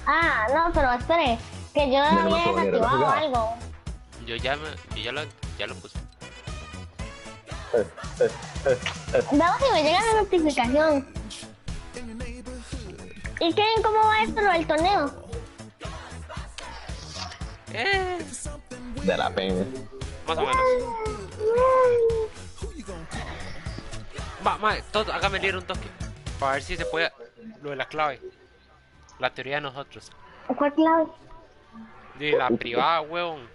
Ah, no, pero espere, que yo Ya no me había puedo volver a desactivado jugar. algo. Ya lo puse. Veamos si me llega la notificación. ¿Y qué? ¿Cómo va esto lo del torneo? De la pena. Más o menos. Hágame leer un toque. Para ver si se puede. Lo de la clave. La teoría de nosotros. ¿Cuál clave? De la privada, huevón.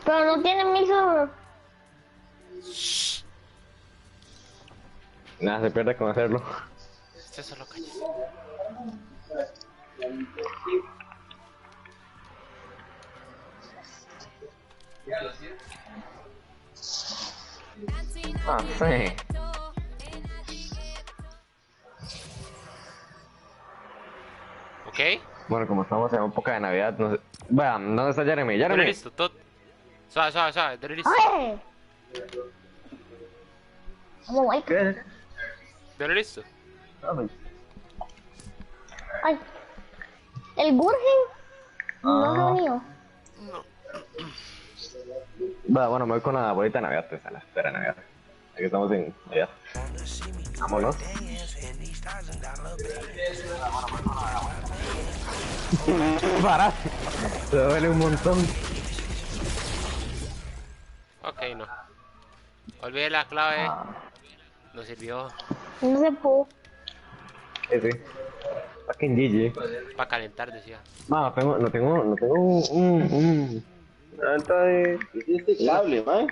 Pero no tiene mil server. Nada, se pierde con hacerlo. Usted solo calla. Ah, sí. ¿Ok? Bueno, como estamos en época de Navidad, no sé. Vean, ¿dónde está Jeremy? Dale Jeremy. listo, todo. Suave, dale listo. ¡Ay! ¿Cómo va? ¿Qué? Dale listo. Ay. ¿El Gurgen? No se ha unido. Va, bueno, me voy con la bolita de Navidad, pues, a la espera de Navidad. Aquí estamos en Navidad. Vámonos. Para. Se duele un montón. Ok, no. Olvidé la clave. No sirvió. No se pudo. Sí. Fucking GG. Para calentar, decía. No tengo un alta de cable, man.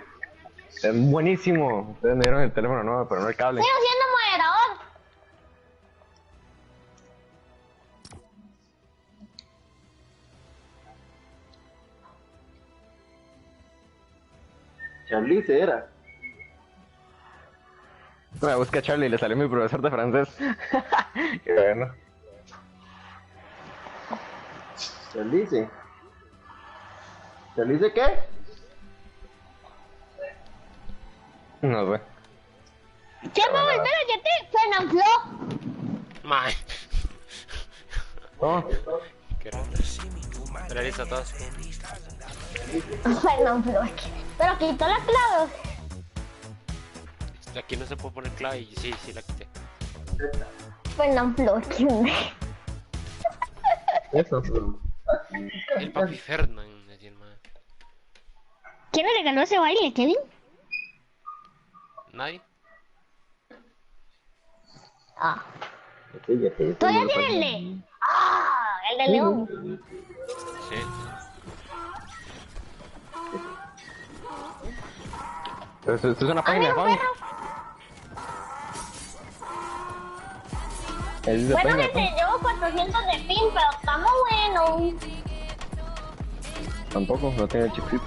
Es buenísimo. Ustedes me dieron el teléfono nuevo, pero no el cable. Sigo siendo moderador. Charlize era. Me busqué a Charlie y le salió mi profesor de francés. Qué bueno. Charlize. ¿Charlize qué? No sé. ¿Quién va a volver a Yeti? Fernanfloo. Mae. ¿Cómo? Qué raro. Dale listo, todos. Fernanfloo. Pero quitó la clave. Aquí no se puede poner clave y sí, la quité. Fernanfloo. ¿Quién es? Eso. El papi Fernand, decía el mae. ¿Quién le regaló ese baile, Kevin? ¿Nadie? Ah. ¿Todavía tiene el de? Ah, el de León. Sí. Esto es una Ah, página de mira, un fan. perro. Es de Bueno, página de gente, fan. llevo 400 de pin, pero estamos buenos. Tampoco, no tiene el chipcito.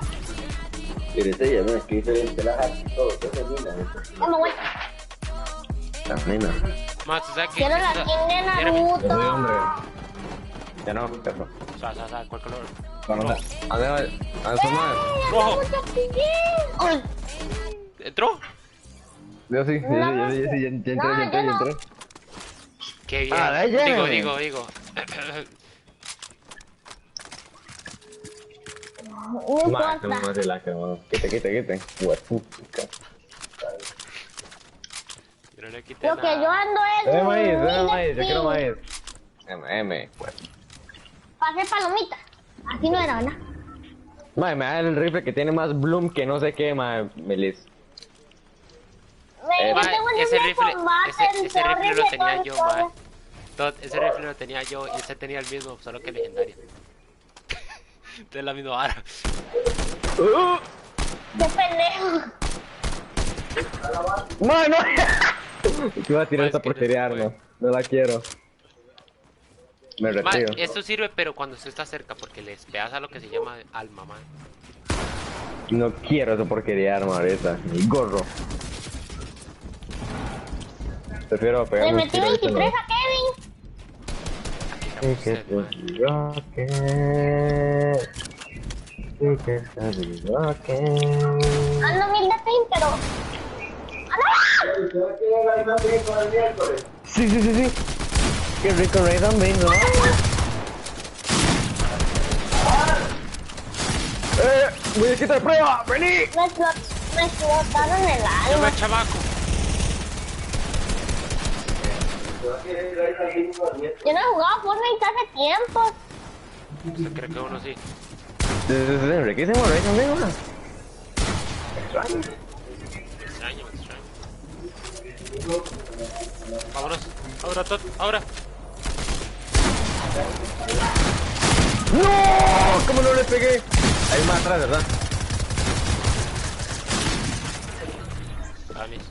¿Quieres ella? No, es que diferente la hack y todo. Eso es linda. Vamos, güey. La nena. Más, ¿tú sabes qué? Quiero la skin de Naruto. Yo soy hombre. Ya no, perro. ¿Sabes cuál color? Bueno, a ver, eso más. ¡Rojo! Uy, ¿Entró? Yo sí, ya entré. ¡Qué bien! Ah, de Jeremy. Digo. no Más, importa. no relaja, mano. Quite. Huepuca. Yo no le quité Lo que yo nada. ando es Dame maíz, mil dame de maíz, yo quiero pin. maíz. M, pues. Para hacer palomitas. Así no era, ¿verdad? Madre, me da el rifle que tiene más bloom que no sé qué, madre, Melis. Yo Mae, tengo un ese rifle rifle, con más, el ese peor rifle lo rifle tenía con yo, todo. mae. Ese rifle lo tenía yo y ese tenía el mismo, solo que legendario. De la misma vara. ¡Qué pendejo! ¡No, no! Te iba a tirar Mae, esta es que porquería, no se arma. No la quiero. Me Mae, retiro. eso sirve, pero cuando usted está cerca, porque les pegas a lo que se llama alma, mae. No quiero esa porquería, arma, ahorita. Ni gorro. Prefiero Le pegarme un metí tiro ahorita, 23 no. a Kevin. Y que se equivoque. Y que se equivoque. Ando 1000 de pin, pero... ¡Ah, Sí. Qué rico Ray también, ¿no? Voy a quitar prueba, vení. Me explotaron el Yo alma. me chamaco. Yo no he jugado Fortnite hace tiempo. ¿Usted cree que uno sí? Es riquísimo Ray también, ¿no? Extraño. Vámonos. Ahora, Tot. Ahora. ¡No! ¿Cómo no le pegué? Hay más atrás, ¿verdad? Vamos.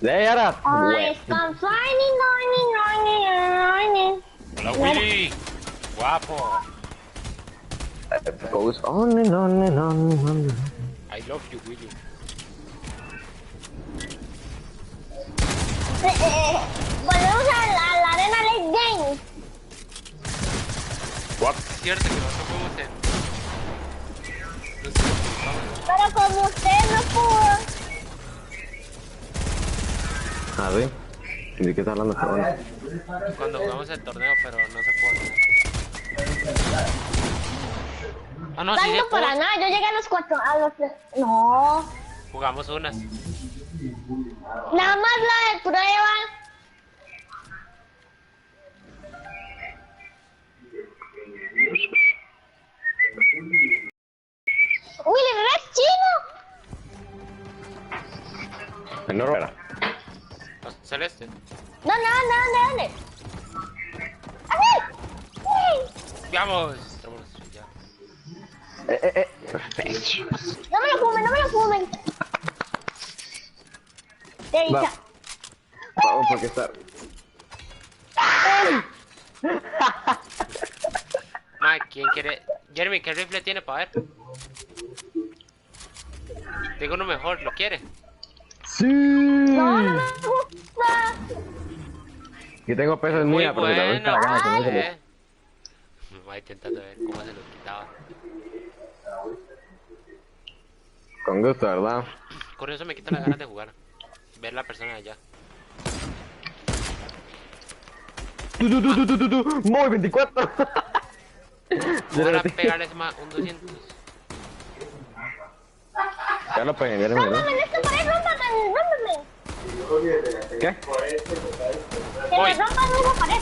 ¡Le ahora! Ay, están shining. Hola, Willy. Guapo. Goes on and on and on and on. I love you, Willy. Volvemos a la arena Late Game. What? Es cierto que nosotros fuimos en... Pero como usted no pudo. Ah, ¿sí? ¿De qué está hablando este hombre? Cuando jugamos el torneo, pero no se pudo. Ah, no, sí se Tanto pudo. para nada, yo llegué a los 4, a los 3. No. Jugamos unas. Nada más la de prueba. Willy, ¿eres chino? No, Robera. Celeste. ¿Dónde? ¡Aquí! Vamos. Vámonos, ya. No me lo fumen. Te Va. dice. Vamos, porque está... Mike, ¿quién quiere? Jeremy, ¿qué rifle tiene para ver? Tengo uno mejor, ¿lo quiere? ¡Sí! No me gusta. Yo tengo peso en Muy mía, pero si la doy bueno. para acá, que no se eh. Me voy intentando ver cómo se lo quitaba. Con gusto, ¿verdad? Con eso me quita las ganas de jugar. Ver la persona allá. ¡Muy 24! Ahora pegarle un 200. Ya lo pegué, ya lo pegué. Rómpame, esta pared, rómpame. ¿Qué? Que Voy. me rompan una pared.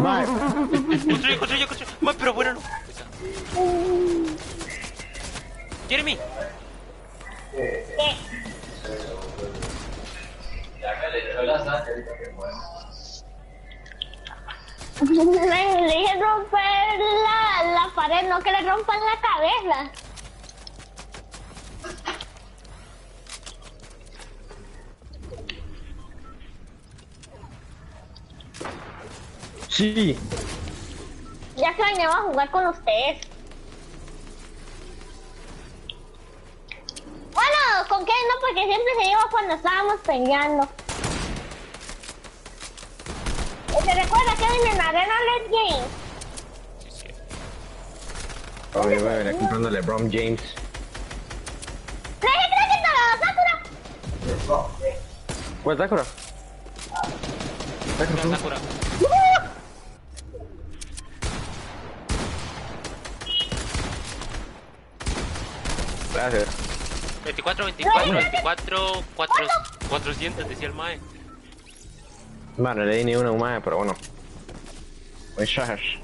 Mae, Construye. Mae, pero bueno, no. Ahí está. Jeremy. ¿Qué? Le dije romper la pared, no que le rompan la cabeza. sí. Ya extrañaba jugar con ustedes. Bueno, con Kevin no, porque siempre se iba cuando estábamos peleando. ¿Te recuerda Kevin en Arena Let's Game? Oye, voy a venir comprando LeBron James. ¡Traje, Sakura! ¿Cuál Sakura? No, Sakura. Gracias. 24, 400 decía el mae. Bueno, le di ni una humana, pero bueno. Muy shash.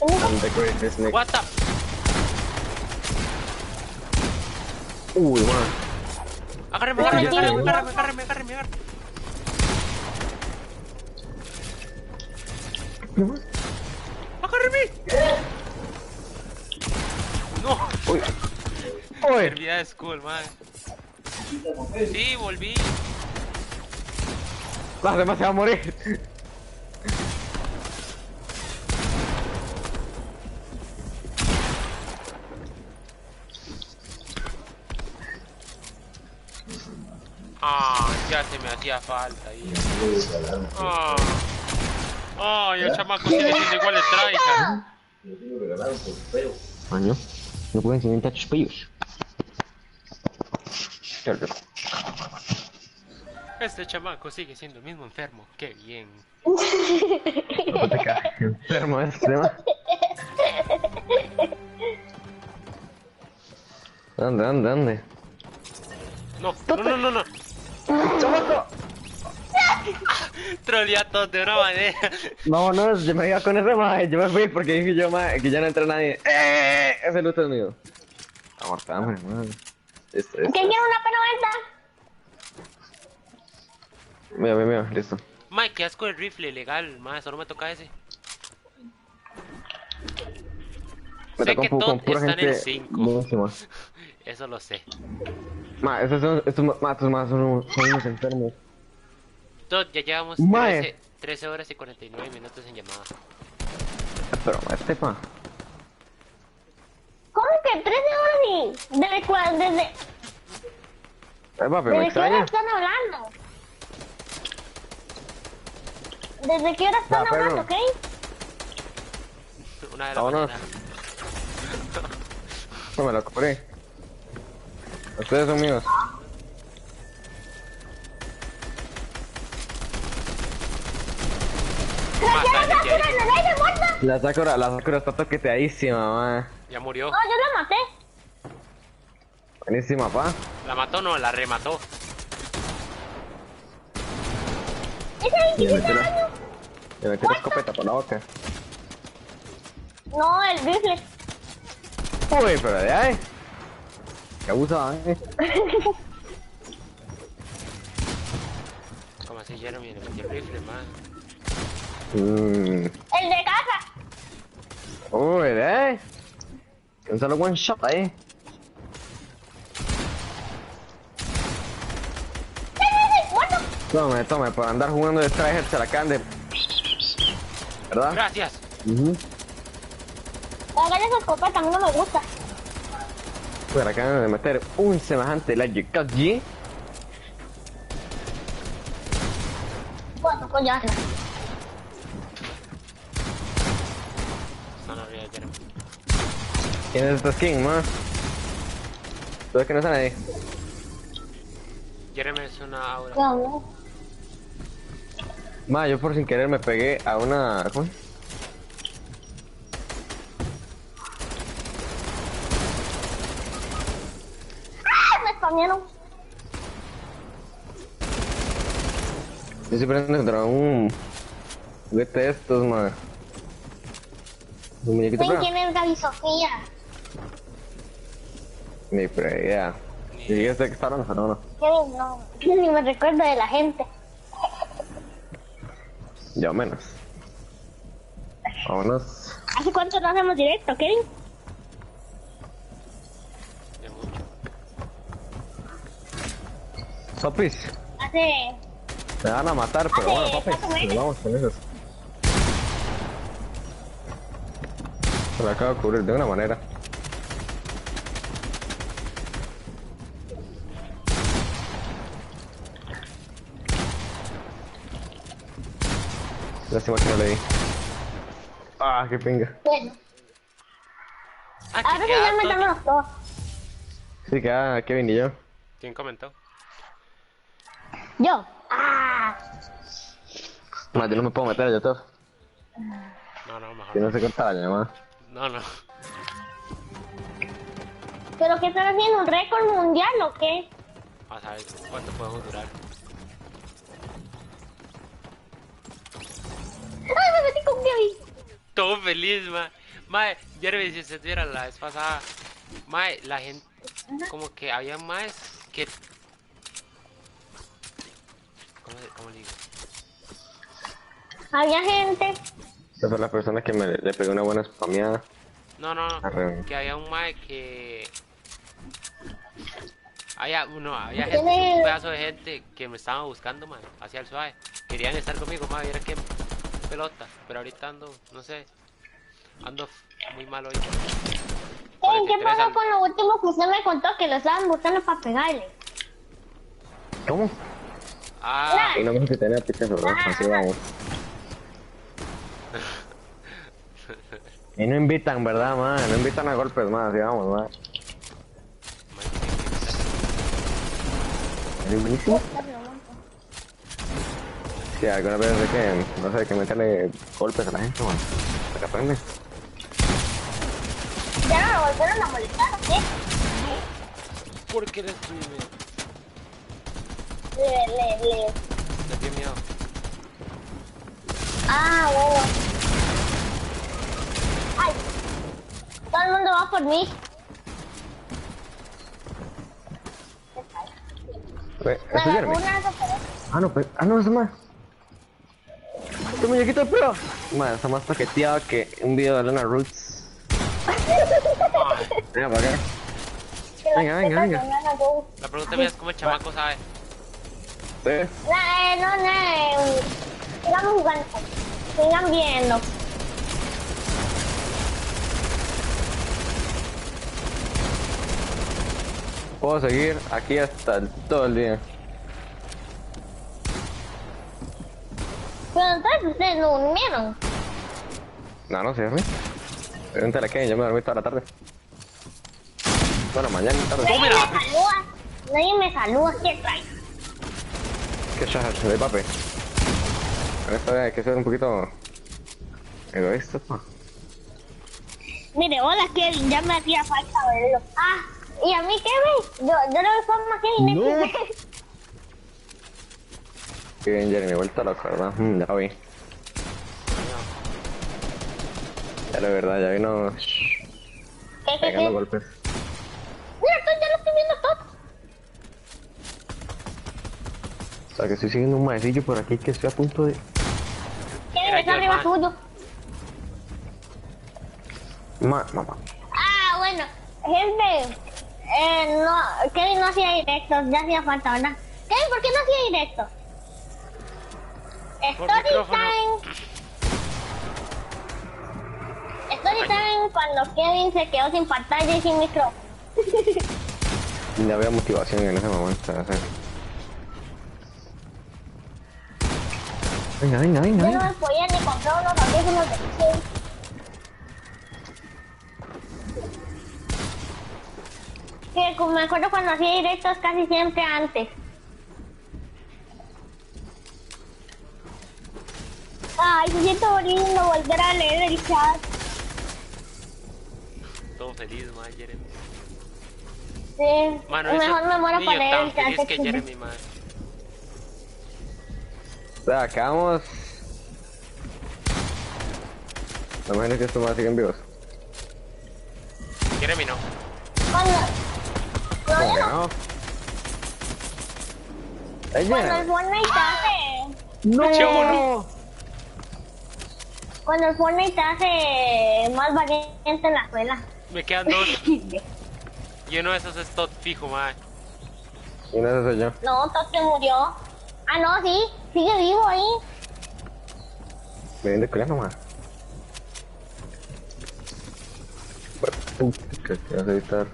I'm the greatest Nick. What the? Uy, man. Agárreme. ¡Agárreme! No, Uy. Uy. servía de school, mae. Sí, volví. Las demás se van a morir. Ah, ya se me hacía falta ahí. Ay, el chamaco sigue siendo igual de tryhard. Año. No pueden sin touch pillos. Qué rico. Este chamaco sigue siendo el mismo enfermo. Qué bien. No te caes. Enfermo este, man. ¿Dónde? No. ¡Chamaco! Trolea todo de una manera. Vámonos, yo me iba con ese maje, yo me fui porque dije yo, maje, que ya no entra nadie. Ese luto es mío. Aguantame, man. Esto. ¿Quién quiere una P90? Mira, listo. Mike, qué asco el rifle legal. Más, solo me toca ese. Me Sé tocó que con todos pura están en gente 5. buenísima. Eso lo sé. Ma, estos matos más son unos enfermos. Todd, ya llevamos Mae. 13 horas y 49 minutos en llamada. Pero, este pa. ¿Cómo que 13 horas y...? ¿Desde cuál? ¿Desde Papi, me qué hora extraña. están hablando? ¿Desde qué hora están Va, pero- hablando, ok? Una de la Vámonos. mañana. No me lo compré. Ustedes son míos. Más, ¿sabes qué hay? La Sakura está toqueteadísima, ma. Ya murió. No, yo la maté. Buenísima, pa. La mató, no, la remató. Ese Le 27 metí la, años. le metí la escopeta por la boca. No, el rifle. Uy, pero de ahí. Qué abusada, Como así Jeremy le metió el rifle, man. Mmm. El de casa. Uy, de ahí. Un solo one shot ahí. Tome, por andar jugando de Strider se la acaban de... ¿Verdad? Gracias. Hagan esa escopeta, a mí no me gusta. Se la acaban de meter un semejante like allí. Bueno, pues ya. No, no, ya, Jeremy. ¿Quién es esta skin, ma? ¿Tú ves que no está nadie? Jeremy es una aura. No. Ma, yo por sin querer me pegué a una... ¿Cómo es? ¡Ah! Me spamearon. Yo siempre ando contra un... juguete de estos, ma. Un muñequito ¿Quién prueba. es Gaby Sofía? Ni idea. Y yo sé que está hablando, pero no. Kevin, no. Ni me recuerdo de la gente. Yo menos. Vámonos. ¿Hace cuánto no hacemos directo, Kevin? De mucho. Sopis. Hace... Me van a matar, pero bueno, papi. más o menos. Nos vamos con esos. Se me acabo de cubrir de una manera. Lástima que no le di. Ah, qué pinga. Bueno, Ah, ahora ¿qué sí ya queda, Todd? metamos todos. Sí, queda Kevin y yo. ¿Quién comentó? Yo. Ah. Más, yo no me puedo meter a YouTube. No, no, mejor Que no no. se corta la llamada. No, no. ¿Pero qué están haciendo? ¿Un récord mundial o qué? Vamos a ver cuánto podemos durar. ¡Ay, me metí con Kevin! Todo feliz, ma. Mae, Jeremy, si usted viera la vez pasada, mae, la gente, como que había más que... ¿Cómo le digo? Había gente. Esa fue la persona que le pegó una buena spameada. No, no, no, Arre. que había un mae que... había gente, Tiene- un pedazo de gente que me estaban buscando, mae, hacia el suave. Querían estar conmigo, mae, viera qué pelota, pero ahorita ando, no sé, ando muy mal hoy. Kevin, ¿qué 43 pasó al- con lo último que usted me contó? Que lo estaban buscando para pegarle. ¿Cómo? Ah, Y no me que tenía pichas, ¿verdad? Así vamos. Y no invitan, ¿verdad, man? No invitan a golpes más, así vamos, man. mae, Es buenísimo. Sí, alguna vez de que, no sé, que meterle golpes a la gente, bueno, para que aprende. Ya no lo volvieron a molestar, ¿sí? ¿Por qué le estoy Le. Le dio miedo. Ah, bueno. Ay. Todo el mundo va por mí. Ve, Me ¿eso es Jeremy? vacunas, pero... Ah, no, pues, no, eso más. Este muñequito de pro. Man, está más paqueteado que un video de Lena Roots. Venga, para acá. Venga. La pregunta mía es cómo el chamaco sabe. Sí. Sigamos jugando. Sigan viendo. Puedo seguir aquí hasta todo el día. Pero entonces ustedes no durmieron. No sé, ¿sí? Pregúntale a Kevin, yo me dormí toda la tarde. Bueno, mañana tarde. Nadie me saluda. ¿Qué trae? ¿Qué shahar? De papi. En esta vez hay que ser un poquito egoísta, pa. Mire, hola Kevin, ya me hacía falta verlo. Ah, ¿y a mí Kevin? Yo le doy forma a Kevin. No. Qué bien, Jeremy, vuelta loca, ¿verdad? Ya vi. Ya la verdad, ya vino pegando golpes. Mira, ya lo estoy viendo todo. O sea que estoy siguiendo un maecillo por aquí que estoy a punto de... Kevin está arriba suyo. Mamá. Ah, bueno, gente, no, Kevin no hacía directos, ya hacía falta, ¿verdad? Kevin, ¿por qué no hacía directos? Story time cuando Kevin se quedó sin pantalla y sin micrófono. Ya había motivación en ese momento, o sea. Venga. Yo no me podía ni comprar unos audífonos de Kevin. Que me acuerdo cuando hacía directos casi siempre antes. Ay, se siento lindo volver a leer el chat. Todo feliz, madre, Jeremy. Sí, Mano, mejor me muero para leer el chat. feliz que Jeremy, madre. O sea, acabamos... No me imagino que esto más siguen vivos. Jeremy no. Cuando... No, ¿Cómo yo que no. no? ¡Ey, Cuando el Jeremy! Fortnite hace... ¡No! Cuando el Fortnite hace más valiente en la escuela. Me quedan dos. Y uno de esos es Todd fijo, madre. Y no, ese soy yo. No, Todd se murió. Ah, no, sí, sigue vivo ahí. Me viene de coreano, más. Que vas a evitar.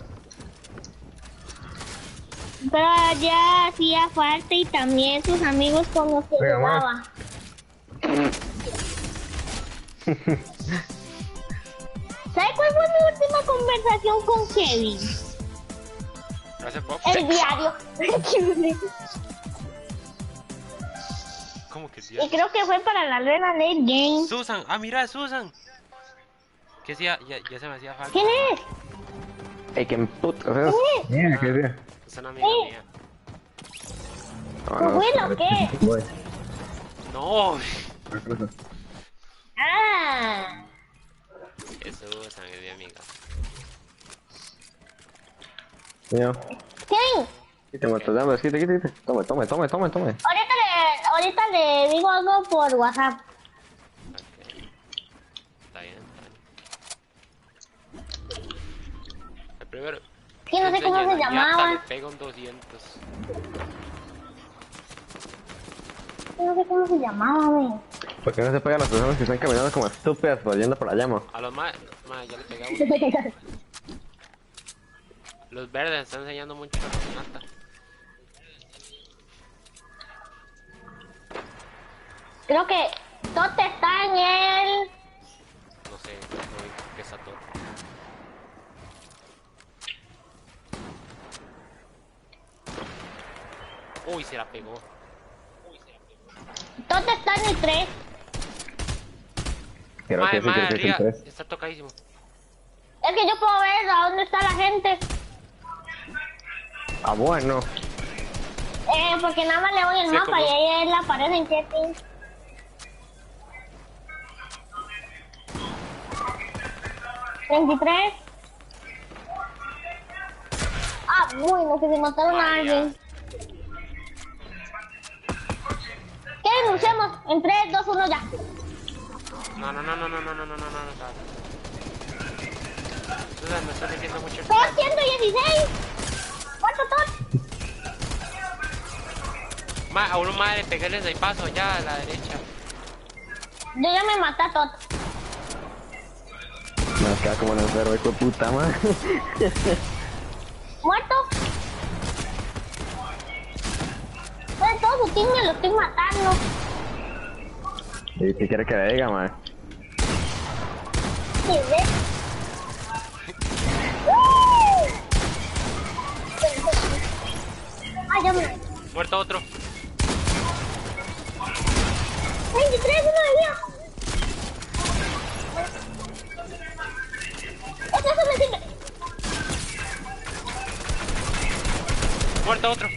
Pero ya hacía falta y también sus amigos con los que Venga, ma. jugaba. ¿Sabes cuál fue mi última conversación con Kevin? Hace poco. El diario. ¿Cómo que Y sí? creo que fue para la Arena Late Game. Susan, mira, Susan. Que sí, ya se me hacía falta. ¿Quién es? ¡Ey, qué puto! Mira, qué bien. Es una amiga mía. No, ¿Bueno o qué? No. Ah. Es Susan, es mi amiga. Mío. Kevin, Quítame, dame, quítate. Tome. ahorita le digo algo por WhatsApp. Ok. Está bien. El primero. Sí, no sé cómo se llamaba. Le pega un 200. No sé cómo se llamaba, güey. ¿Por qué no se pegan las personas que están caminando como estúpidas yendo por la llama? A los más, ya le pegamos. Los verdes están enseñando mucho la caminata. Creo que Tote está en el... No sé, no vi que está todo. Uy, se la pegó. ¿Dónde está en el 3? Creo Mae, que sí, mae, creo que es el arriba. 3. Está tocadísimo. Es que yo puedo ver a dónde está la gente. Ah, bueno. Porque nada más le voy el Sí, mapa como- y ahí él aparece en Chetin. ¿23? Ah, bueno, que se mataron a Ay, ya. alguien. ¿Qué denunciamos? En 3, 2, 1 ya. No. Susan, me estás diciendo mucho. ¡Tot 116! ¿Cuánto tot? Ma, a uno más le pegué el snipazo allá a la derecha. Yo ya me maté a tot. Me queda como en el cerro, hijo de puta, man. ¿Muerto? Pues todo su team me lo estoy matando. ¿Y qué quiere que le diga, man? ¿Sí ves? Ah, ya me... Muerto otro. 23, uno de día. Eso me sirve. Muerto otro.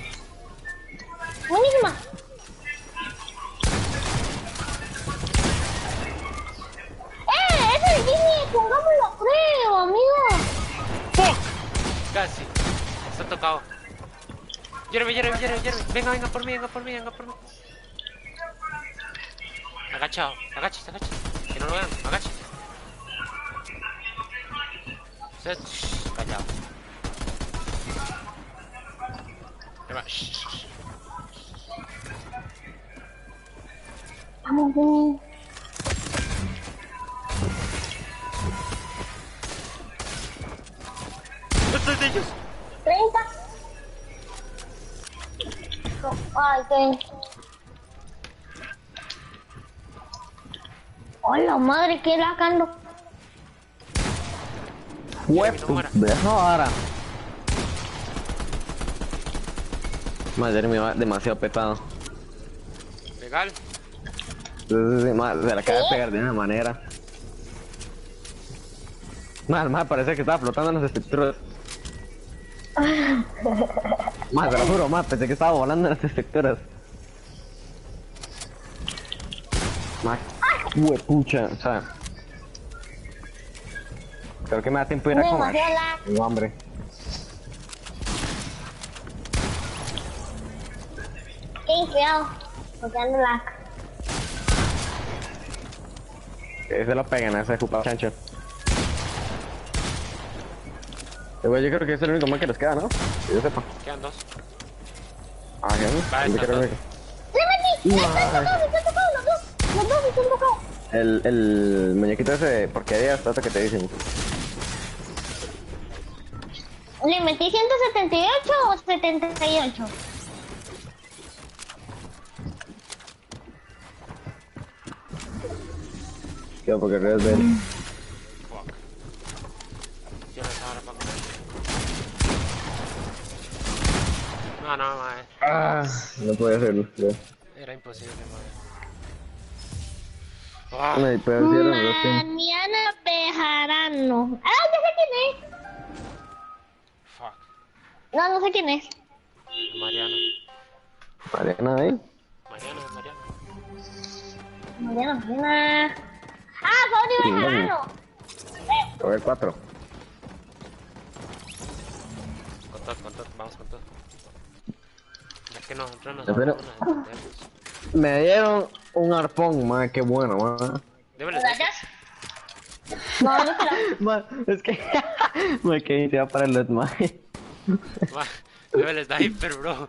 Buenísima. Ese de Disney, pongámoslo a prueba, amigo. ¡Fuck! Casi. Está tocado. Jeremy. Venga por mí. Agachado. Agáchese. Que no lo vean. Agáchese. Set. Shh, callado. Ahí va. Shh. Vamos, Disney. ¡Estoy de ellos! 30. Ay, qué. Hola, madre, qué lacando. Huevo, deja ahora. Madre mía, demasiado petado. Legal. Sí, se la acaba de pegar de una manera. Más parece que estaba flotando en las estructuras. Más, te lo juro, más, pensé que estaba volando en las estructuras. Más, huepucha, o sea. Creo que me da tiempo de ir a comer. Demasiado lag. Tengo hambre. Cuidado, porque ando lag. Que se lo pegan a ese jupa chancho. Yo creo que es el único más que les queda, ¿no? Que yo sepa. Quedan dos. Ah, ya no. Va, Yo está creo todo. que- ¡Le metí! ¡Están tocados los dos! Los dos están tocados. El muñequito ese de porquería hasta que te dicen. ¿Le metí 178 o 78? Yo porque eres de él. Fuck. Yo no estaba ahora para comer. No, madre. Ah, no podía hacerlo. Ya. Era imposible, madre. Ah, No, y puede hacerlo, no sé. Mariana Bejarano. ¡Ah, ya sé quién es! fuck. No sé quién es. Mariana. Mariana, ¿eh? Mariana. ¡Ah, Fabio Bejarano! A ver, 4. Con todo, vamos con todo. Es que nosotros nos Espera. vamos a Me dieron un arpón, man, qué bueno, man. Démosle. ¿Gracias? No, no quiero. Man, es que me quedé ya para el LED, man. Démosle sniper, bro.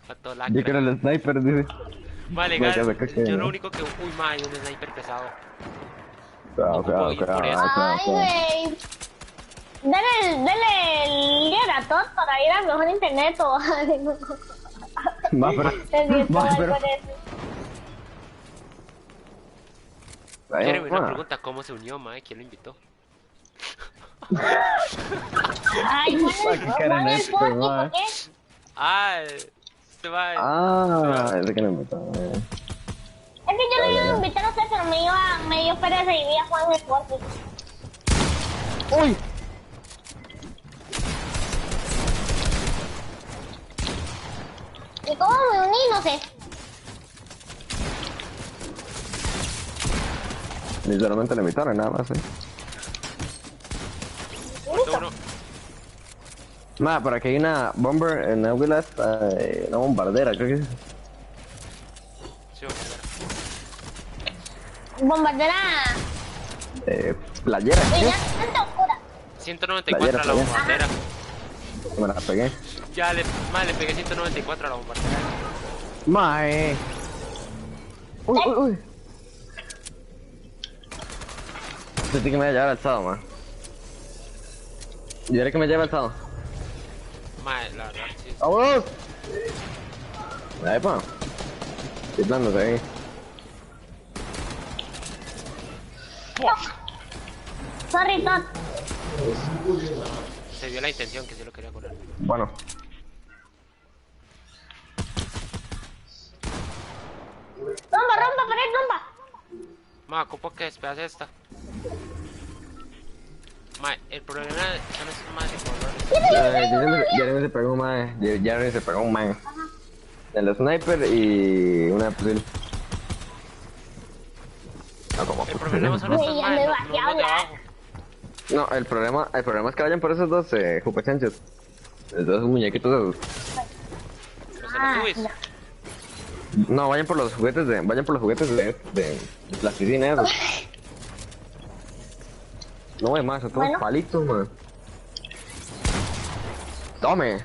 Para todo la Yo quiero el sniper, dice. Vale, Me gas. cagué, Yo ¿no? lo único que. Uy, ma, hay un sniper pesado. Cuidado, cuidado, ir por cuidado, eso. cuidado, Ay, cuidado. güey. Dale el líder a todos para ir al mejor internet o algo. Va, pero... Es bien, Va, todo pero... por eso. Jeremy, una Ah, pregunta: ¿cómo se unió, ma? ¿Quién lo invitó? Ay, ¿Para qué quieren ¿cuál es el esto, post? ma? ¿Por qué? Ah, Este va. Ah, ese que me mató. Es que yo le iba a invitar a usted, pero me dio pereza y iba a jugar en Fortnite. ¡Uy! ¿Y cómo me uní? No sé. Literalmente le invitaron nada más, Muerto uno. Ma, por aquí hay una bomber en Águilas, una bombardera, creo que es. Sí, bombardera. Bombardera. Playera, ¿qué? Brillante oscura. 194 a la Playera. bombardera. Me la pegué. Ya le pegué 194 a la bombardera. Mae. Uy, uy, uy. Sentí que me iba a llevar alzado, ma. ¿Y ahora que me lleva alzado? Mae, la verdad, sí. ¡Vámonos! Ahí, pa. Chiflándose ahí. Sorry, Todd. Se vio la intención que sí lo quería correr. Bueno. Rompa, pared, rompa. Ma, ocupo que despedace esta. Ma, el problema son esos más de Jeremy se pegó un mae. Jeremy se pegó un mae. El sniper y una fusil. No, como El problema son estos Uy, ya más, me no bajé a los de hablar. abajo. No, el problema es que vayan por esos dos jupachanchos. Los dos muñequitos esos. Los Teletubbies. no. No, vayan por los juguetes de plasticina esos. No hay más, son todos Bueno. palitos, man. Tome.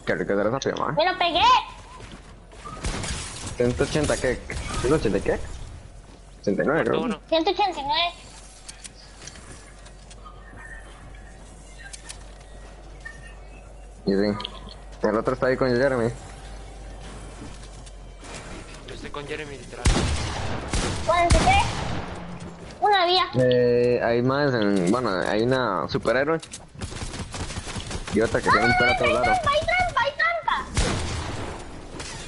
Qué rico es esa firma, Me lo pegué. 180 qué? ¿180 qué? 89, Muerto creo. uno. 189. Y sí. El otro está ahí con Jeremy. Yo estoy con Jeremy, literal. 43. Una vía. Hay más bueno, hay una superhéroe. Y otra que tiene un pelo todo Hay raro. trampa, hay trampa, hay trampa.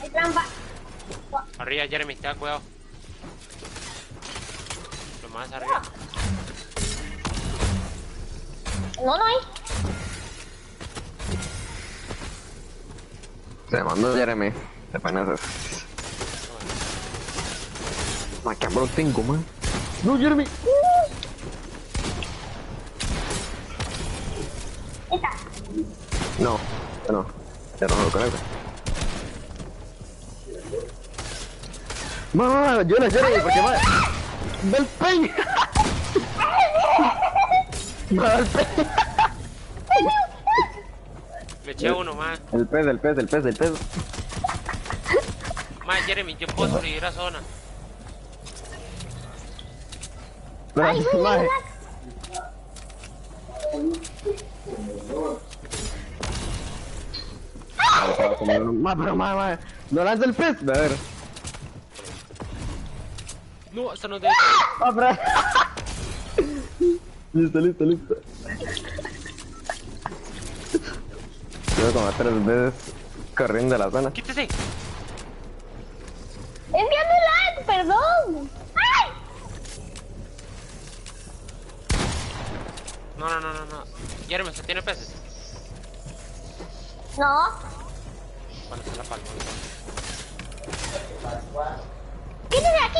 Hay trampa. Arriba, Jeremy, ten cuidado. Lo más arriba. No hay. Se mandó Jeremy. De panas. Ma, que hambre tengo, man. No, Jeremy. Esta. No, no. Ya no lo conecto. Ma, yo la Jeremy, porque va. ¡Ve el peñ! ¡Va el peñ! Me eché uno más. El pez. Más, Jeremy, yo puedo sobrevivir a zona. Ay, güey, Maje. Pero ma, no lanza el pez. A ver. No, esto no es de... Pero... listo. Llevo como 3 veces corriendo a la zona. ¡Quítese! Enviando lag, perdón. ¡Ay! No. Jeremy, ¿usted tiene peces? No. Bueno, se la palma. Quítese aquí.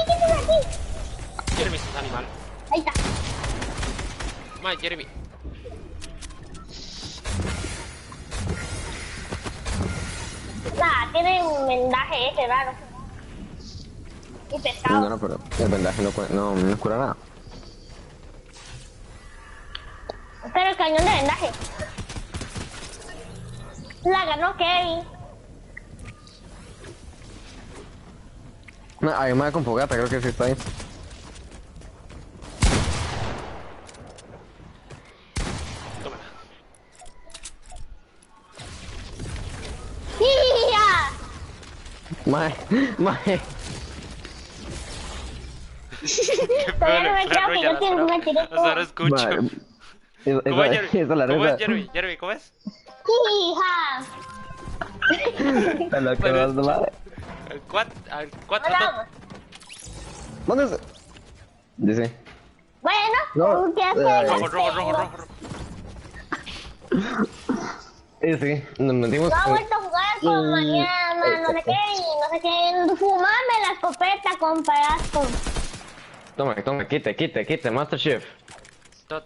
Jeremy, sos animal. Ahí está. Más, Jeremy. Nada, tiene un vendaje ese raro. Y pesado. No, pero el vendaje no cura nada. Pero el cañón de vendaje. La ganó Kevin. No, hay más con fogata, creo que sí está ahí. Tómala. ¡Ya! Mae. Todavía no me creo que yo tengo una Hasta ahora escucho. Mae. ¿Cómo es, Jeremy? Esa es la ¿Cómo risa. es, Jeremy? Jeremy, ¿cómo es? Hija. A la que vas, madre. Al 4, Hola. ¿Dónde es? Dice. Bueno, No, ¿qué rojo, hacemos? rojo. Sí, nos metimos. No ha vuelto a jugar con mañana, no sé qué, y no sé qué. Fumame la escopeta con pedazo. Toma, quite, Master Chief.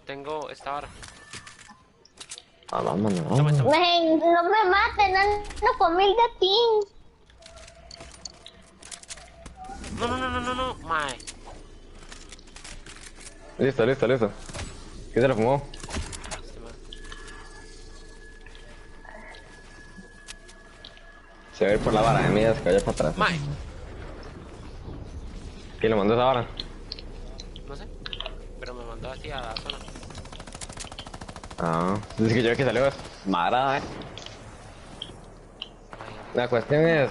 Tengo esta hora. Ah, vámonos. Toma. No me maten, ando con 1000 de ping. No, mae. Listo. ¿Qué se lo fumó? Este mae. Se va a ir por la vara de mías que vaya para atrás. Mae. ¿Quién lo mandó esa vara? No sé. Pero me mandó así a la zona. Ah, es que yo vi que salió Mara, Mae, La cuestión es.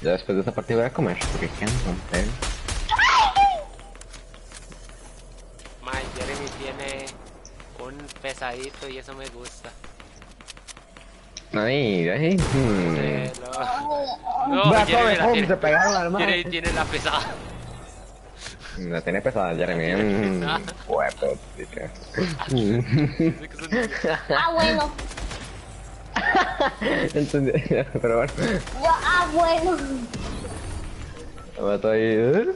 Ya después de esta partida voy a comer, porque qué romper. mae, Jeremy tiene un pesadito y eso me gusta. Ay. No, Va, Jeremy come, tiene. se pegaron al mar. Jeremy tiene la pesada. La tiene pesada, Jeremy. Huepo, chica. Ah, bueno. Entendí, pero bueno. Bueno. Me mato ahí.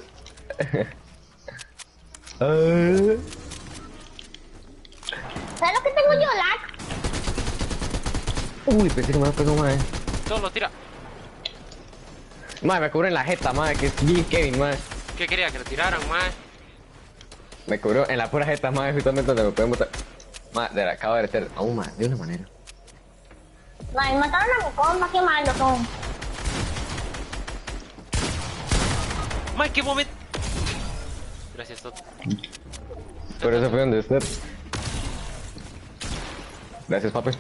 ¿Sabes lo que tengo yo, lag? Uy, pensé que me pegó, madre. Todo lo tira. Madre, me cubrió en la jeta, madre, que es bien Kevin, madre. ¿Qué quería? Que lo tiraran, mae. Me cubrió en la pura jeta, madre, justamente donde me pueden botar. Madre, de la acabo de meter. Aún más, de una manera. Ay, mataron a mi compa, qué malos son. Mae, qué momento. Gracias, Toto. Por eso fue donde usted. Gracias, papi.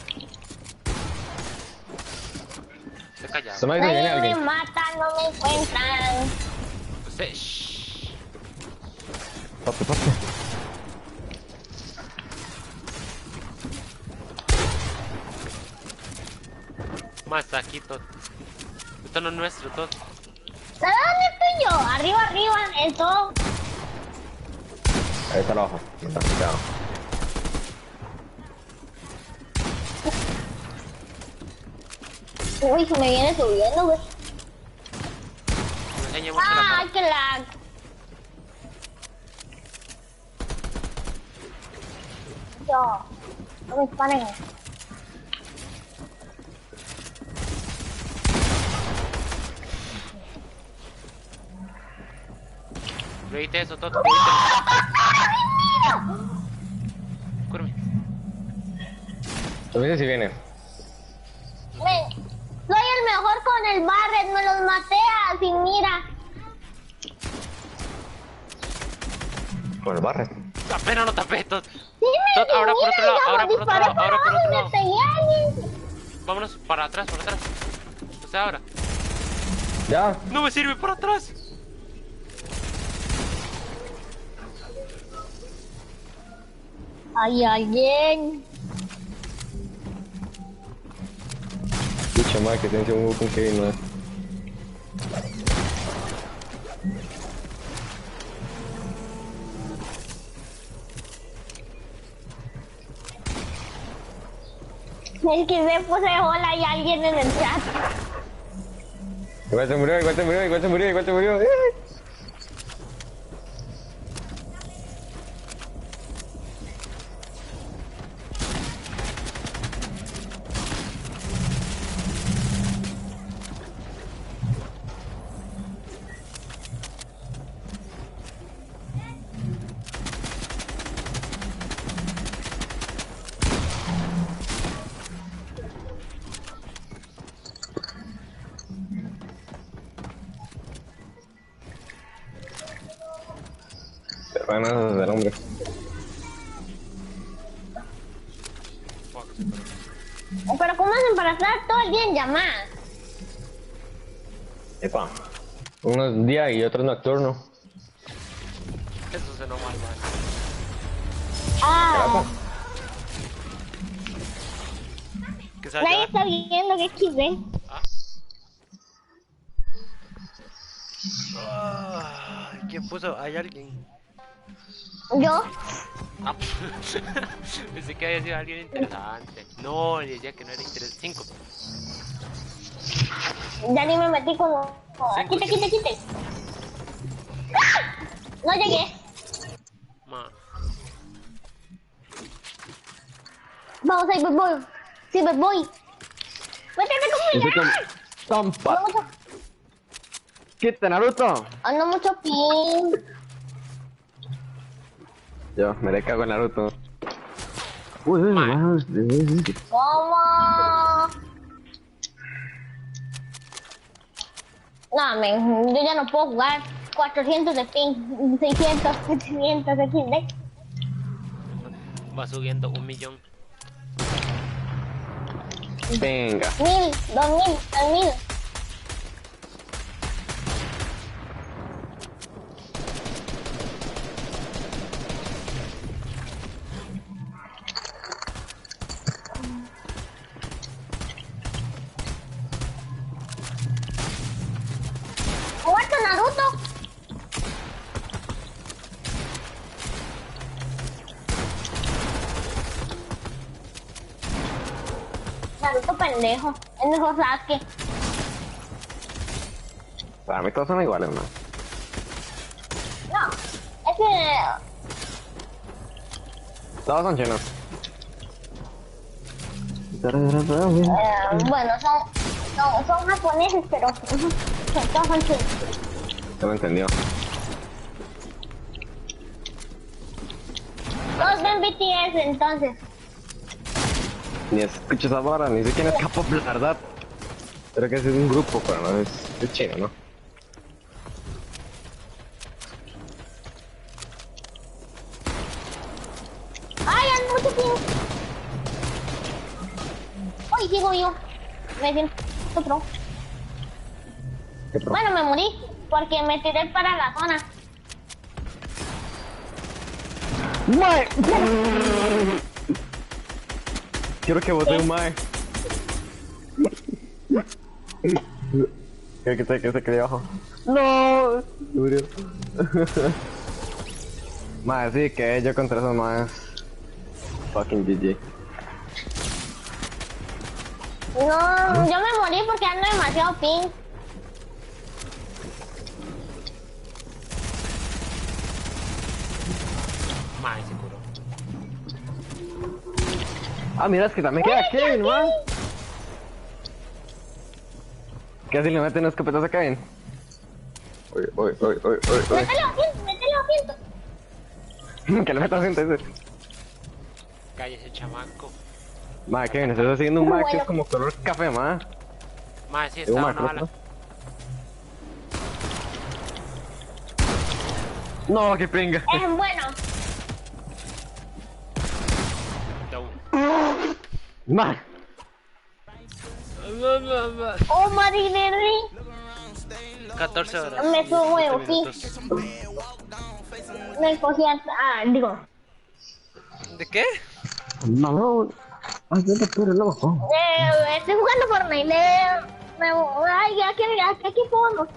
Estoy callado. Se me dice que viene Nadie me alguien. matan, no me encuentran. Usted, shh. Papi. Mae, está aquí, Toto. Esto no es nuestro, Toto. ¿Sabes dónde estoy yo? Arriba, en todo. Ahí está abajo. Está quedado. Uy, se me viene subiendo, güey. Me enseña mucho la Ay, cara. qué lag. Yo. No me disparen. ¿Viste eso, Toto? ¿Viste? Cúrame. Tú me dices si viene. Soy el mejor con el Barret, me los maté sin mira. Con el barre. Apenas lo tapé, Toto. Sí, me Tot, ahora por otro lado, ahora por otro lado, ahora por otro lado. Me pegué a alguien. Vámonos para atrás, para atrás. O sea, ahora. Ya. No me sirve para atrás. Hay alguien. Pucha madre, que tengo un con Kevin, madre. Es que me puse hola hay alguien en el chat. Igual se murió. Ganas del hombre. Pero ¿cómo hacen para estar todo el día en llamadas? Epa. Unos día y otros nocturno. Eso se no mal, man. Ah, se va a Nadie llevar. está viendo que XD. Ay, ¿quién puso? ¿Hay alguien? Yo, Ah, pensé que había sido alguien interesante. No, le decía que no era interesante. 5. ya ni me metí como... Cinco, Quite, siete. quite, quite. ¡Ah! No llegué. Ma. Vamos, Cyberboy. Cyberboy. Métete Ese conmigo. ¡Tampa! Ando mucho, ¡Quita, Naruto! ando mucho ping. Yo, me le cago en Naruto. Uy, Mae. ¿Cómo? No, men, yo ya no puedo jugar. 400 de ping, 600, 700 de XD. Va subiendo 1.000.000. Venga. 1000, 2000, 3000. ¡Muerto Naruto! Naruto pendejo. Es mejor Sasuke. Para mí todos son iguales, ¿no? No, es que... Todos son chinos. bueno, son japoneses, pero... todos son chinos. Se lo entendió. Todos ven BTS, entonces. Ni escucho esa vara, ni sé quién es K-pop, la verdad. Creo que es un grupo, pero no es chino, ¿no? ¡Ay, ando mucho ping! ¡Ay, sigo vivo! Me siento pro. ¿Qué pro? Bueno, me morí porque me tiré para la zona. ¡Mae! Quiero que bote un mae. Que se quede abajo. ¡No! Murió. Mae, sí, que yo contra esos maes. Fucking GG. No, yo me morí porque ando demasiado ping. Mae, se curó. Ah, mira, es que también queda Kevin, man. Casi le meten un escopetazo a Kevin. Uy. Métele a 100, métele a 100. Que le metas gente ese. Cállese, chamaco. Ma, Kevin, estás haciendo un ma que es como color café, ma. Mae, sí, Un estaba ma, una bala. No, qué pinga. Es bueno. Down. Ma. Oh, Marinelli. 14 horas. Me subo 17 aquí. minutos. Me cogí digo. ¿De qué? No. Hazte tú eres loco. Estoy jugando Fortnite. Ay, aquí podemos.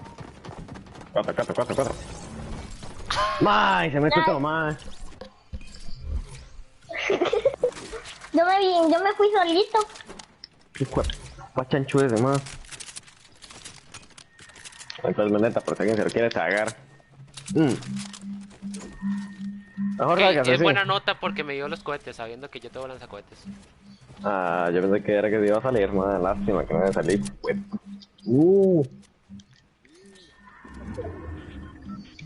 4. Ma, se mete todo, ma. Yo me fui solito. Qué chanchu ese, ma. Entonces, maneta, por si alguien se lo quiere tragar. Mejor Ok, salgas es así. buena nota porque me dio los cohetes, sabiendo que yo tengo lanzacohetes. Ah, yo pensé que era que se iba a salir, ma. Lástima que no iba a salir, pues.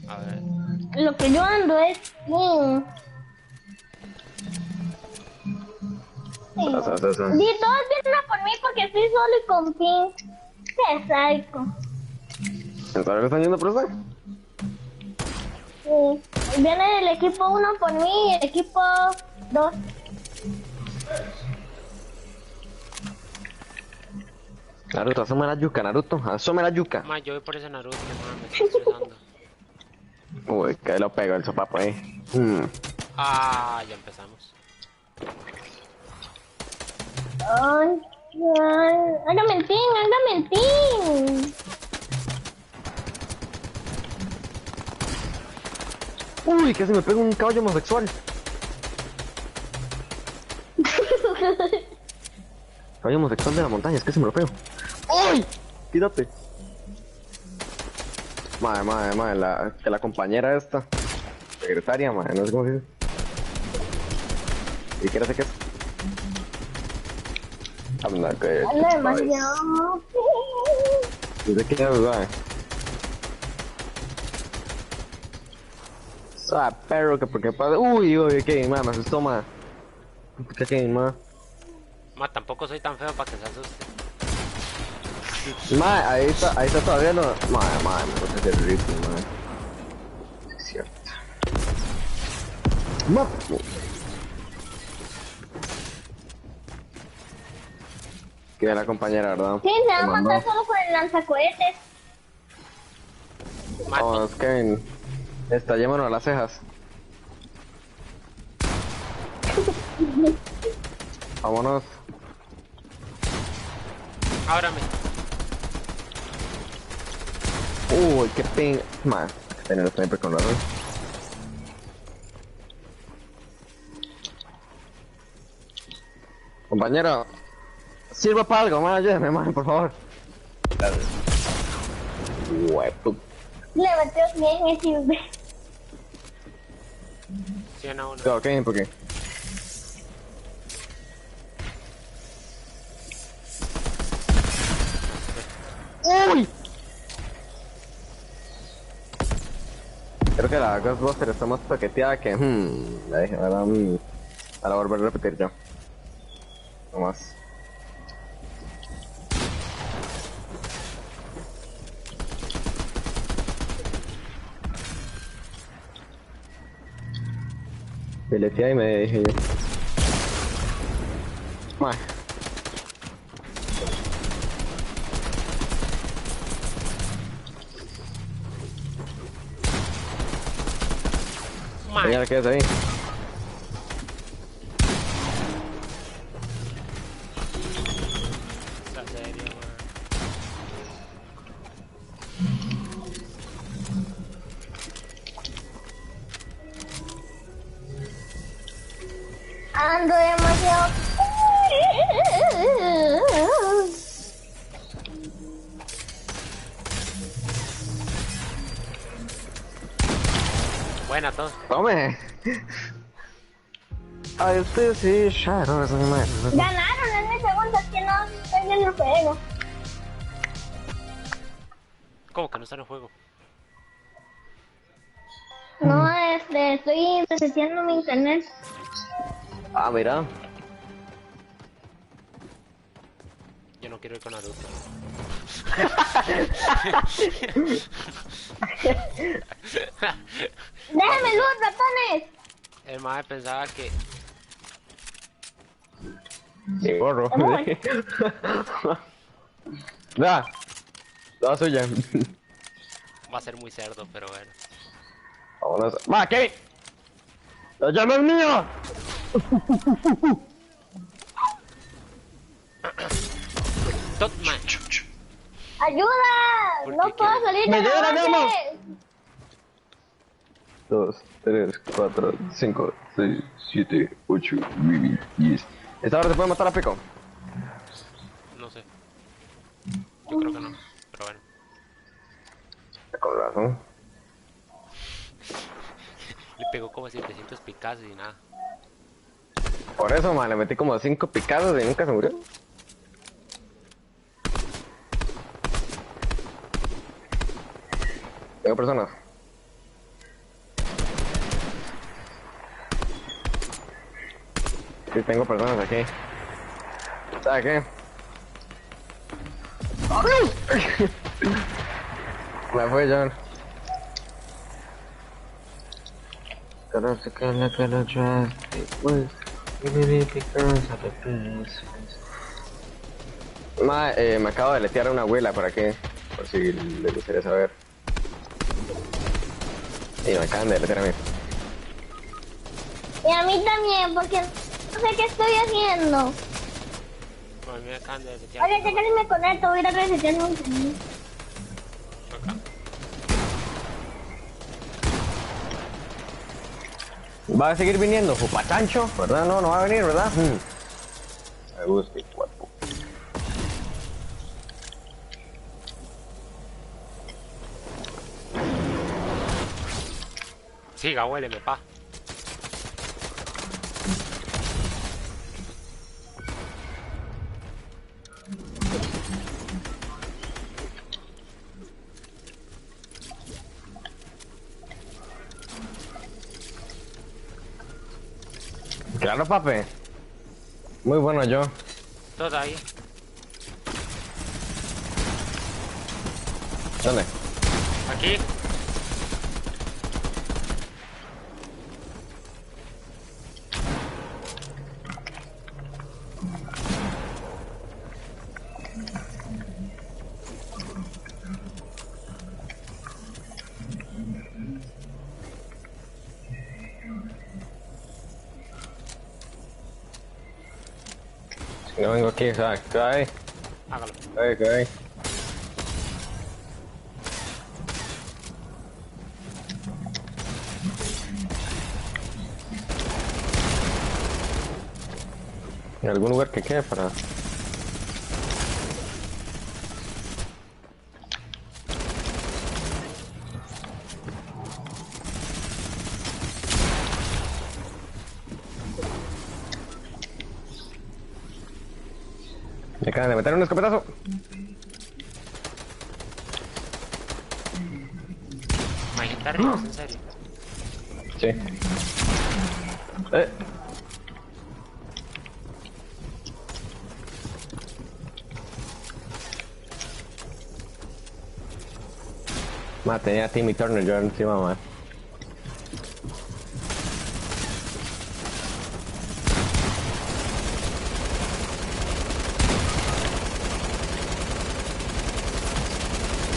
A ver. Lo que yo ando es ping. Sí. Y todos vienen a por mí porque estoy solo y con ping. Qué psycho. ¿En serio le están yendo por eso? Sí. Viene el equipo 1 por mí y el equipo 2. Naruto, asome la yuca, Naruto. Asome la yuca. Mae, yo voy por ese Naruto, mae, me estoy estresando. Uy, que lo pego el sopapo ahí. Ah, ya empezamos. Ay, Hágame el team, hágame el team. Uy, casi me pega un caballo homosexual. Caballo homosexual de la montaña, es que se me lo pego. ¡Uy! Quítate. Madre, la compañera esta, secretaria, madre, no sé cómo se dice. ¿Y qué sé qué es? Anda, que... Anda demasiado. ¿De qué es, madre? Ah, perro, que porque pasa... Uy, que madre, me asustó, madre. ¿Qué, madre? Ma, tampoco soy tan feo para que se asuste. Madre, ahí está todavía no... Madre, me gusta ese ritmo, madre. Es cierto. Madre. Que la compañera, ¿verdad? Sí, se va a Me mandó. matar solo por el lanzacohetes. Ma, Vamos, Kevin. Estallémonos a las cejas. Vámonos. ábrame. Uy, qué ping. Madre, tener el sniper con la red. Compañero, sirva para algo, man, ayúdame, man, por favor. Huevo. Le batió bien ese sirve. 100 a 1. Ok, ¿por qué? ¡Uy! Creo que la Ghostbuster está más paqueteada que... la dije, ahora... a la volver a repetir ya. No más. Peletea y me dije yo. Mae. Ma, Ya, quedas ahí. esta serie, weón. Ando demasiado. Buena, todos. Tome. I still see shadows in my... Ganaron en mi segundo, que no estoy en el juego. ¿Cómo que no está en el juego? No, estoy reseteando mi internet. Ah, mira. Yo no quiero ir con Naruto. ¡Déjame luz, ratones! El mae pensaba que... Sí, gorro. Amor. Da. La suya. va a ser muy cerdo, pero bueno. Vámonos. ¡Va, Kevin! ¡La llama es mía! Tot, mae. ¡Ayuda! ¿Por ¡No qué puedo quieres? salir ¡Me de lleva la la llama! base! 2, 3, 4, 5, 6, 7, 8, 9, 10. ¿Esta hora se puede matar a Pico? No sé. Yo creo que no, pero bueno. Con razón. Le pegó como 700 picazos y nada. Por eso, man, le metí como 5 picados y nunca se murió. Tengo personas. Sí, tengo personas aquí. ¿Sabes qué? Me fue John. Me acabo de letear a una abuela por aquí, por si les gustaría saber. Y me acaban de letear a mí. Y a mí también, porque no sé qué estoy haciendo. No, a mí me acaban de resetear. Oye, ya casi me conecto, voy a ir a resetear un internet. Acá. Va a seguir viniendo, Jupachancho, ¿verdad? No, no va a venir, ¿verdad? Me gusta el cuerpo. Siga, huéleme, pa. Claro, papi. Muy bueno yo. Todo ahí. ¿Dónde? Aquí. Yo vengo aquí, ¿sabes? ¿Qué hay? Hágalo. ¿Qué hay? ¿En algún lugar que quede para...? Me acaban de meter un escopetazo. Imagínate arriba, en serio. Sí. Tenía a Timmy Turner yo encima, man.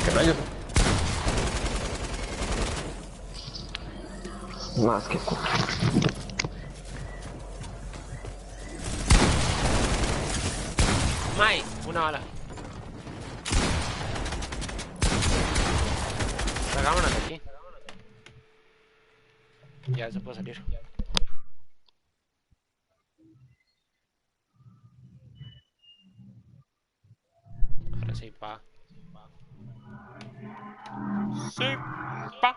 ¿Qué rayos? Más que... Mai, una bala. Hagámonos de aquí. Ya se puede salir. Ahora sí, pa. Sí, pa.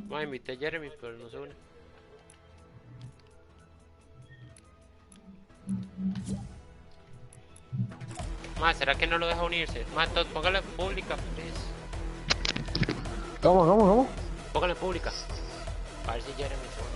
Ma, invité a Jeremy, pero no se une. Ma, ¿será que no lo deja unirse? Ma, entonces póngale pública, please. ¿Cómo? Póngale pública. A ver si Jeremy se une.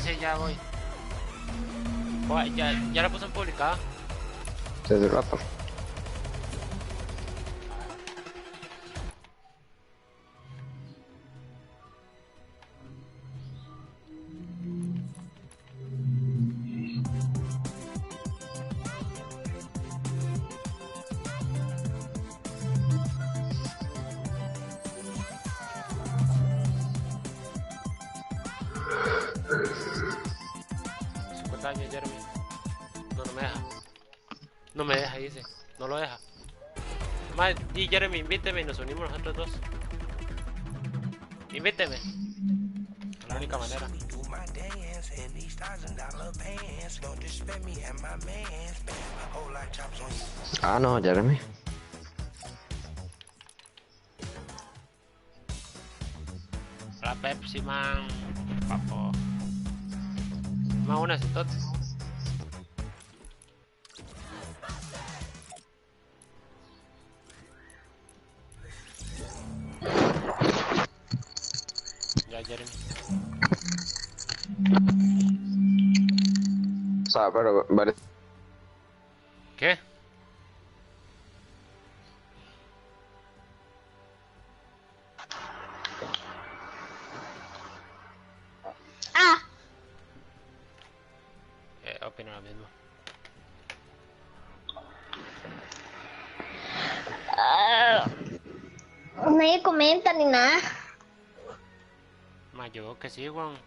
Sí, ya voy. Ya la puse en pública. Desde el rato. Años, Jeremy. No me deja. No me deja, dice. No lo deja. Más, y Jeremy, invíteme y nos unimos nosotros dos. Invíteme. Es la única manera. Ah, no, Jeremy. La Pepsi, man. Papo. Más una entonces. Ya, Jeremy. sea, pero vale. ¿Qué? Ah, Opino lo mismo. nadie comenta ni nada. Ma, yo creo que sí, weón.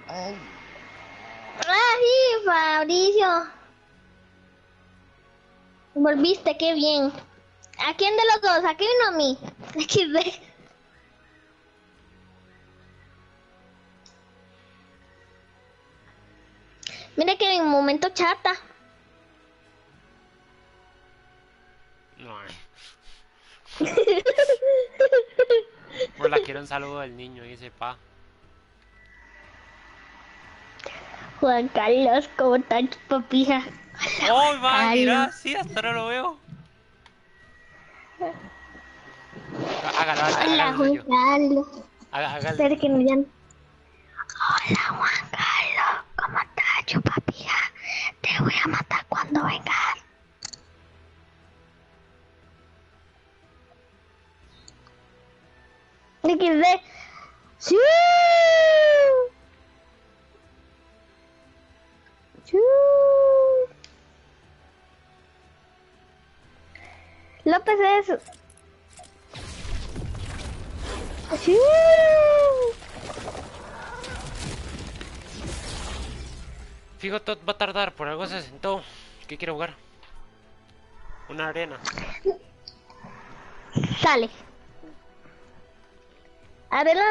Ah, sí, Fabricio. Volviste, qué bien. ¿A quién de los dos? ¿A quién o a mí? XD. Mira que en un momento chata. No, por la quiero un saludo del niño, dice pa. Juan Carlos, ¿cómo estás, papija? ¡Oh, va! Carlos. Mira, sí, hasta ahora lo veo. Hágalo, Hola, hágalo, Juan soy yo. Carlos. Hágalo. Espera que no ya. Hola, Juan Carlos, ¿cómo estás, chupapija? Te voy a matar cuando vengas. XD. ¡Sí! ¡Sí! López es... ¡Sí! Fijo, todo va a tardar, por algo se sentó. ¿Qué quiere jugar? Una arena. Sale. Arena,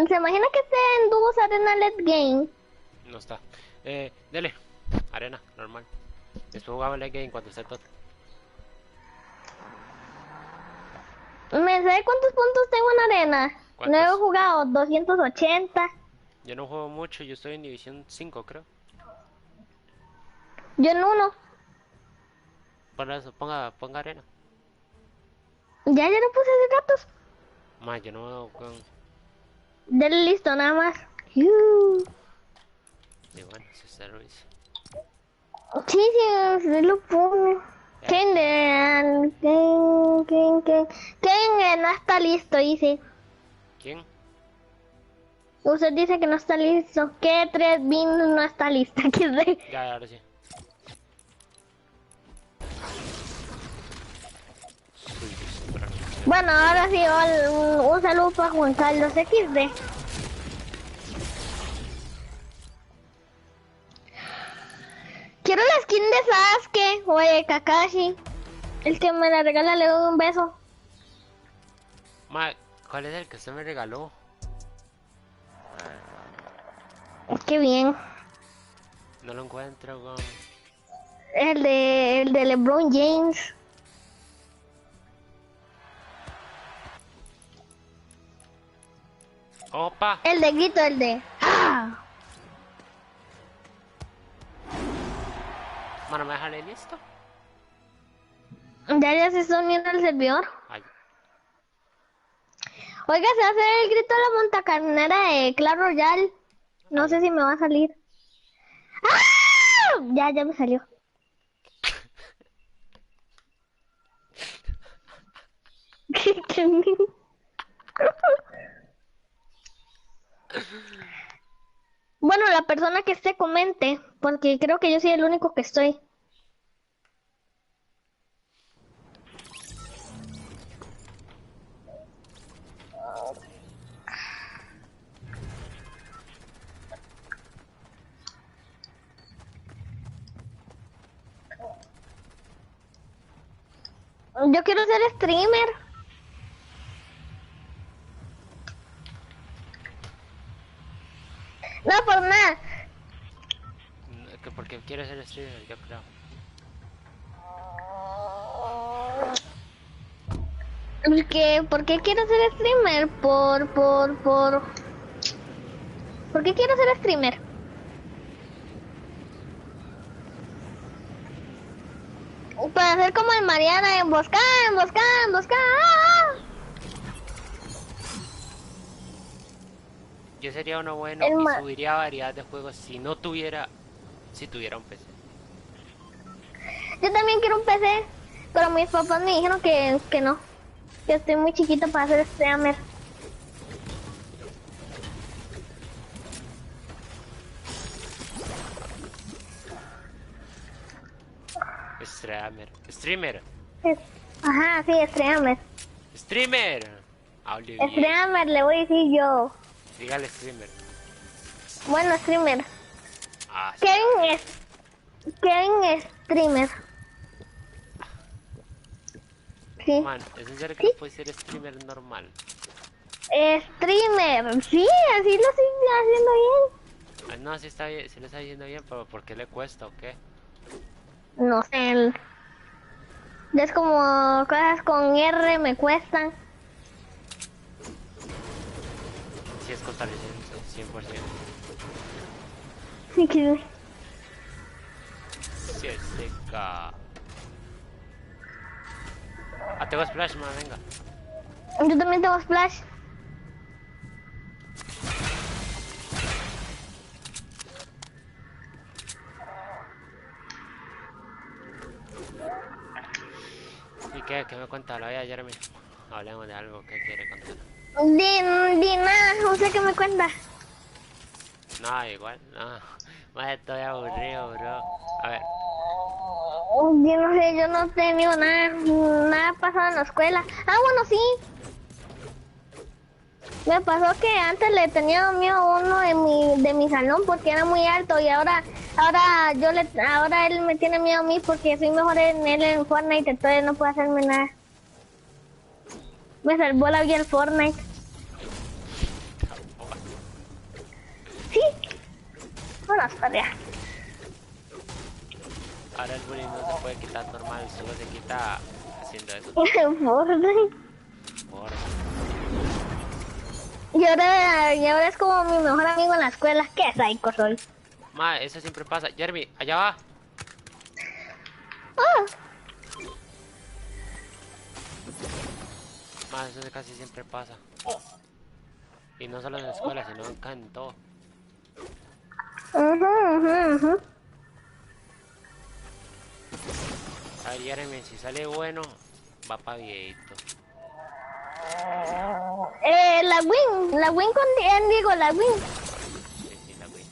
¿se imagina que esté en dúos Arena Let's Game? No está. Dele. Arena, normal. Después jugaba el game cuando esté todo. ¿Me sabe cuántos puntos tengo en arena? ¿Cuántos? No he jugado 280. Yo no juego mucho, yo estoy en división 5, creo. Yo en uno. Por eso, ponga arena. Ya lo puse hace ratos. Ma, yo no con... Dale listo, nada más. Y bueno, si usted lo dice. Sí, se lo pone. Kevin no está listo, dice. ¿Quién? Usted dice que no está listo. Que 3 Bin no está lista. Ya, ahora sí. Bueno, ahora sí, un saludo para Juan Carlos XD. Quiero la skin de Sasuke o de Kakashi. El que me la regala le doy un beso. Ma, ¿cuál es el que usted me regaló? Qué bien. No lo encuentro, weón. El de LeBron James. ¡Opa! El de grito, el de... ¡Ah! Mano, ¿me dejaré listo? Ya se está uniendo al servidor. Ay, Oiga, se va a hacer el grito de la montacarnera de Clash Royale. No sé si me va a salir. ¡Ah! Ya me salió. Bueno, la persona que esté comente, porque creo que yo soy el único que estoy. Yo quiero ser streamer. No, por nada. que porque quiere ser streamer, yo creo. ¿Por qué quiero ser streamer? ¿Por qué quiero ser streamer? Para hacer como el Mariana, emboscada. ¡Ah! Yo sería uno bueno El y ma- subiría variedad de juegos si no tuviera Si tuviera un PC. Yo también quiero un PC, pero mis papás me dijeron que no. Que estoy muy chiquito para ser streamer. Streamer. Ajá, sí, streamer. Streamer. Hable bien. Streamer le voy a decir yo. Dígale streamer. Bueno, streamer. Ah, sí. Kevin streamer. Sí. Man, ¿es en serio que no puede ser streamer normal? Streamer. Sí, así lo estoy haciendo bien. Ah, no, sí está bien, sí lo está diciendo bien, pero ¿por qué le cuesta o qué? No sé. Es como cosas con R me cuestan. Sí es costarricense, 100%. Sí, que- Sí es seca. Ah, tengo splash, man, venga. Yo también tengo splash. ¿Y qué me cuenta la vida, Jeremy? Hablemos de algo que quiere contar. Di nada, no sé qué me cuenta. No, igual, no. Más estoy aburrido, bro. A ver, Yo no sé, yo no he tenido nada pasado en la escuela. Ah, bueno, sí. Me pasó que antes le tenía miedo a uno de mi salón porque era muy alto y ahora él me tiene miedo a mí porque soy mejor en él en Fortnite, entonces no puede hacerme nada. Me salvó la vida el Fortnite. Sí. Bueno, tarea. ahora el bullying no se puede quitar normal, solo se quita haciendo eso. Fortnite. Por... Y ahora es como mi mejor amigo en la escuela. Qué psycho soy. Ma, eso siempre pasa. Jeremy, allá va. Oh, Ma, eso casi siempre pasa. Y no solo en la escuela, sino acá en todo. ujú. A ver, Jeremy, si sale bueno, va pa' viejito. La win con digo, la win. Sí, la win.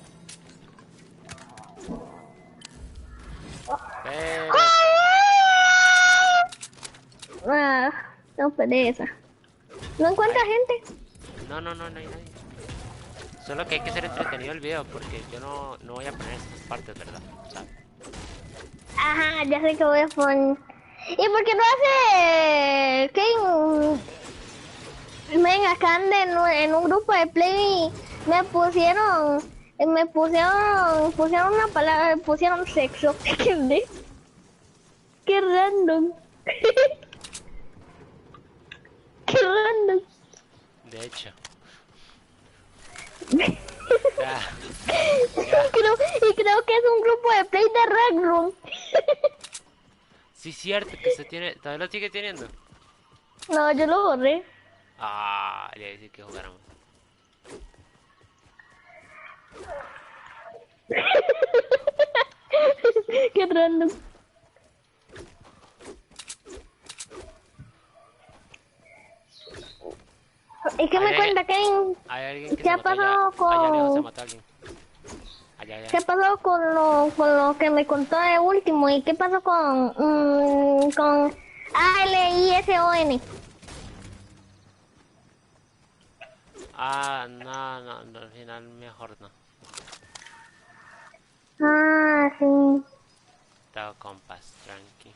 Pero... Ah, no pereza. No encuentra gente. No hay nadie. Solo que hay que ser entretenido el video, porque yo no voy a poner estas partes, ¿verdad? O sea, Ajá, ya sé que voy a poner. ¿Y por qué no hace Venga, acá ande en un grupo de play pusieron una palabra, pusieron sexo. Qué random. Qué random. de hecho. Creo que es un grupo de play de Red Room. Sí, cierto que se tiene... ¿Todavía lo sigue teniendo? No, yo lo borré. Ah, le iba a decir que jugáramos. Qué random. ¿Y qué me cuenta, Kevin? Hay alguien que ¿Qué se ha mató allá. pasado Allá lejos se con mató a alguien. Allá. qué pasó con lo que me contó de último? ¿Y qué pasó con ALISON? Ah, no, al final mejor no. Ah, sí. Estaba compas, tranqui.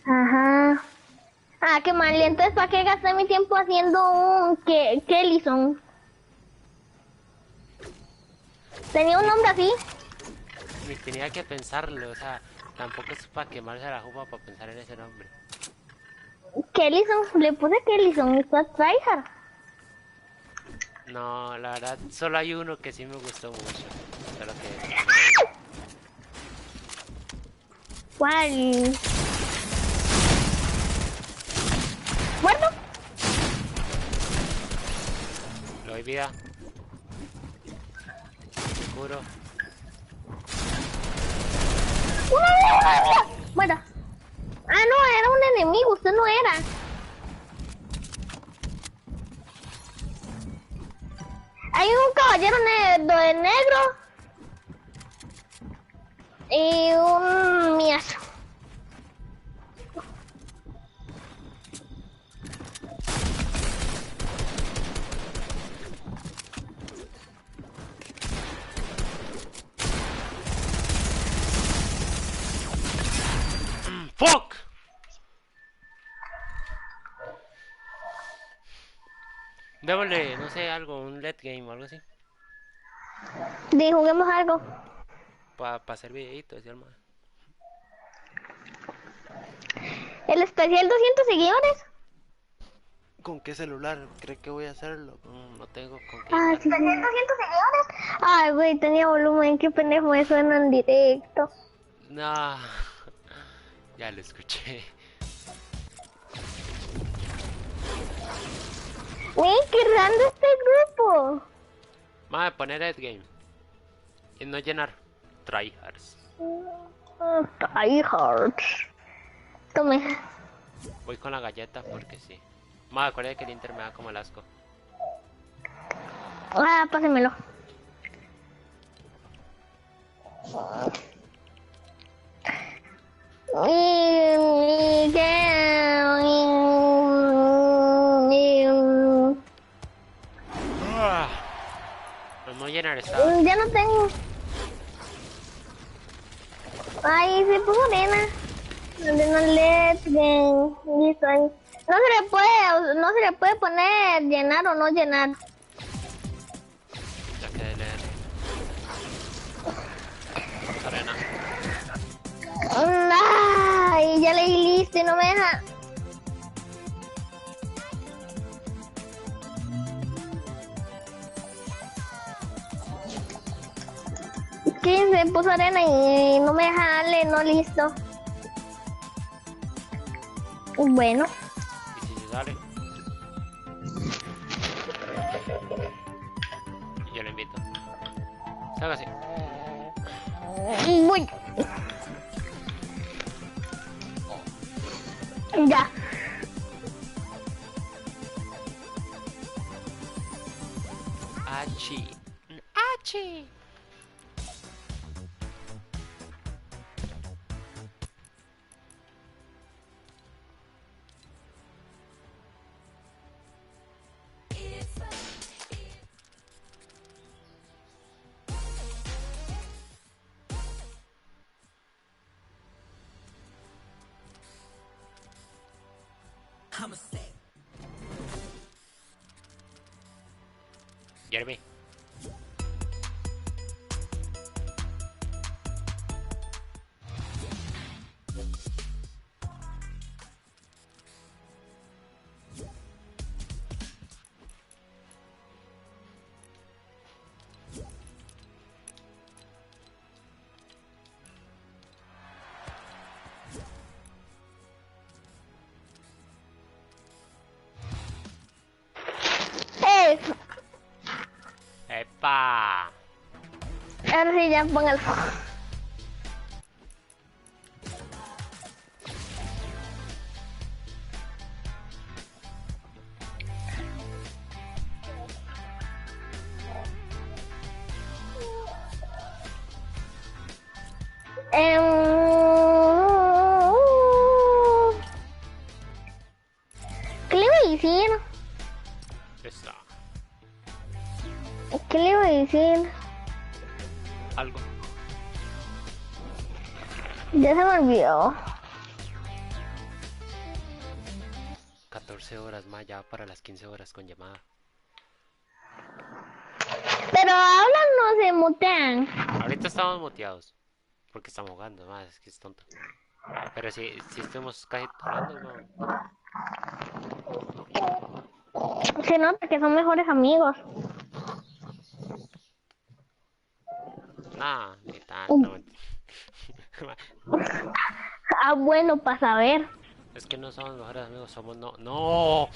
Ajá. Ah, qué mal. ¿Y entonces para qué gasté mi tiempo haciendo un Kellison? ¿Tenía un nombre así? Ni tenía que pensarlo, o sea, tampoco es para quemarse la jupa para pensar en ese nombre. Kellison, le puse Kellison, está tryhard. No, la verdad, solo hay uno que sí me gustó mucho. Solo que... ¿Cuál? ¿Muerto? Lo doy vida. Seguro. Bueno. Ah, no, era un enemigo, usted no era. Hay un caballero de negro y un miazo. ¡Fuck! Démosle, no sé, algo, un let game o algo así. Juguemos algo. Para hacer videitos y algo más. El especial 200 seguidores. ¿Con qué celular cree que voy a hacerlo? No tengo con qué. Ah, sí. ¿Especial 200 seguidores? Ay, güey, tenía volumen. Qué pendejo me suena en directo. No. Ya lo escuché. Güey, qué raro este grupo. Vamos a poner endgame. Y no llenar. Tryhards. Tryhards. Tome. Voy con la galleta porque sí. Más acuérdate que el Inter me da como el asco. Ah, pásemelo. Y No llenar esta. ya no tengo. Ay, se puso arena. No let's game. Listo ahí. No se le puede poner llenar o no llenar. Ya quedé leer. Arena. Ay, ya leí listo y no me deja. ¿Quién se puso arena y no me deja darle? No, listo. Bueno. Y si se sale. Y yo lo invito. Salga así. Voy. Ya. Achi. Achi. Jeremy. ¡Epa! Ahora sí, ya póngalo. ¿Qué le iba a decir? Está. ¿Qué le iba a decir? Algo. Ya se me olvidó. 14 horas más ya para las 15 horas con llamada. Pero hablan, no se mutean. Ahorita estamos muteados. Porque estamos jugando, más es que es tonto. Pero si estamos casi hablando, no. Se nota que son mejores amigos. Nah, ni tanto. Ah, bueno, para saber. Es que no somos mejores amigos, somos no. ¡No!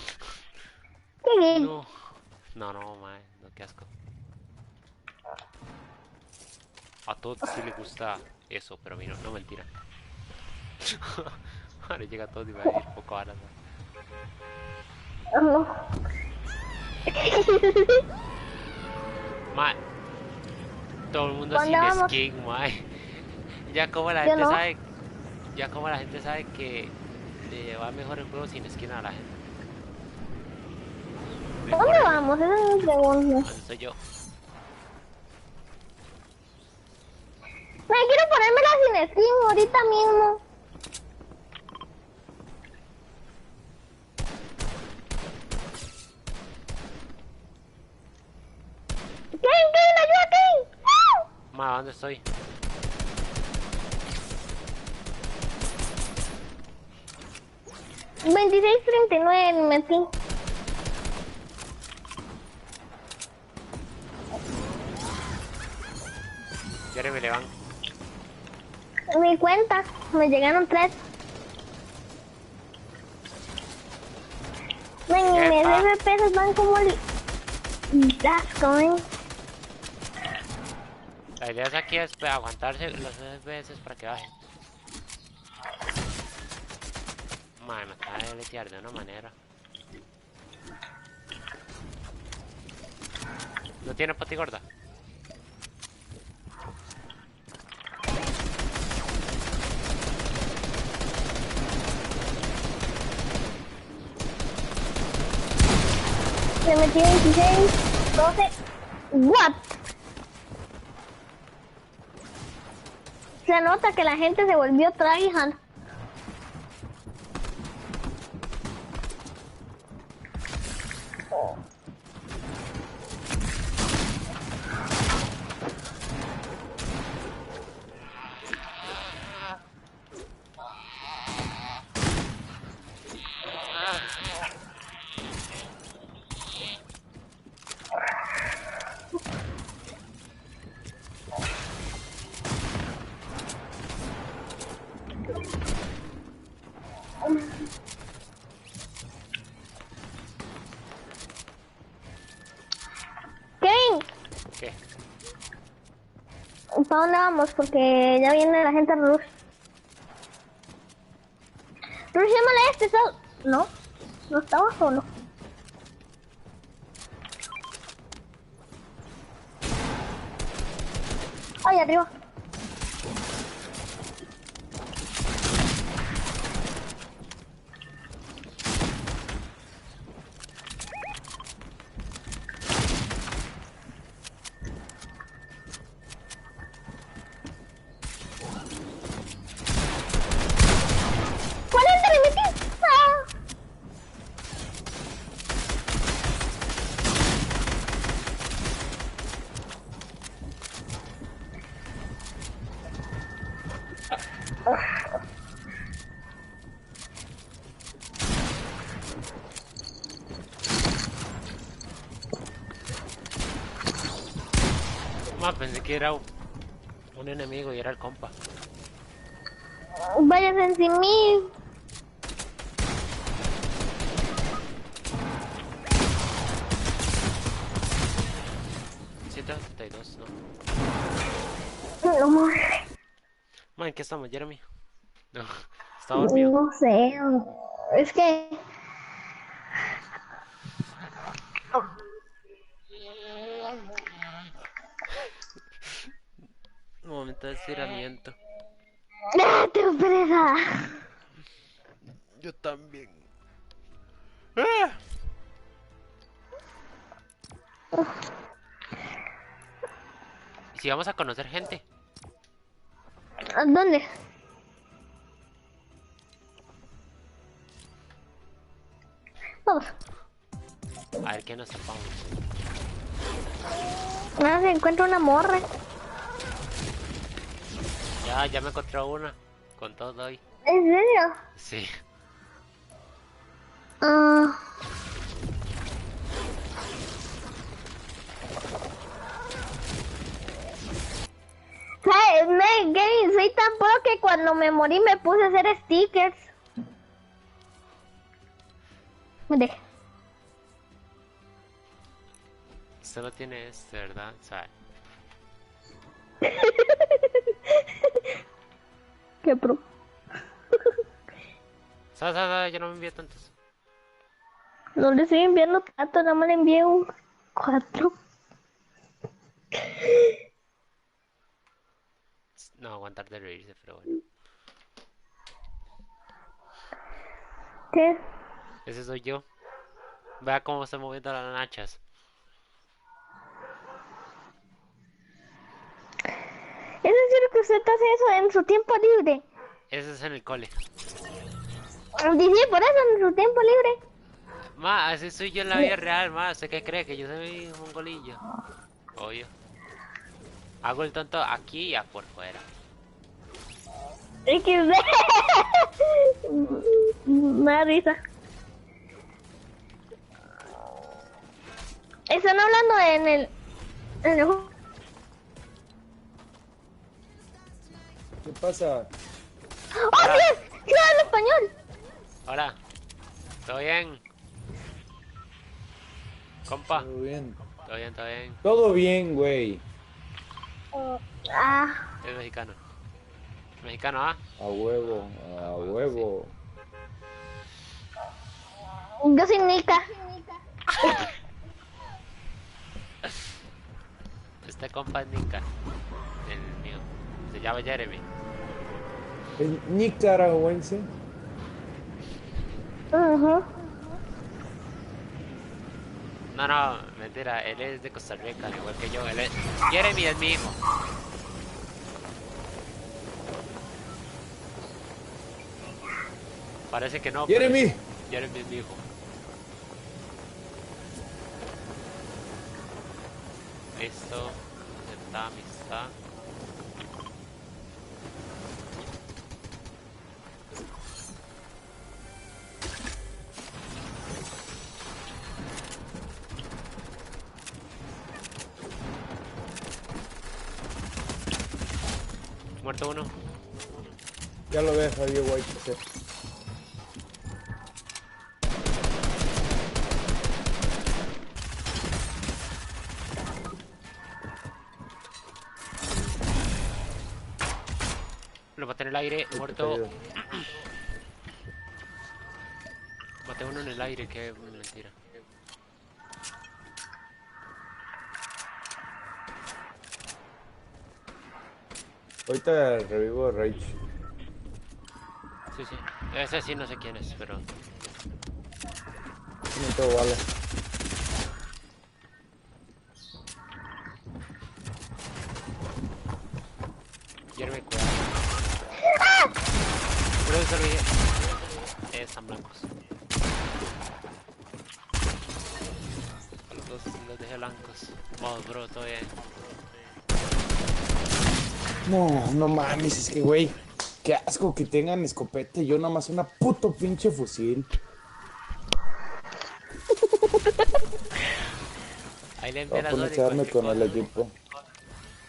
Sí. No. No, mae, no, qué asco. a todos sí les gusta eso, pero a mí no, no mentira. Ahora llega a todos y va a decir poco varas, Ah, no. mae. Todo el mundo ¿Dónde sin vamos? skin, mae. Ya como la Yo gente no. sabe, ya como la gente sabe que le va mejor el juego sin skin a la gente. ¿Dónde Mejor, vamos? Esa es mi pregunta. ¿dónde estoy yo? Me quiero ponérmela sin skin ahorita mismo. Kane, ayuda, Kane. ¡Ah! Ma, ¿dónde estoy? ¡Ah! 26:39 metí. Jeremy le van. Mi cuenta, me llegaron 3. Ven, y mis Epa. FPS van como el... asco, ven. La idea es aquí es aguantarse los FPS para que bajen. Madre, me acaba de letear de una manera. ¿No tiene pati gorda? Se metí 26, 12. What? Se nota que la gente se volvió tryhard. Kane, ¿Qué? ¿para dónde vamos? Porque ya viene la gente a Rush. Rush, llámale a este, no, no estaba solo. Ay, arriba. ¿Cuál es el de mi pizza? Ma, pensé que era un enemigo y era el compa. Váyanse sin mí. $7.72, no. No, madre. Ma, ¿en qué estamos, Jeremy? No, está dormido. No sé. Es que... Un momento de estiramiento. ¡Ah, tengo pereza! Yo también. ¿Y si vamos a conocer gente? ¿A dónde? Vamos. A ver qué nos sepamos. Ahora se encuentra una morra. Ya me encontré una. Con todo hoy. ¿En serio? Sí. Ah. ¿Sabes? Gary, soy tan pro que cuando me morí me puse a hacer stickers. Me dejé. Usted no tiene este, ¿verdad? ¿Sabe? Qué pro. ¿Sabes? Yo no me envío tantos. No le estoy enviando tanto, nada más le envié un 4. No, aguantar de reírse, pero bueno. ¿Qué? Ese soy yo. Vea cómo estoy moviendo las nachas. ¿Es en serio que usted hace eso en su tiempo libre? Ese es en el cole. Dice por eso en su tiempo libre. Ma, así soy yo en la vida real, ma. ¿Usted qué cree? Que yo soy un mongolillo. Obvio. Hago el tonto aquí y por fuera. XD. Me da risa. Están hablando en el juego. ¿Qué pasa? ¡Oh, sí! ¡Sí habla español! Hola. ¿Todo bien? Compa. Todo bien. Todo bien, todo bien. Todo bien, güey. Es mexicano. Mexicano, ¿ah? A huevo, a huevo. Yo soy Nika. Este compa es Nika. El mío. Se llama Jeremy. ¿Es nicaragüense? Ajá. No, mentira. Él es de Costa Rica, igual que yo. Jeremy es mi hijo. Parece que no. ¡Jeremy! Pero Jeremy es mi hijo. Listo. Aceptar amistad. Muerto uno. Ya lo ves, Javier White. Lo maté en el aire, muerto. Maté uno en el aire, que mentira. Ahorita revivo a Rage. Sí. Ese sí no sé quién es, pero... No todo vale. Jeremy, cuidado. Creo que se lo dije. Están blancos. A los dos los dejé blancos. Vamos, bro, todo bien. No mames, es que, güey, qué asco que tengan escopeta y yo nada más una puto pinche fusil. Ahí le Voy envié a las poner a dos y quedarme cualquier con el cosa. equipo.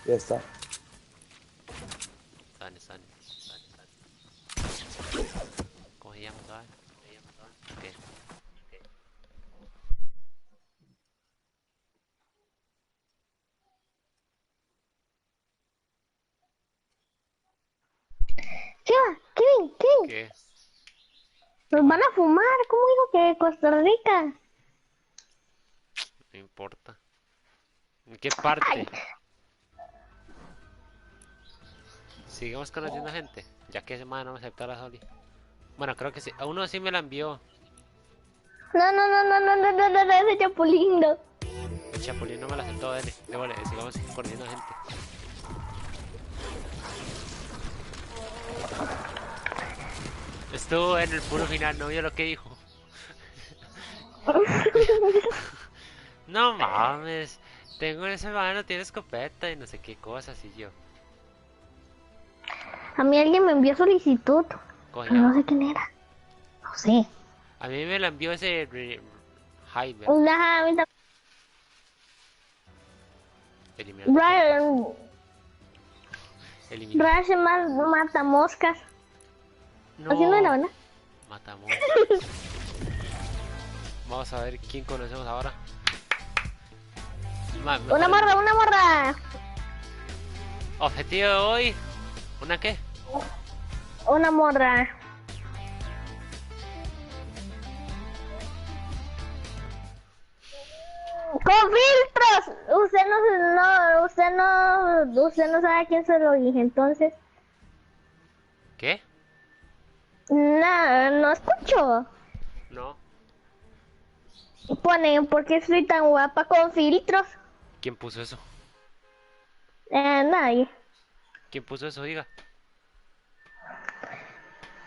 Ya está. Están. ¿Cómo se llama, sabes? Ok. ¿Qué va? Kevin. ¿Qué? Nos van a fumar. ¿Cómo dijo que Costa Rica? No importa. ¿En qué parte? Sigamos conociendo gente. Ya que ese man no me aceptó la Soli. Bueno, creo que sí. A uno sí me la envió. No, ese chapulín no. El Chapulín no me la aceptó, dale. Sigamos conociendo gente. Estuvo en el puro final, no vio lo que dijo. No mames. Tengo ese mano, tiene escopeta y no sé qué cosas y yo. A mí alguien me envió solicitud. Coño. Pero no sé quién era. No sé. A mí me la envió ese Hyber. Ajá, a mí también. Eliminar. Eliminar. Brian se mata moscas. No. Así no era, ¿verdad? Matamos. Vamos a ver quién conocemos ahora. Una morra. Objetivo de hoy. ¿Una qué? Una morra. Con filtros. Usted no sabe a quién se lo dije, entonces. ¿Qué? No escucho. No. Ponen, ¿por qué soy tan guapa con filtros? ¿Quién puso eso? Nadie. ¿Quién puso eso? Diga.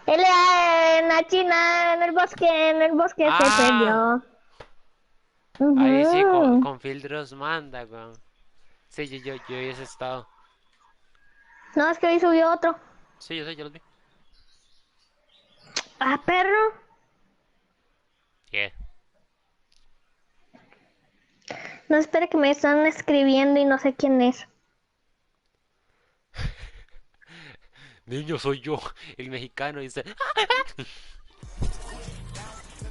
Él en la China, en el bosque se Ah. perdió. Ahí sí, Ujú. con filtros manda, weón. Sí, yo vi ese estado. No, es que hoy subió otro. Sí, yo los vi. Ah, perro. ¿Qué? No, espere que me están escribiendo y no sé quién es. Niño, soy yo, el mexicano, dice.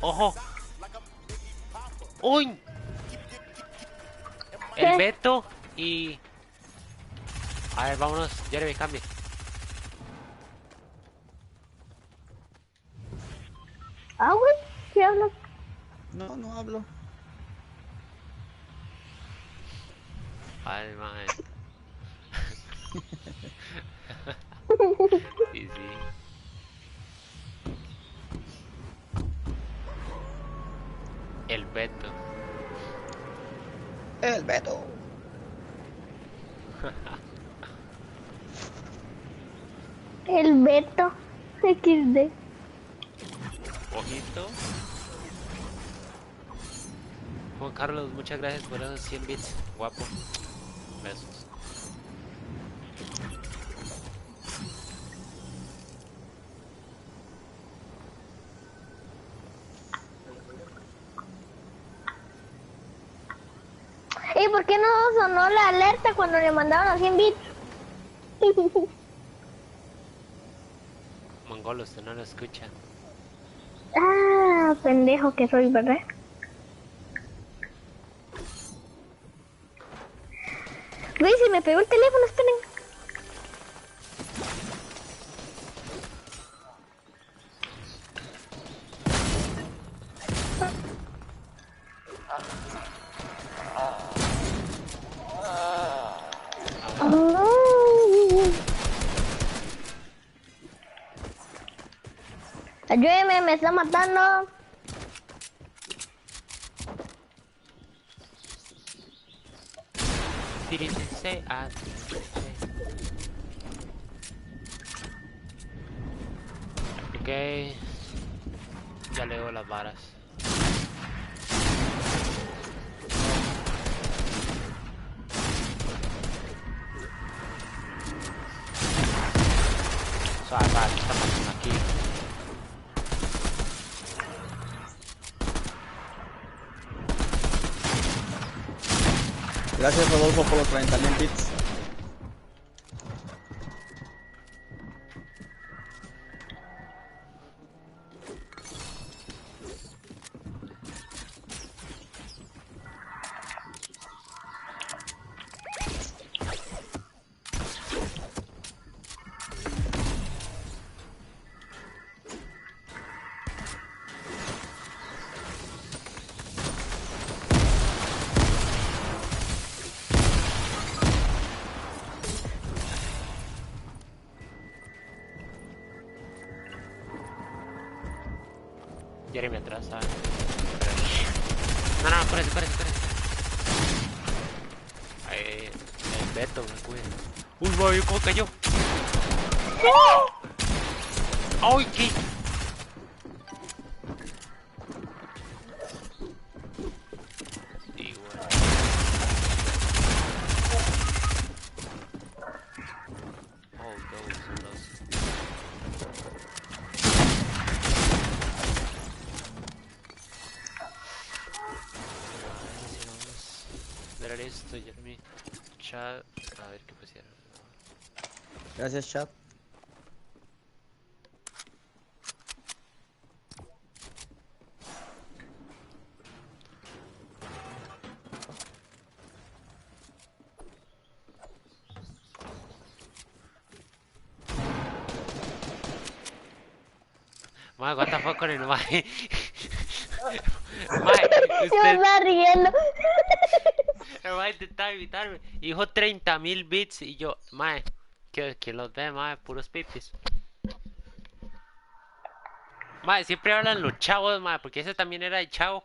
¡Ojo! ¡Uy! El ¿Qué? Beto y... A ver, vámonos, Jeremy, cambie. Ah, güey, ¿qué hablas? No, no hablo. Ay, man. Sí, sí. El Beto. El Beto. El Beto. XD. Ojito. Juan Carlos, muchas gracias por esos 100 bits. Guapo. Besos. ¿Y por qué no sonó la alerta cuando le mandaban los 100 bits? Mongolo, usted no lo escucha. Ah, pendejo que soy, ¿verdad? Güey, se me pegó el teléfono, esperen. Ayúdeme, me está matando. Diríjense a... Ok. Ya leo las varas. ¿Qué está pasando aquí? Gracias, Rodolfo, por los 30.000 bits. Jeremy atrás, ¿sabes? No, espérate. Ahí, el Beto, me cuida. Uy, güey, ¿cómo cayó? ¡Ay, qué! Sí, güey. Oh, dos. Ver esto, Jeremy. Chat. A ver qué pusieron. Gracias, chat. Mae, what the fuck con el mae. Mae, Se me usted, está riendo. el mae intentaba invitarme. Dijo 30.000 bits y yo, mae, que los ve, mae, puros pipis. Mae, siempre hablan los chavos, mae, porque ese también era el chavo.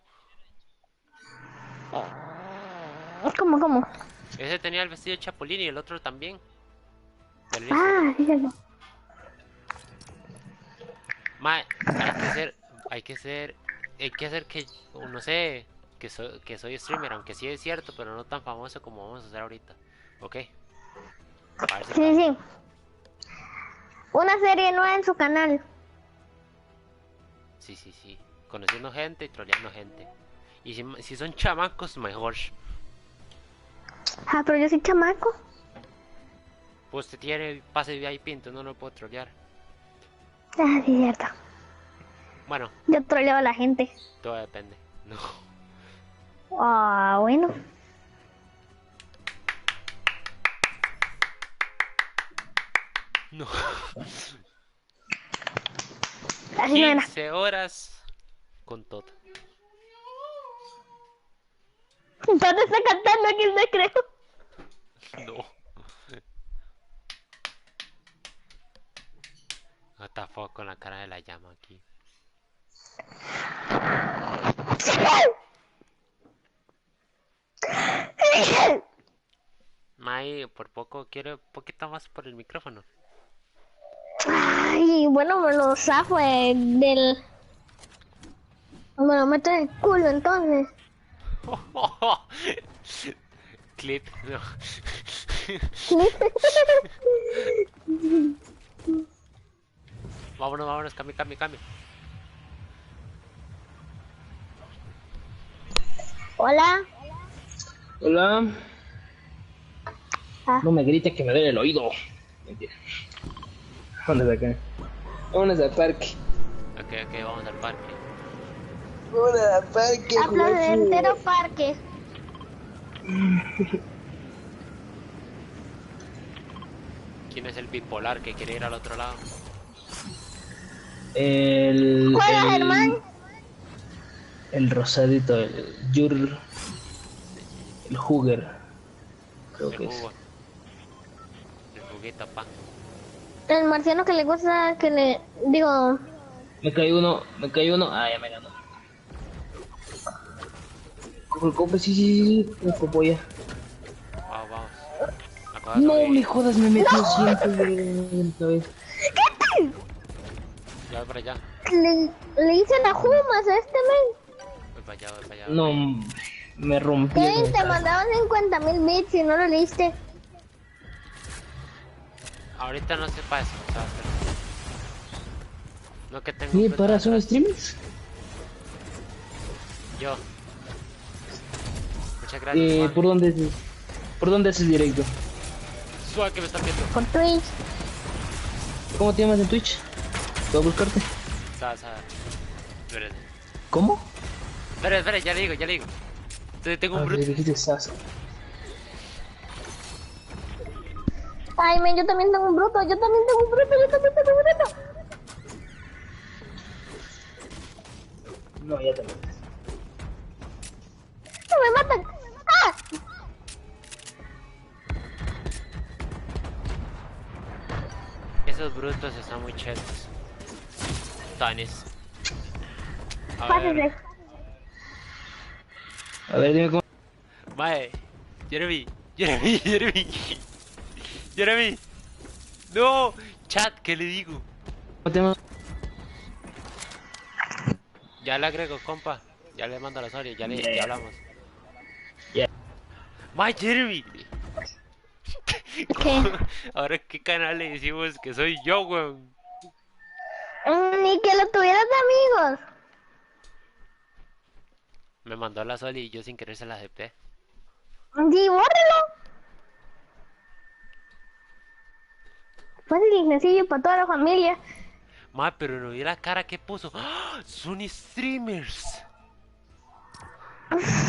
¿Cómo? Ese tenía el vestido de chapulín y el otro también. Del Ah, fíjate. Mae, hay que ser, que, no sé, que soy streamer, aunque sí es cierto, pero no tan famoso como vamos a hacer ahorita. ¿Ok? A ver si Sí. Una serie nueva en su canal. Sí. Conociendo gente y troleando gente. Y si son chamacos, mejor. Ah, pero yo soy chamaco. Pues usted tiene pase VIP, entonces no lo puedo trolear. Ah, sí, cierto. Bueno, Yo troleo a la gente. todo depende. No. Ah, bueno. No. Así no era. 15 horas con todo. ¿Dónde está cantando? ¿Quién se creo? No. What the fuck con la cara de la llama aquí. May, por poco quiero un poquito más por el micrófono. Ay, bueno, me lo zafo del... Me lo meto en el culo entonces. Clip, no. Vámonos, cambie. Hola. Hola. Ah. No me grites que me duele el oído. Mentira. Vámonos de acá. Vámonos al parque. Ok, vamos al parque. Vámonos al parque. A Placentero Parque. ¿Quién es el bipolar que quiere ir al otro lado? Hola, Germán. El rosadito, el Jur. El Hugger. Creo El que es. jugo. El juguito, pa. El marciano que le gusta que le... Digo... Me cae uno. Ah, ya me ganó. Compre, sí. Me polla. Vamos. Acabas de No subir. me jodas, me metió siempre otra vez. Ya voy para allá. Le hice la jumas a este men. Voy para allá. No, me rompí. Kevin, te mandaban 50.000 bits y no lo leíste. Ahorita no sé para eso, o sea, no que tengo ¿Qué? cuenta ¿Para de son atrás. streamers? Yo. Muchas gracias, Juan. ¿Por dónde haces directo? Suave que me están viendo. Por Twitch. ¿Cómo te llamas en Twitch? ¿Puedo buscarte? Sasa. Espérate. ¿Cómo? Espera, ya le digo. Tengo un Ah, bruto. dijiste Sasa. Ay, men, yo también tengo un bruto. No, ya te metes. ¡No me matan! ¡Ah! Esos brutos están muy chetos. Tanis. A Pásese. ver. A ver, dime cómo. Mae. Jeremy. No. Chat, ¿qué le digo? ¿Cómo te llamas? Ya le agrego, compa. Ya le mando la historia, ya hablamos. Ya. Mae, Jeremy. ¿Qué? Ahora, ¿qué canal le decimos que soy yo, weón? Ni que lo tuvieras de amigos. Me mandó la Soli y yo sin querer se la acepté. Sí, bórrelo. Fácil y sencillo para toda la familia. Mae, pero no vi la cara que puso. ¡Ah! ¡Son streamers!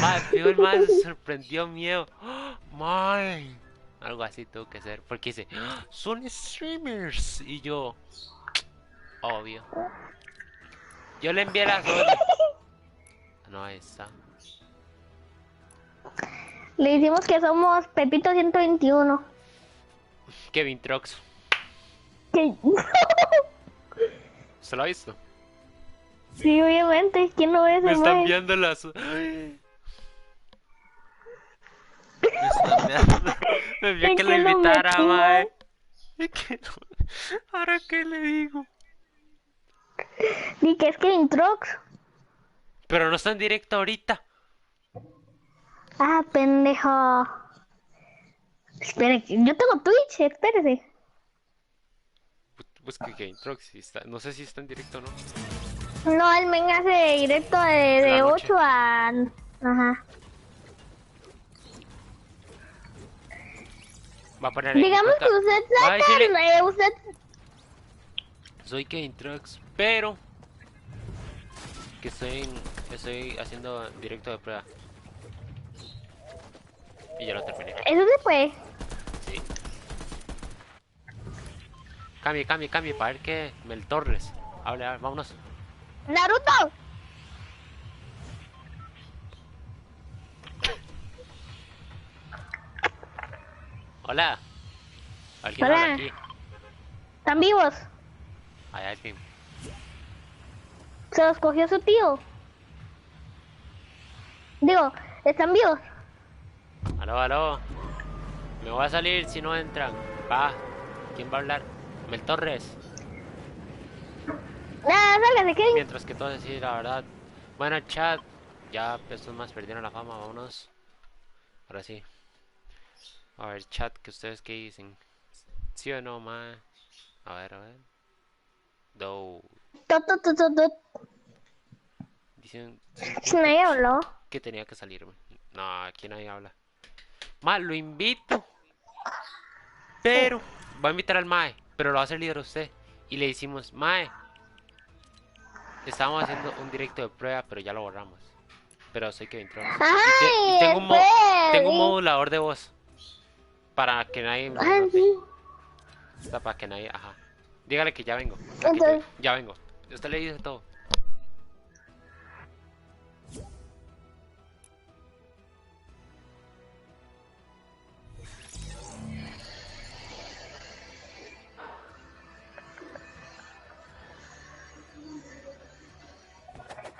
Mae, fijo, el mae se sorprendió miedo. ¡Ah! Mae. Algo así tuvo que ser. Porque dice, ¡Ah! ¡Son streamers! Y yo, obvio. Yo le envié la Sony. No, ahí está. Le decimos que somos Pepito 121. Kevin Trox. ¿Qué? ¿Se lo ha visto? Sí, obviamente. ¿Quién no ve ese Me están mae? enviando las... Ay. Me están enviando... Me envió Es que lo que lo invitara, metí, mae. Es que no- ¿Ahora qué le digo? Di que es Kevin Trox. Pero no está en directo ahorita. Ah, pendejo. Espere, yo tengo Twitch, espérese. Busque Kevin Trox. Si está... No sé si está en directo o no. No, el men hace directo En la de noche. 8 a... Ajá. Va a poner ahí. Digamos que usted Va a decirle- saca... usted... Soy Kevin Trox, pero... Que estoy haciendo directo de prueba. Y ya lo terminé. Eso se puede. Sí. Cambie, para ver qué... Mel Torres. Hable, vámonos. ¡Naruto! Hola. ¿Alguien Hola. habla aquí? ¿Están vivos? Hay alguien. Se los cogió su tío. Digo, ¿están vivos? Aló. Me voy a salir si no entran. Va. ¿Quién va a hablar? Mel Torres. Nada, sálgase, Kevin. Mientras que todos decir la verdad. Bueno, chat. Ya estos más perdieron la fama. Vámonos. Ahora sí. A ver, chat, que ustedes qué dicen. ¿Sí o no, ma? A ver. Do. Dicen Nadie habló. que tenía que salirme. No, aquí nadie habla. Ma, lo invito. Pero va a invitar al Mae, pero lo va a hacer líder usted. Y le decimos, Mae, estábamos haciendo un directo de prueba, pero ya lo borramos. Pero soy Kevin Trox. Ay, Y tengo un espere. modulador de voz. Para que nadie me Ah, note. sí. Está para que nadie, ajá. Dígale que ya vengo. Entonces- Ya vengo. Usted le dice todo.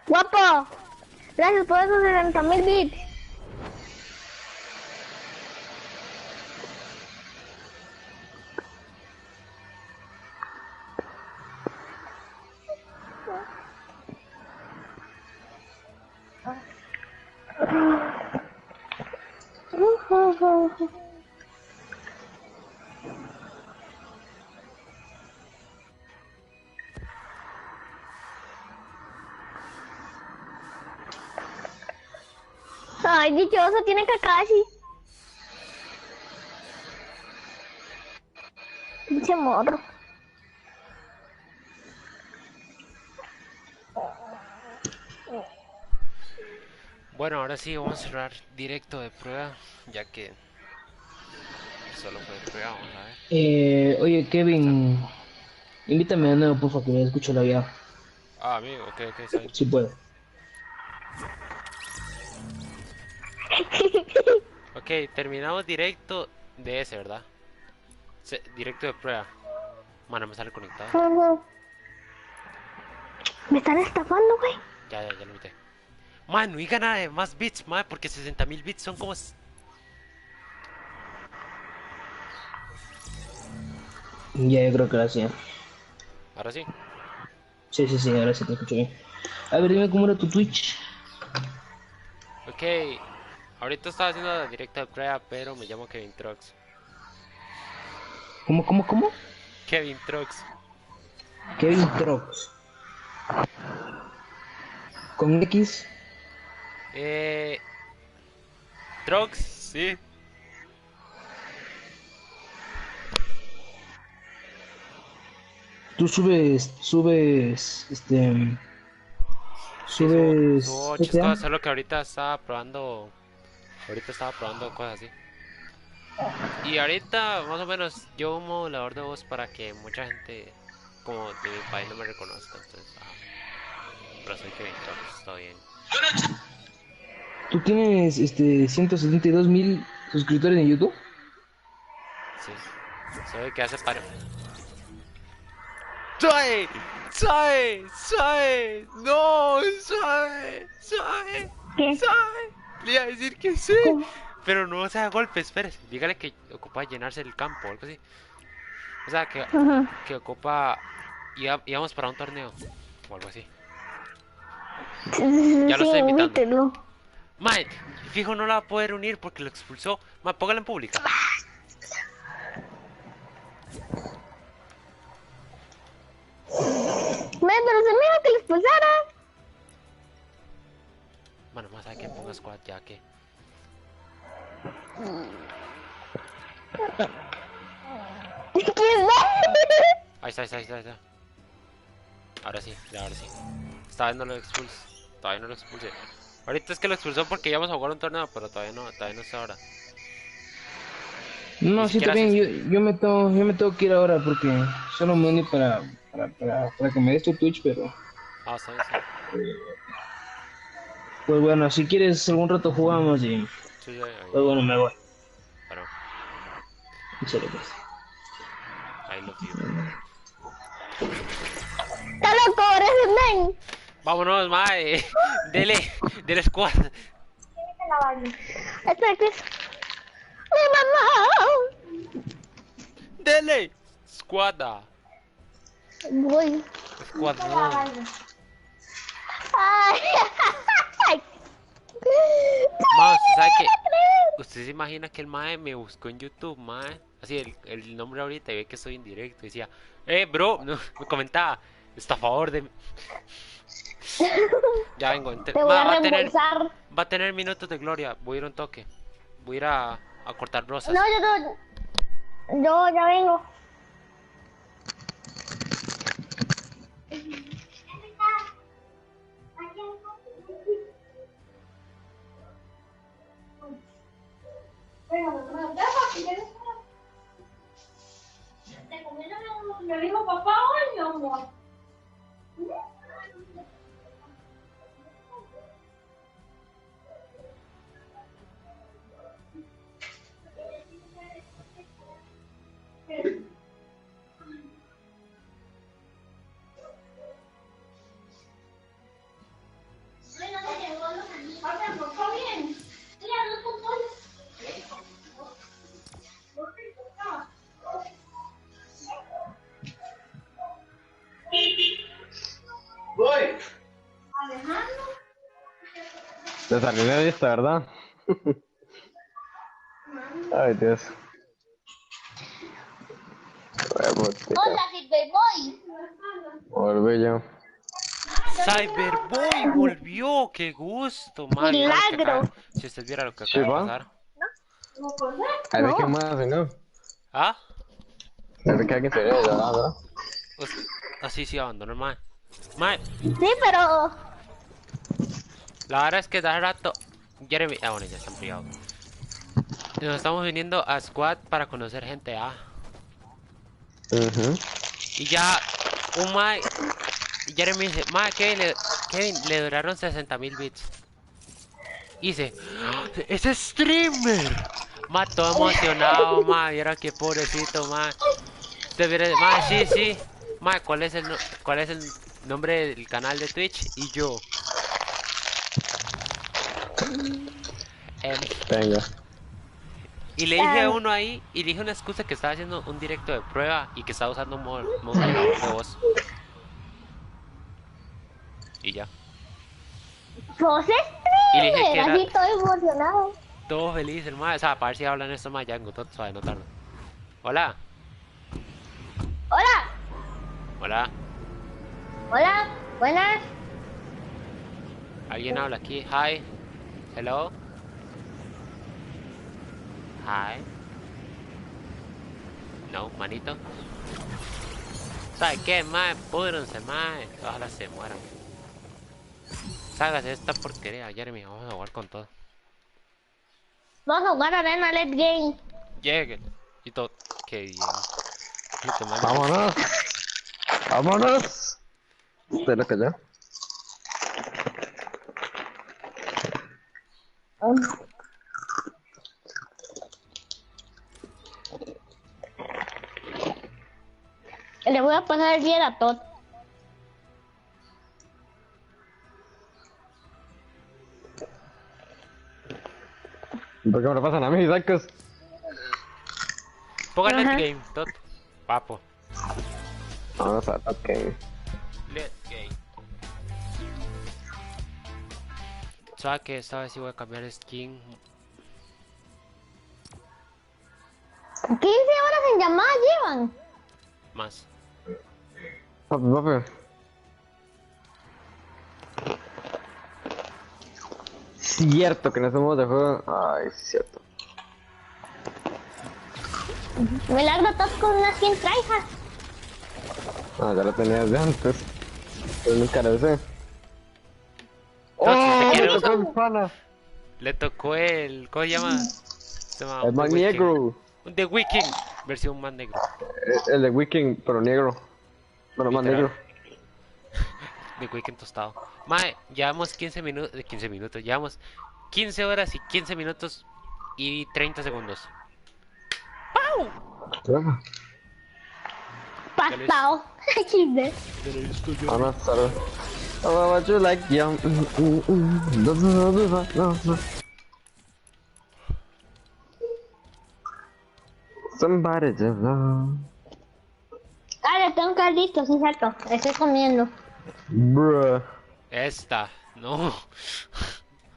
Guapo. Gracias por esos 60.000 bits. Ay, dichoso, tiene Kakashi. Pinche morro. Bueno, ahora sí vamos a cerrar directo de prueba, ya que solo fue de prueba, vamos a ver. Oye, Kevin, invítame de nuevo, por favor, que ya escucho la vida. Ah, amigo, ok, está bien. Si puedo. Ok, terminamos directo de ese, ¿verdad? Directo de prueba. Mano, me sale conectado. Me están estafando, güey. Ya lo invité. Mano, y gana de más bits, man, porque 60.000 bits son como... Ya, yo creo que ahora sí. Ahora sí. Sí, ahora sí te escucho bien. A ver, dime cómo era tu Twitch. Ok, ahorita estaba haciendo directo de prueba, pero me llamo Kevin Trox. ¿Cómo? Kevin Trox. Kevin Trox. ¿Con X? Trox, sí. Tú subes, Subo muchas GTA? cosas, solo que ahorita estaba probando cosas así. Y ahorita, más o menos, yo un modulador de voz para que mucha gente como de mi país no me reconozca. Entonces, pero soy Kevin Talks, está bien. ¿Tú tienes 172,000 suscriptores en YouTube? Sí. Soy el que hace paro. ¡Soy! ¡Soy! ¡Soy! ¡No! ¡Soy! ¡Soy! ¿Qué? ¡Soy! Le iba a decir que sí. Pero no se haga golpe, espérese. Dígale que ocupa llenarse el campo o algo así. O sea, que ocupa... íbamos para un torneo o algo así. Ya lo estoy invitando. invítelo. Mae, fijo no la va a poder unir porque lo expulsó. Mae, póngala en pública. Pero se me dijo que lo expulsara. Bueno, más hay que ponga squad ya que... ¿Quién es? Ahí está, ahí está, ahí está, ahí está. Ahora sí, ya, ahora sí. Esta vez no lo expulse. Todavía no lo expulse. Ahorita es que lo expulsó porque íbamos a jugar un torneo, pero todavía no está ahora. No, Ni sí, siquiera está bien. haces- Yo me tengo que ir ahora porque solo me uní para que me des tu Twitch, pero... Ah, está bien, sí. Pues bueno, si quieres algún rato jugamos y... Sí, Pues bueno, me voy. Bueno, En serio, pues. ahí lo pido. Está loco, eres un men. Vámonos, mae. Dele squad. Espera, que es... ¡Mi mamá! Dele. Squada. Voy. Squadrón. Ay. Mae, ¿usted sabe que... ¿Usted se imagina que el mae me buscó en YouTube, mae? Así, el nombre ahorita y ve que estoy en directo. Y decía, bro, no, me comentaba, está a favor de... Ya vengo. Te voy a reembolsar. Va a tener minutos de gloria. Voy a ir a un toque. Voy a ir a cortar rosas. No, yo ya vengo. ¿Me dijo papá hoy, mi amor? Voy. Te salió la lista, ¿verdad? Ay, Dios. Hola, Silverboy. Volví yo. Cyberboy volvió. ¡Qué gusto, man! Milagro. Si usted viera lo que Sí, acaba de va. pasar. A ver qué más, ¿no? ¿Ah? A ver que alguien se vea, ¿verdad? Así sí abandonó el man. Man, Sí, pero... la verdad es que da rato... Jeremy... Ah, bueno, ya están privados. Nos estamos viniendo a Squad para conocer gente, Y ya... Un man... Jeremy dice... Man, Kevin, le duraron 60.000 bits. Y dice... ¡Ah! ¡Es streamer! Man, todo emocionado, man. Viera qué pobrecito, man. Man, sí. Man, ¿cuál es el nombre del canal de Twitch? Y yo... Venga. Y le dije a uno ahí, y le dije una excusa que estaba haciendo un directo de prueba y que estaba usando un modo de voz. Y ya. ¡Sos Y le dije que streamer! era Así estoy emocionado. todo feliz, hermano. O sea, para ver si hablan esto más, ya vengo todo suave, no tardo. Hola. Hola. Hola. Hola. Buenas. ¿Alguien habla aquí? Hi. Hello. Hi. No, manito. ¿Sabe qué, mae? Púdrense, mae. Ojalá se mueran. Ságase esta porquería, Jeremy. Vamos a jugar con todo. Vamos a jugar Arena Let's Game. Llegue. Y todo. Qué bien. ¡Vámonos! ¡Vámonos! ¿Usted lo que ya? Le voy a pasar el día a Todd. ¿Por qué me lo pasan a mí, sacos? Pongan Ajá. Let's Game, Tot. Papo. Vamos a ok. Let's Game. ¿Sabes que esta vez sí voy a cambiar skin? 15 horas en llamada llevan. Más. Papi. Cierto que no somos de juego. Ay, cierto. Milagro Todd con una skin tryhard. Ah, ya lo tenías de antes. Pero nunca lo usé. Tot, si te ¡Oh! quiere Me tocó usar- el pana. Le tocó el... ¿Cómo se llama? Se llama El The man Wiking. negro. Un The Wiking. Versión más negro. El de Viking, pero negro. Bueno, más Literal. negro. The Wiking tostado. Mae, llevamos 15 minutos... 15 minutos. Llevamos 15 horas y 15 minutos y 30 segundos. Pastao. XD. Vamos a hacer. Oh, what you like, young. Somebody to love. Dale, tengo que estar listo, sí, cierto. Estoy comiendo. Bruh. Esta. No.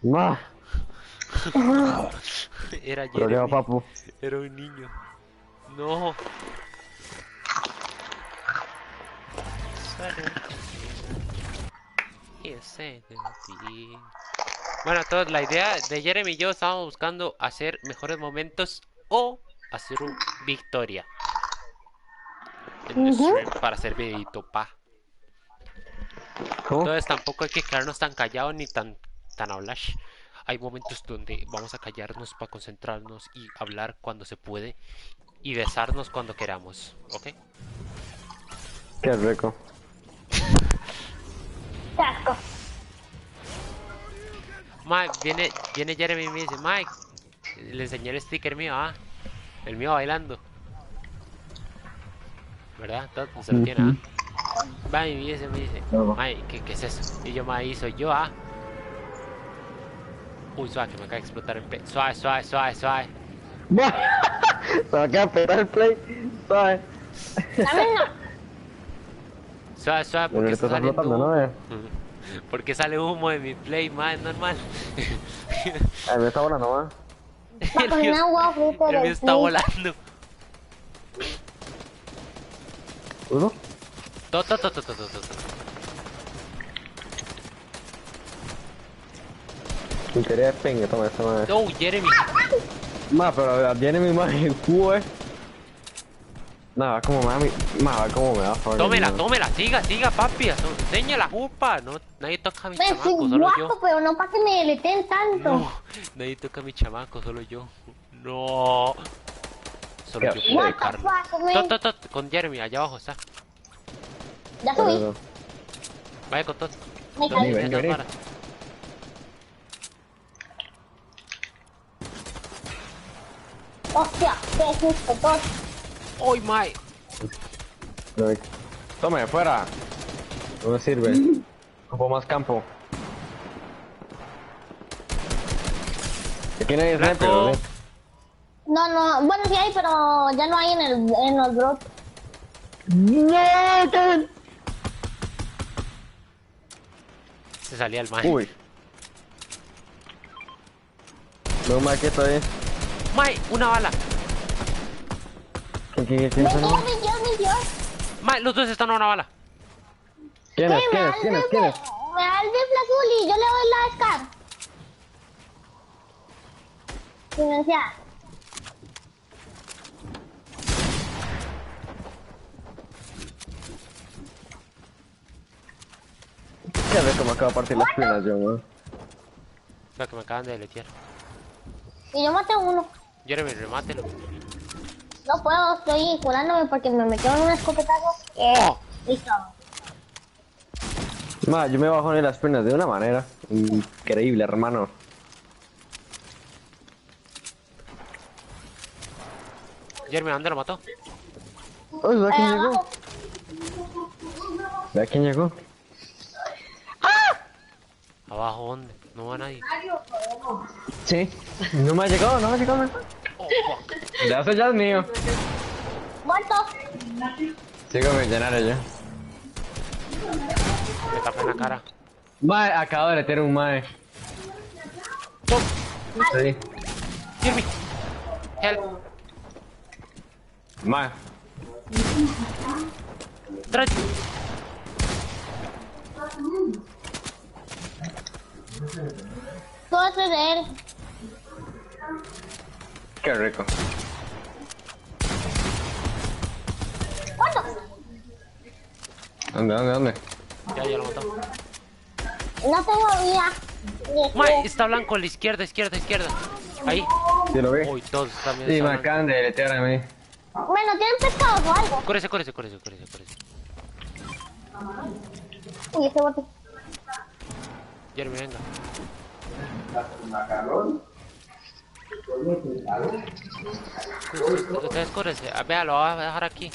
Ma. Era Problema, Jeremy. papu. Era un niño. No. Bueno, todos, la idea de Jeremy y yo estábamos buscando hacer mejores momentos o hacer un victoria en el stream para hacer videito, pa. ¿Cómo? Entonces tampoco hay que quedarnos tan callados ni tan hablar. Hay momentos donde vamos a callarnos para concentrarnos y hablar cuando se puede y besarnos cuando queramos, ¿ok? Qué rico. Qué asco. Mike, viene Jeremy y me dice, Mike, le enseñé el sticker mío, el mío bailando. ¿Verdad? Todo se lo tiene, Va y me dice, Mike, ¿qué es eso? Y yo, Mike, soy yo, Uy, suave, que me acaba de explotar el play. Suave. Se me acaba de pegar el play. ¿Sabes? Dame una. Suave, Bueno, porque estás está saliendo flotando, humo. ¿no? Porque sale humo de mi play, es normal. Ay, me está volando, ma. Va El con mío- una huevo frito el mío de está volando. ¿Uno? To. Sin querer, penga, toma esta madre. No, Jeremy. Ma, pero tiene mi imagen, cubo, Nada, como mami. Ma, como me va a Tómela, siga, papi. Enseña la jupa. No, nadie toca a mi Pues soy chamaco, solo guapo, yo. pero no para que me deleteen tanto. No, nadie toca a mi chamaco, solo yo. No. Solo ¿Qué? yo puedo What the tocarlo. fuck, man? Tot, con Jeremy, allá abajo está. Ya subí. Vaya con Tot. Me Vení, caí. vení, Esas vení. varas. Hostia, qué susto, todo. ¡Uy, Mae! Tome, fuera. No me sirve. Ocupo más campo. Aquí no hay sniper, Blanco. ¿eh? No, bueno, sí hay, pero ya no hay en los drops. ¡No! Kevin! Se salía el Mae. Uy. No, ma, que está ahí. Mae, una bala. ¿Quién Me es ese, no? dio, Mae, los dos están a una bala. ¿Quién es? Sí, ¿Quién es? ¿Quién es? ¿Quién es? Me da el rifle azul y yo le doy la Scar. Silenciar. Qué rico me acabo de partir las piernas yo, ma. Vea que me acaban de deletear. Y yo maté uno. Jeremy, remátelo. No puedo, estoy curándome porque me metieron un escopetazo. ¡Oh! Listo. Ma, yo me bajo en las piernas de una manera increíble, hermano. Jeremy, ¿dónde lo mató? Uy, ¿ve quién llegó? Abajo. ¿Ve quién llegó? Abajo, ¿dónde? No va nadie. Sí. No me ha llegado, no me ha llegado. Oh, fuck. Ya eso ya es mío. Muerto. Sigo a llenar yo. Me tapé en la cara. Mae, acabo de meter un mae. Sí. Jeremy. Help. Mae. Tráete. Todo eso es de él. Qué rico. ¿Cuánto? ¿Dónde? Ya lo mató. No tengo vida. Mae, está blanco a la izquierda. Ahí. Sí, lo vi. Uy, todos también Sí, me están blancos. acaban de deletear a mí. Bueno, ¿tienen pescados o algo? Córrese. Uy, ese bote. Jeremy, venga. Ustedes córrese. Ah, vea, lo voy a dejar aquí.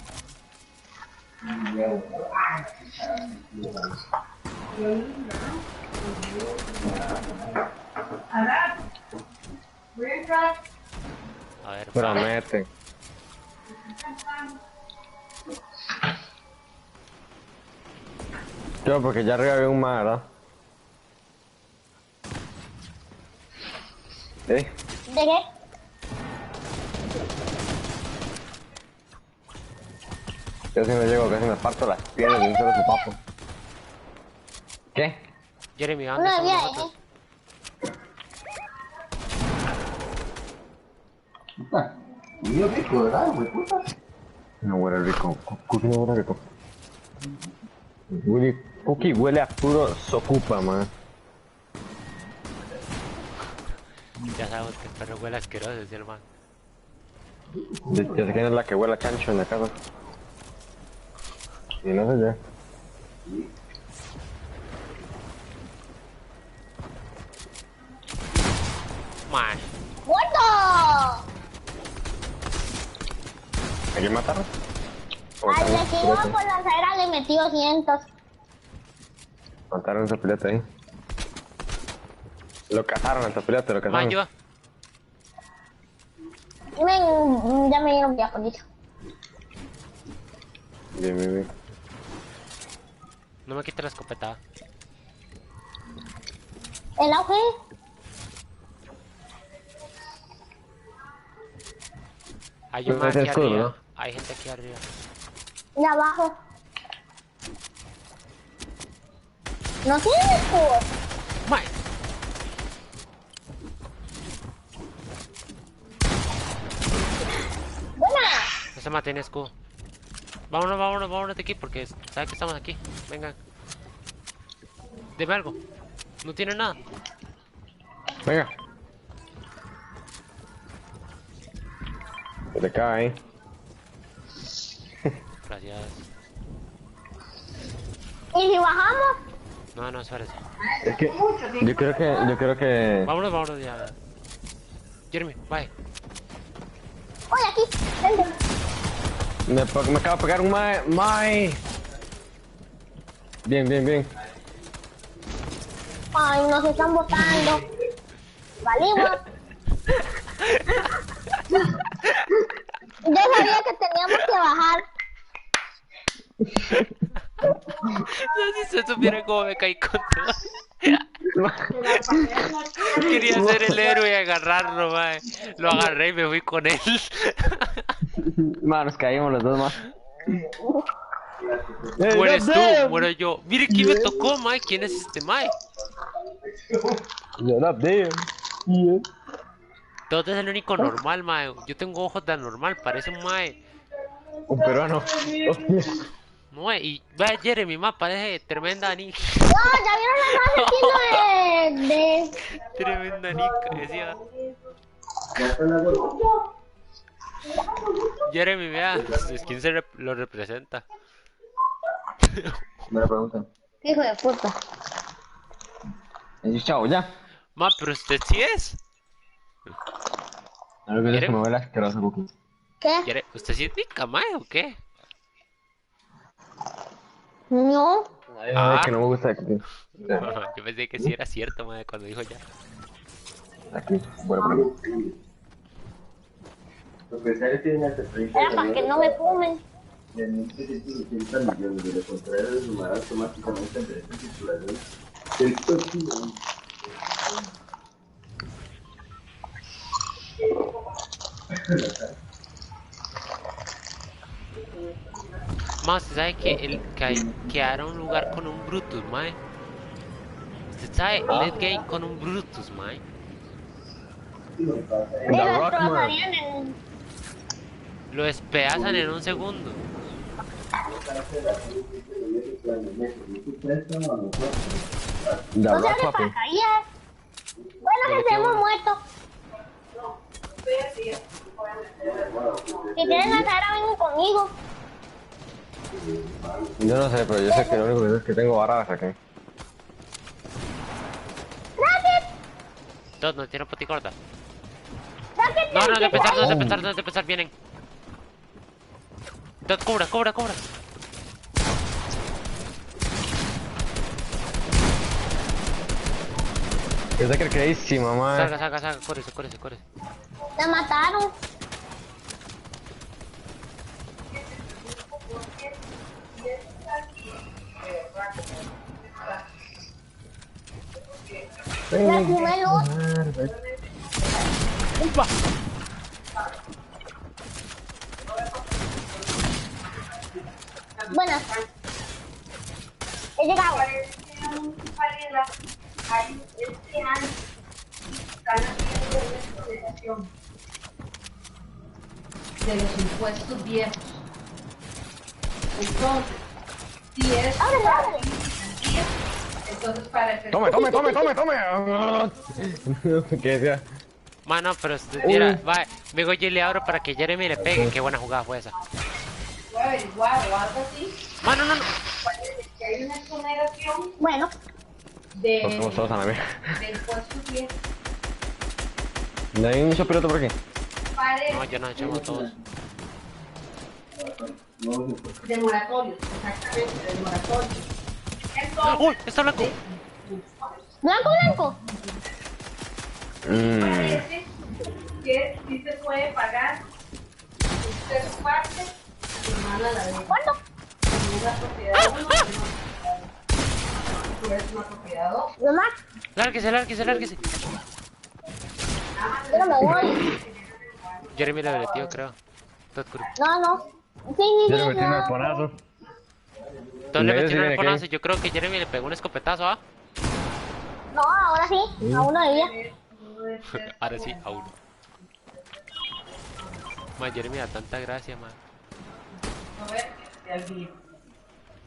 A ver, Promete. Yo, porque ya arriba había un mae, ¿verdad? ¿De qué? Casi no llego, casi me parto las piernas de un solo sopapo. ¿Qué? Jeremy, ¿dónde Una estamos vida, nosotros? Niño rico, ¿verdad, güey? Puta. No huele rico. Cookie no huele rico. Cookie huele a puro socupa, man. Ya sabemos que el perro huele asqueroso, decía el man. Ya sé quién es la que huele a chancho en la casa. Y no sé ya. Man, ¡Muerto! ¿A quién mataron? Al de que iba por la acera le metí 200. Mataron a ese pilete ahí. Lo cazaron al pilete, lo man, cazaron. ayuda. Ya me dieron viejo, dicho. Bien. No me quite la escopeta. El auge. Hay un No man es aquí escudo, arriba. ¿no? Hay gente aquí arriba. De abajo. No tiene escudo. Man, Buena. ese man tiene escudo. Vámonos de aquí porque sabe que estamos aquí. Venga. Deme algo. No tiene nada. Venga. Se te cae ahí. Gracias. ¿Y si bajamos? No, espérese. Es que yo creo que Vámonos ya. Jeremy, bye. Oye, aquí. Vente. me acaba de pegar un mae. Bien. Ay, nos están botando. Valimos. Yo sabía que teníamos que bajar. No, si se supiera cómo me caí con todo. Quería ser el héroe y agarrarlo, mae. Lo agarré y me fui con él. Nos caímos los dos más. Mueres tú, muero yo. Mire quién me tocó, mae. ¿Quién es este mae? You're up there. Todo es el único normal, mae. Yo tengo ojos de anormal, parece un mae. Un peruano. No, y vea Jeremy, mae, parece tremenda nica. No, ya vieron el más estilo de... Tremenda nica, decía. Jeremy, vea, ¿quién lo representa? Me lo preguntan. Hijo de puta. Chao, ya. Ma, pero usted sí es. No olvides que me huele asqueroso, Cookie. ¿Qué? ¿Usted sí es nica, mae, o qué? No. Ay, no, es que no me gusta aquí. Yo pensé que sí era cierto, mae, cuando dijo ya. Aquí, bueno, por aquí. Los empresarios tienen hasta 30 Era para que no me fumen. de 1.780 millones, de lo contrario le sumará automáticamente el derecho de circulación del tóxico. Mae, ¿usted sabe que hará un lugar con un Brutus, mae? ¿Usted sabe? Late game con un Brutus, mae. Y The los Rockman. trozarían en... Lo despedazan en un segundo. The No se Rock, hace papi. paracaídas. Bueno, que estemos muertos. Si quieren matar a vengan conmigo. Yo no sé, pero yo sé que lo único que sé es que tengo barras aquí. Dos, no tiene poticorda. Rocket No, no, Tank, de empezar, no, de ¿qué? empezar, no, de empezar, vienen. Dos, cobra, cobra, cobra. Yo sé que creísima, mamá. Salga, salga, salga, córrese, córrese, córrese. La mataron. La fumé luz. ¡Upa! Buenas. He llegado. De los impuestos viejos. Entonces, si es Ábrele, ábrele. entonces para el Tome, tome, tome, tome, tome. ¿Qué decía? Mano, pero usted mira, va, vengo yo y le abro para que Jeremy le pegue. Qué buena jugada fue esa. voy a averiguar o algo así. Mano, no, no. Que hay una exoneración Bueno, de, Nos fuimos todos a la mierda. de impuestos viejos. ¿No hay mucho piloto por aquí? Para No, ya nos echamos todos. de moratorios, exactamente, de moratorios. Entonces, ¡Uy! ¡Está blanco! blanco, blanco. parece que sí se puede pagar usted su parte, su hermana la de ¿Cuánto? una propiedad 1, tú eres una propiedad 2. Lo más. Lárguese, lárguese, lárguese. Yo no me voy. Jeremy le metió, creo. Todo oscuro. No, no. Sí, sí, Yo sí. le metí un No. arponazo. Entonces le ¿Le metieron viene el ponazo. qué? Yo creo que Jeremy le pegó un escopetazo, ¿ah? No, ahora sí. Aún no debía. Ahora sí, a uno. Ma, Jeremy da tanta gracia, ma. A ver, de alguien.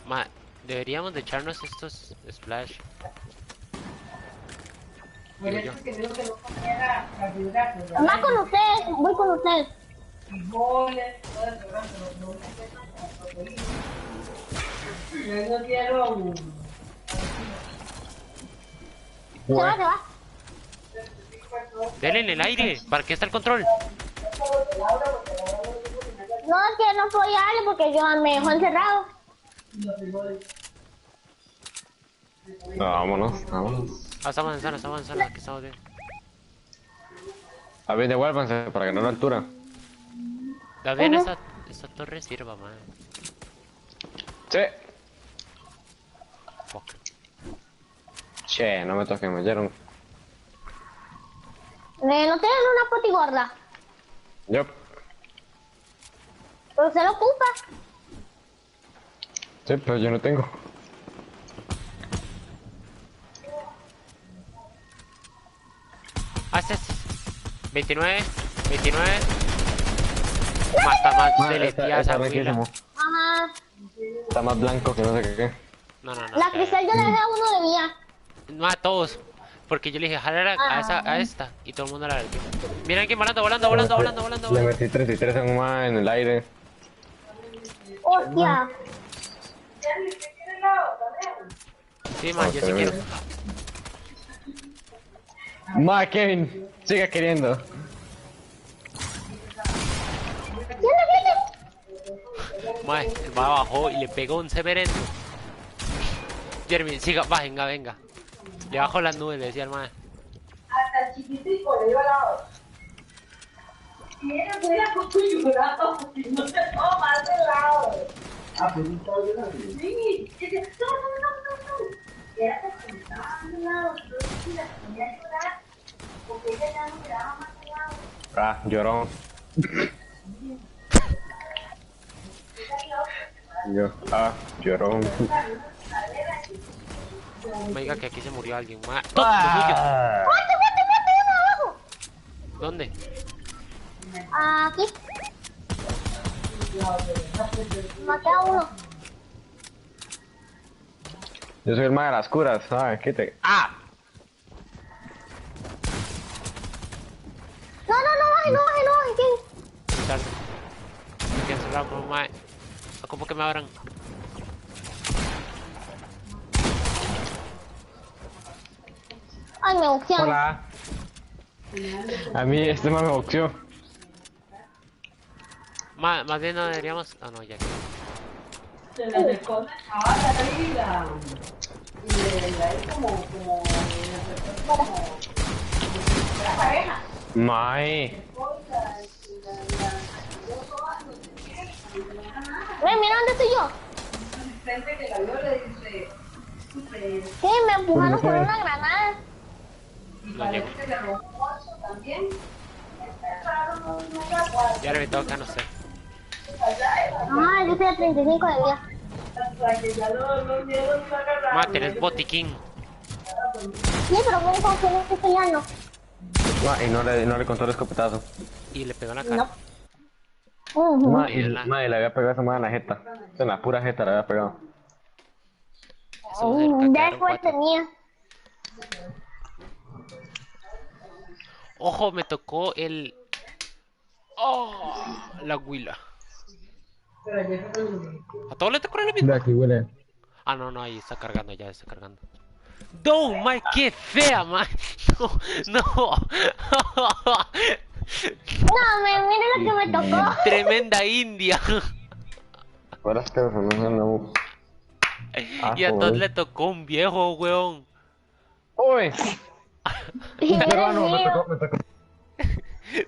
Ma, deberíamos de echarnos estos splash. Por eso es que digo que no comiera carbohidratos, Va ¿verdad? con usted. Voy con usted. Frijoles, todo eso, ¿verdad? Pero no se quedan con proteínas. Yo no quiero Se va, se va. Denle en el aire. ¿Para qué está el control? No, es que no podía darle porque yo me dejó encerrado. No, vámonos, vámonos. Ah, estamos en zona, que estamos bien. A ver, devuélvanse para que no la altura. Está bien, esta torre sirva, man. Sí. Fuck. Che, no me toquen, me oyeron. ¿No tienen una potigorda? Yup. Pero usted lo ocupa. Sí, pero yo no tengo. Ah, este es 29, 29. Está más deleteada esa huila. riquísimo. Ajá. Está más blanco que no sé qué. No, no, no. La cristal yo le dejé a uno de mía. No a todos. Porque yo le dije, jalar a esta. Y todo el mundo la vertió. Miren aquí volando. Le metí 33 en una en el aire. Hostia. Sí, man, yo sí quiero. Ma, Kevin, siga queriendo. ¿Qué Mae, el mae bajó y le pegó un severendo. Jeremy, siga, va, venga, venga. Le bajo las nubes, le decía el mae. Hasta el chiquitico le dio al lado. Si ella fuera con tu llorado, porque no se toma al lado. Ah, pues sí, estaba llorando. Sí, dice, no. Era que estaba al lado, entonces la ponía a llorar, porque ella ya no quedaba más al lado. Ah, lloró. Lloró. Me diga que aquí se murió alguien, mae. Ah. ¡Guate, abajo! ¿Dónde? Aquí. Maté a uno. Yo soy el mae de las curas, ¿sabes? ¿Qué te...? ¡Ah! No baje, ¿qué? Tarde. Me quedé encerrado con un mae. ¿Cómo que me abran? Ay, me boxearon. Hola. A mí este mae me boxeó. Más bien no deberíamos... Ah, no, ya que... Se le desconectaba la vida. Y le ahí como la pareja. Mae. Mira dónde estoy yo. Frente que la vio le dice, Sí, me empujaron con una granada. y No parece llego. que le robó eso también. Ya ahora me toca, no sé. Ah, yo estoy a 35 de vida. Hasta que ya los miedos se agarraron. Mae, tenés botiquín. Sí, pero ven con quién estoy peleando. Y no le contó el escopetazo. Y le pegó en la cara. Mae, le había pegado a esa madre en la jeta. En la pura jeta le había pegado. Estuvo cerca, Ya quedaron después 4. tenía. Ojo, me tocó el... Oh, la huila. ¿A todos le tocó el mismo? Aquí huele. Ah, no, ahí está cargando, ya está cargando. No, Mike, qué fea, Mike. No. No, mira lo que me tocó. Tremenda india. Fueras que no se no. Y a todos le tocó un viejo, weón. ¡Uy! Y mira el Peruano, mío. me tocó.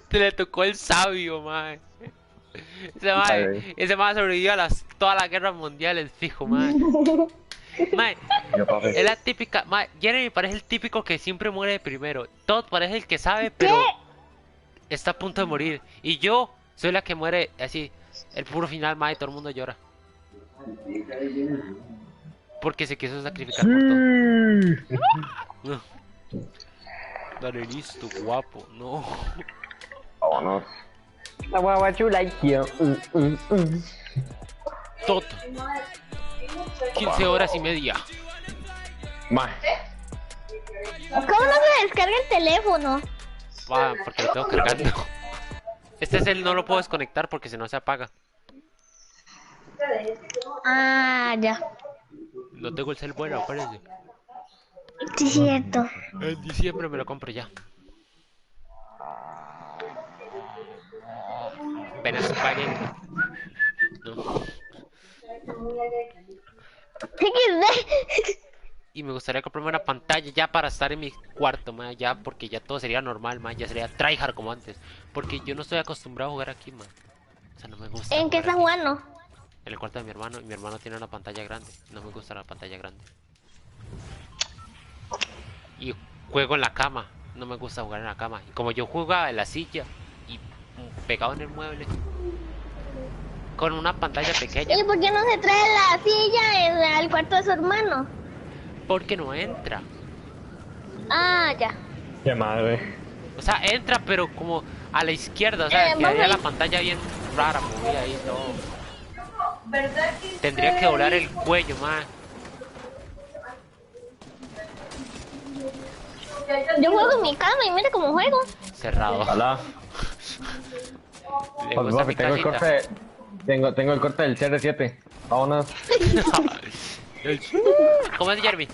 Te le tocó el sabio, Mike. Ay. Ese mae sobrevivió a todas las guerras mundiales, fijo, Mike. Mae, Yo, papi. es la típica. Mae, Jeremy parece el típico que siempre muere de primero. Todd parece el que sabe, pero está a punto de morir. Y yo soy la que muere así. El puro final, mae, todo el mundo llora. Porque se quiso sacrificar por todo. Dale, listo, guapo. No. Vámonos. La guagua chula y yo. Todd. 15 horas y media. Mae. ¿Cómo no se descarga el teléfono? Va, porque lo tengo cargando. Este es el no lo puedo desconectar porque si no se apaga. Ah, ya. No tengo el cel bueno, parece. Sí, cierto. En diciembre me lo compro ya. Apenas paguen. No. Y me gustaría comprarme una pantalla ya para estar en mi cuarto, ma, ya porque ya todo sería normal, ma, ya sería tryhard como antes. Porque yo no estoy acostumbrado a jugar aquí, ma. O sea, no me gusta. ¿En qué jugar estás aquí. jugando? En el cuarto de mi hermano, y mi hermano tiene una pantalla grande. No me gusta la pantalla grande. Y juego en la cama. No me gusta jugar en la cama. Y como yo jugaba en la silla y pegado en el mueble, con una pantalla pequeña, ¿Y por qué no se trae la silla al cuarto de su hermano? porque no entra. Ah, ya. Qué madre. O sea, entra, pero como a la izquierda. O sea, quedaría vamos la ahí. pantalla bien rara, movida ahí, todo. ¿Verdad que Tendría que doblar el cuello, más. Yo juego en mi cama y mira cómo juego. Cerrado. Ojalá. ¿Le Papi, gusta papi, mi tengo el casita? corte. Tengo el corte del CR7. Vámonos. ¿Cómo es, Jeremy?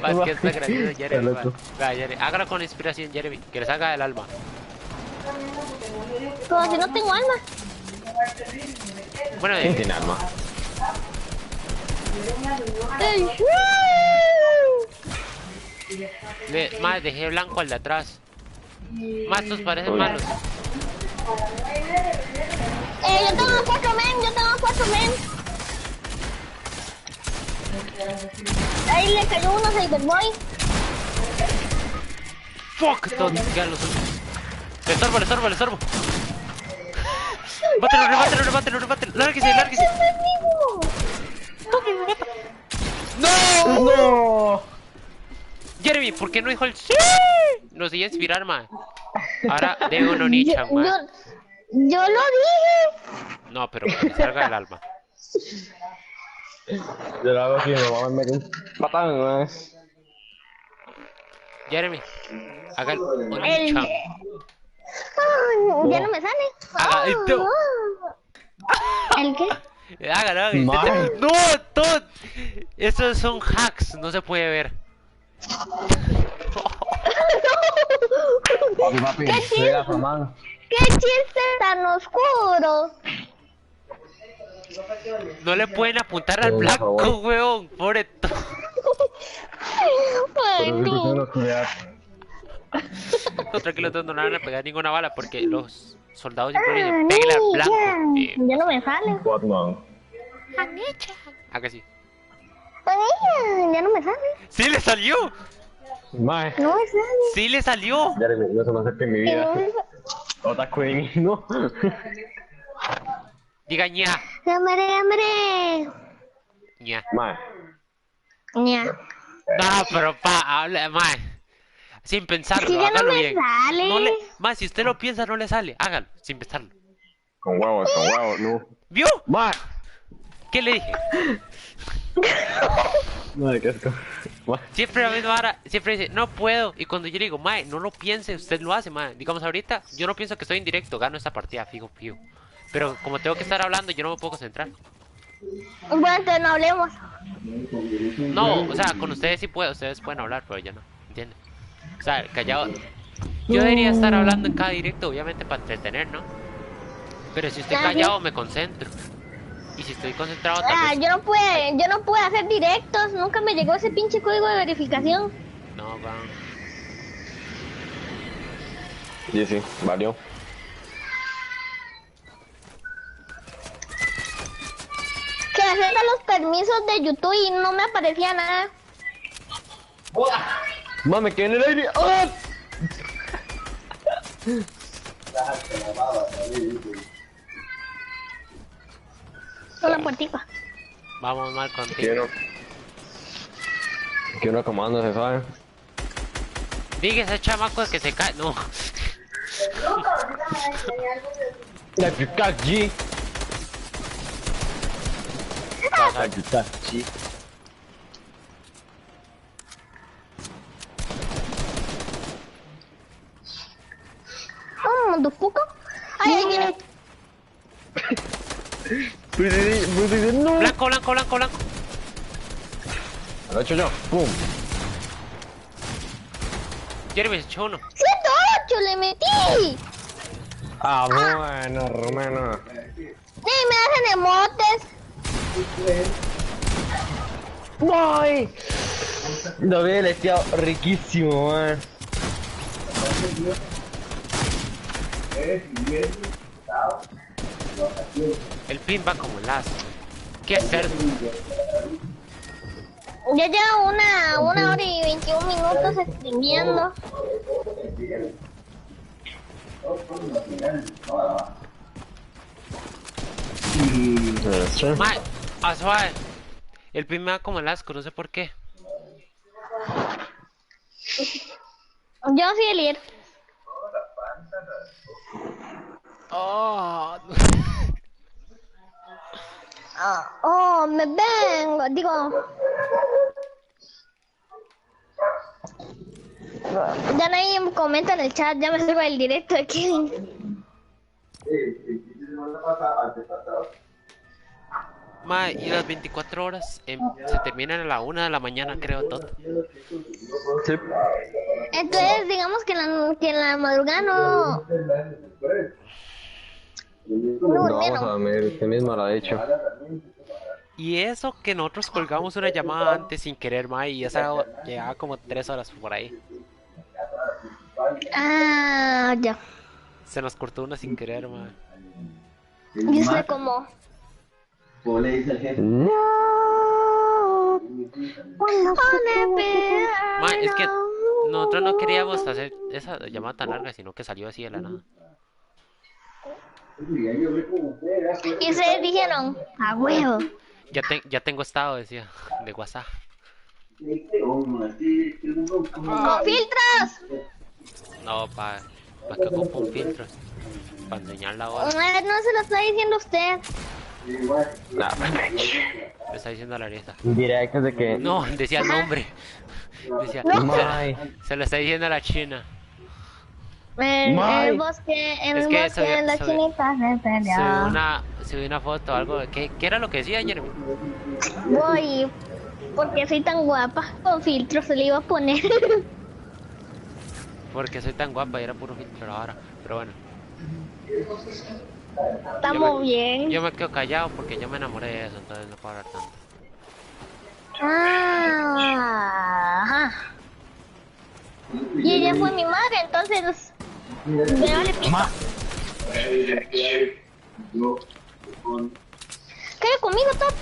Va, es que está gracioso, Jeremy. Va, Jeremy. Hágalo con inspiración, Jeremy. Que le salga del alma. Pero si no tengo alma. Bueno, ¿Quién tiene alma? Más dejé blanco al de atrás. Más, estos parecen malos. Yo tengo 4 men. Ahí le cayó uno a Cyberboy. Fuck, todos ya los. Le estorbo. Bátelo. Lárguese. ¡No! Jeremy, ¿por qué no dijo el sí? Nos iba a inspirar, man. Ahora de uno Nichan, man. Yo lo dije. No, pero que me salga el alma. Yo lo hago así, me voy a meter un patán, man. Jeremy, haga el El... Onichan. Ya no me sale. Haga el to. ¿El qué? Hágalo. Mal. No, todo. Estos son hacks, no se puede ver. Papi, ¿Qué soy la mamá. ¡Qué chiste tan oscuro! No le pueden apuntar al blanco, weón. Pobre Pues tú. No, tranquilo, no le van a pegar ninguna bala porque los soldados siempre dicen, pégale al blanco. Ya no me sale. Batman. ¿A que sí? Ya no me sale. ¡Sí le salió! Mae. No me sale. ¡Sí le salió! Jeremy, no se me acerca en mi vida. No me sale. Otra queen, no. Diga ña. ¡Hambre! Ña. Mae. Ya. No, pero habla, mae. Sin pensarlo, Es que ya no hágalo me bien. sale. No le, mae, si usted lo piensa, no le sale. Hágalo, sin pensarlo. Con huevos, no. ¿Vio? Mae. ¿Qué le dije? Mae, qué asco. Mae. Siempre la misma vara, siempre dice, no puedo. Y cuando yo le digo, mae, no lo piense, usted lo hace, mae. Digamos, ahorita, yo no pienso que estoy en directo, gano esta partida, fijo. Pero como tengo que estar hablando, yo no me puedo concentrar. Bueno, entonces no hablemos. No, o sea, con ustedes sí puedo, ustedes pueden hablar, pero yo no, ¿entienden? O sea, callado. Yo debería estar hablando en cada directo, obviamente, para entretener, ¿no? Pero si estoy callado, me concentro. Y si estoy concentrado, tal vez... yo no puedo hacer directos. Nunca me llegó ese pinche código de verificación. No, weón. Sí, valió. Que acepta los permisos de YouTube y no me aparecía nada. Mame, me quedé en el aire. ¡Ah! Con la puertica. Vamos mal contigo. Que uno comando se sabe. Diga ese chamaco que se cae. No. La G. ¿Motherfucker? Ay, ahí viene. No. Blanco. Lo he hecho yo. Pum. Jeremy se echó uno. 108 le metí. Ah, bueno, hermano. Sí, me hacen emotes. ¡Ay! Lo había leteado riquísimo, man. El pin va como el as. ¿Qué hacer? Ya llevo una hora y 21 minutos streameando. Mae, suave. El pin me va como el asco, no sé por qué. Yo soy el líder. Oh, Oh, me vengo. Digo. Ya nadie me comenta en el chat. Ya me salgo del directo de Kevin. Ma, y las 24 horas se terminan a la 1 de la mañana, creo, todo. Sí. Entonces, digamos que en la madrugada no No vamos a durmieron. dormir, usted mismo lo ha dicho. Y eso que nosotros colgamos una llamada antes sin querer, ma, y esa llegaba como 3 horas por ahí. Ah, ya. Se nos cortó una sin querer, ma. Yo sé cómo. ¿Cómo le dice el jefe? No. Ma, es que nosotros no queríamos hacer esa llamada tan larga, sino que salió así de la nada. Y ustedes dijeron, a huevo. Ya tengo estado, decía, de WhatsApp. ¡Con filtros! No, pa que ocupo un filtro. Para enseñar la hora. No se lo está diciendo usted. Nah, Me está diciendo la neta. Directos de que. No, decía el nombre. Decía, May. se lo está diciendo a la china. En May. el bosque, Es que en la chinita se peleó. Subí una foto, algo. ¿Qué era lo que decía Jeremy? Voy, porque soy tan guapa. Con filtros se le iba a poner. Porque soy tan guapa y era puro filtro ahora. Pero bueno, Estamos bien. yo me quedo callado porque yo me enamoré de eso, entonces no puedo hablar tanto. Ajá. Y ella fue mi madre, entonces me vale pito. ¿Qué conmigo, Top?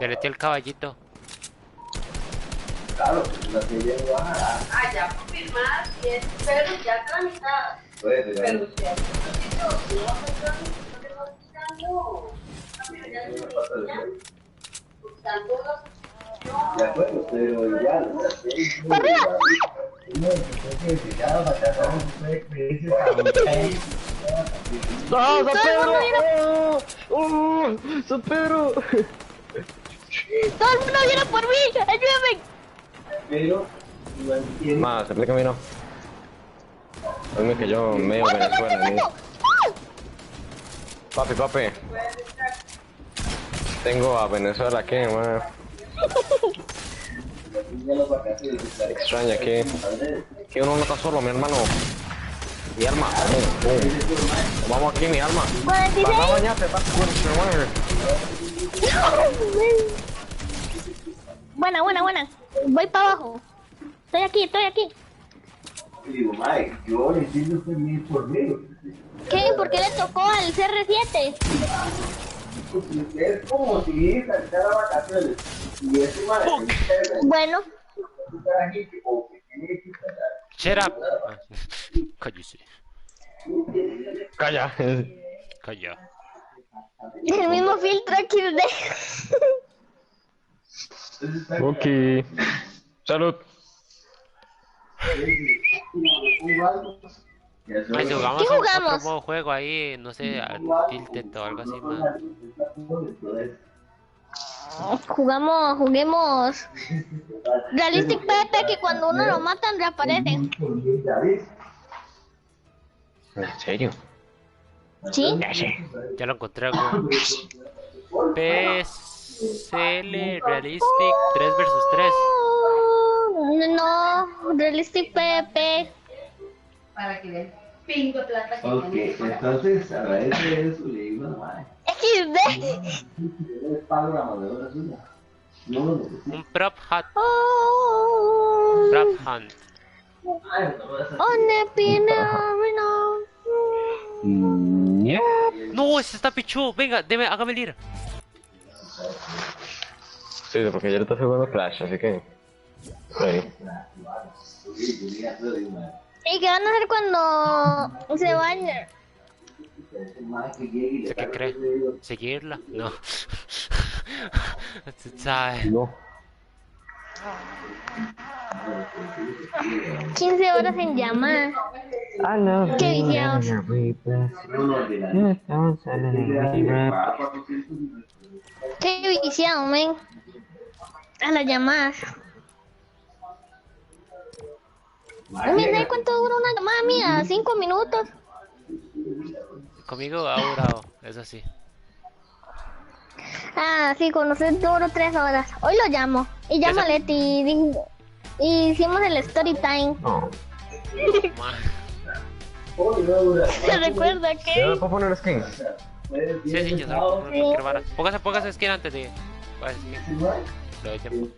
Deleté el caballito. Claro, la que ya va a... Ah, ya por firmar, y es, pero ya tramitado. Puede, Pero ya, de acuerdo, pero igual, o sea, ¡Para arriba! ¡Ah, San Todo el mundo Pedro! ¡Oh! ¡San Pedro! ¡Todo el mundo viene por mí! ¡Ayúdame! pero igual tiene... Más, se le camino. Dime que yo medio Venezuela, ¿no? Papi. Tengo a Venezuela aquí, man. Extraña aquí. Que uno no está solo, mi hermano. Mi arma. Vamos aquí, mi arma. 46. Vas a bañarte, vas a Buena. Voy para abajo. Estoy aquí. Y digo, Mike, yo le entiendo que me por mí. ¿Qué? ¿Por qué le tocó al CR7? Es como si saltara vacaciones. Y ese Mike, Bueno, aquí que o que tiene que saltar. Shut up. Cállese. Calla. Calla. el mismo filtro aquí de... Ok. Salud. Ay, si jugamos ¿Qué jugamos? otro modo juego ahí, no sé, al Tilted o algo así más. Juguemos Realistic Pepe, que cuando uno lo matan reaparece. ¿En serio? ¿Sí? Ya lo encontré algo. PSL Realistic 3 vs 3. No, Realistic Pepe. para que vean pingo de plata que Ok, tiene. entonces agradece eso, le digo, no, Mike. XD. Eres programadora suya. No lo necesito. Un prop hunt. Oh, Prop hunt. Ay, no vas a... on the piano. No, ese está pichu. Venga, hágame el ir. Sí, porque ayer estoy jugando Flash, así que... Ahí. ¿Y qué van a hacer cuando se bañen? ¿Usted qué cree? ¿Seguirla? No. Usted sabe. No. 15 horas en llamar. Qué viciados. Qué viciado, men. A las llamadas. Mira, ¿cuánto dura una llamada mía? 5 minutos. Conmigo ha durado, eso sí. Ah, sí, conocer duro 3 horas. Hoy lo llamo. Y llamo a Leti y hicimos el story time. No. Ma. ¿Se recuerda ¿Ya que? me puedo poner skin? Sí, yo solo pongo cualquier vara. Póngase skin antes de... skin. Le doy tiempo.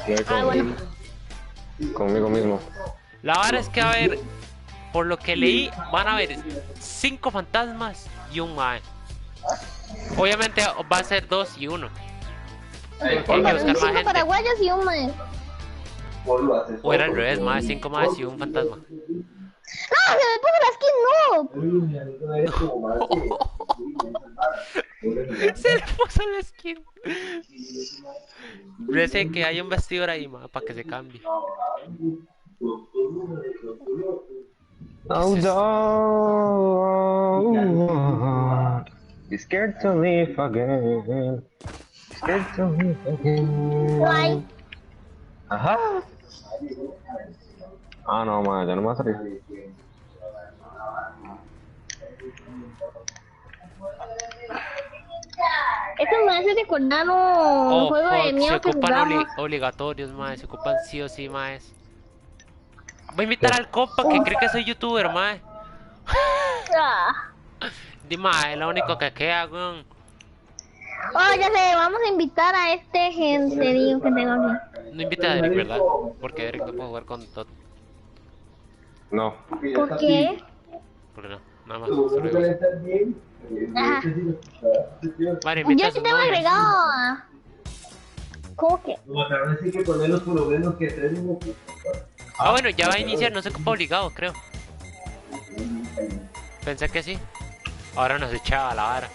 Sí, Ah, bueno. Conmigo mismo. La vara es que, a ver, por lo que leí, van a haber 5 fantasmas y un mae. Obviamente va a ser 2 y 1. Hay que buscar más 5 gente. paraguayos y un mae. O era al revés, más 5 más y un fantasma. ¡No! ¡Se me puso la skin! ¡No! Se le puso la skin. Parece que hay un vestidor ahí, ma, para que se cambie. Oh, no. Scared to live again. Scared to live again. Guay. Ajá. Ah, no, man, ya no me va a salir. Eso me hace recordar un Oh, juego de fuck, se miedo que ocupan jugamos. obligatorios, ma, se ocupan sí o sí, ma. Voy a invitar al compa que cree que soy youtuber, ma. Ah. Dime, es lo único que queda, weón. Oh, ya sé, vamos a invitar a este genterío que tengo aquí. No invite a Derek, ¿verdad? Porque Derek no puede jugar con Tot. No. ¿Por qué? Porque no, nada más. Solo digo eso. Ajá. Vale, invita Yo a sí sus tengo novios. agregado a... ¿Cómo que? Ahora sí que ponerlos por lo menos que 3 minutos. Ah, bueno, ya va a iniciar, no se ocupa obligado, creo. Pensé que sí. Ahora nos echaba la vara.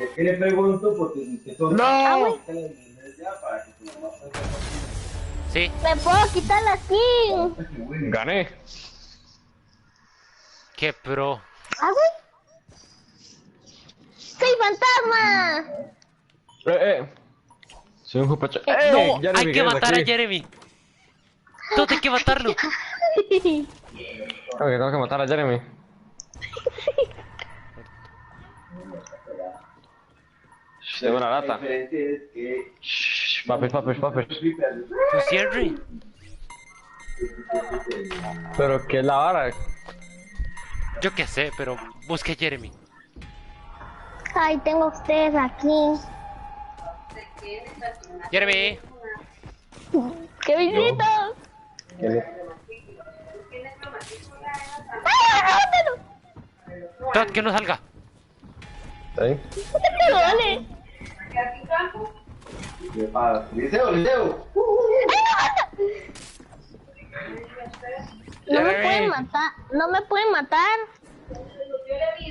Es que le pregunto porque si usted son... Ah, güey. Sí, ¿Me puedo quitar la skin? Gané. qué pro. Ah, güey. ¡Soy fantasma! Soy un jupacho. No, Jeremy, hay que quédate matar a aquí. Jeremy. Tot, hay que matarlo. Ok, tengo que matar a Jeremy. Shh, tengo una lata. Shh, papis. Pues Jerry. Pero que la vara. Yo qué sé, pero busque a Jeremy. Ay, tengo a ustedes aquí. Jeremy. ¡Qué besitos! ¡Ah, rótelo! Tot, que no salga. ¿Sí? ¡Rótelo, dale! Liceo. No me Jeremy. pueden matar. No me pueden matar.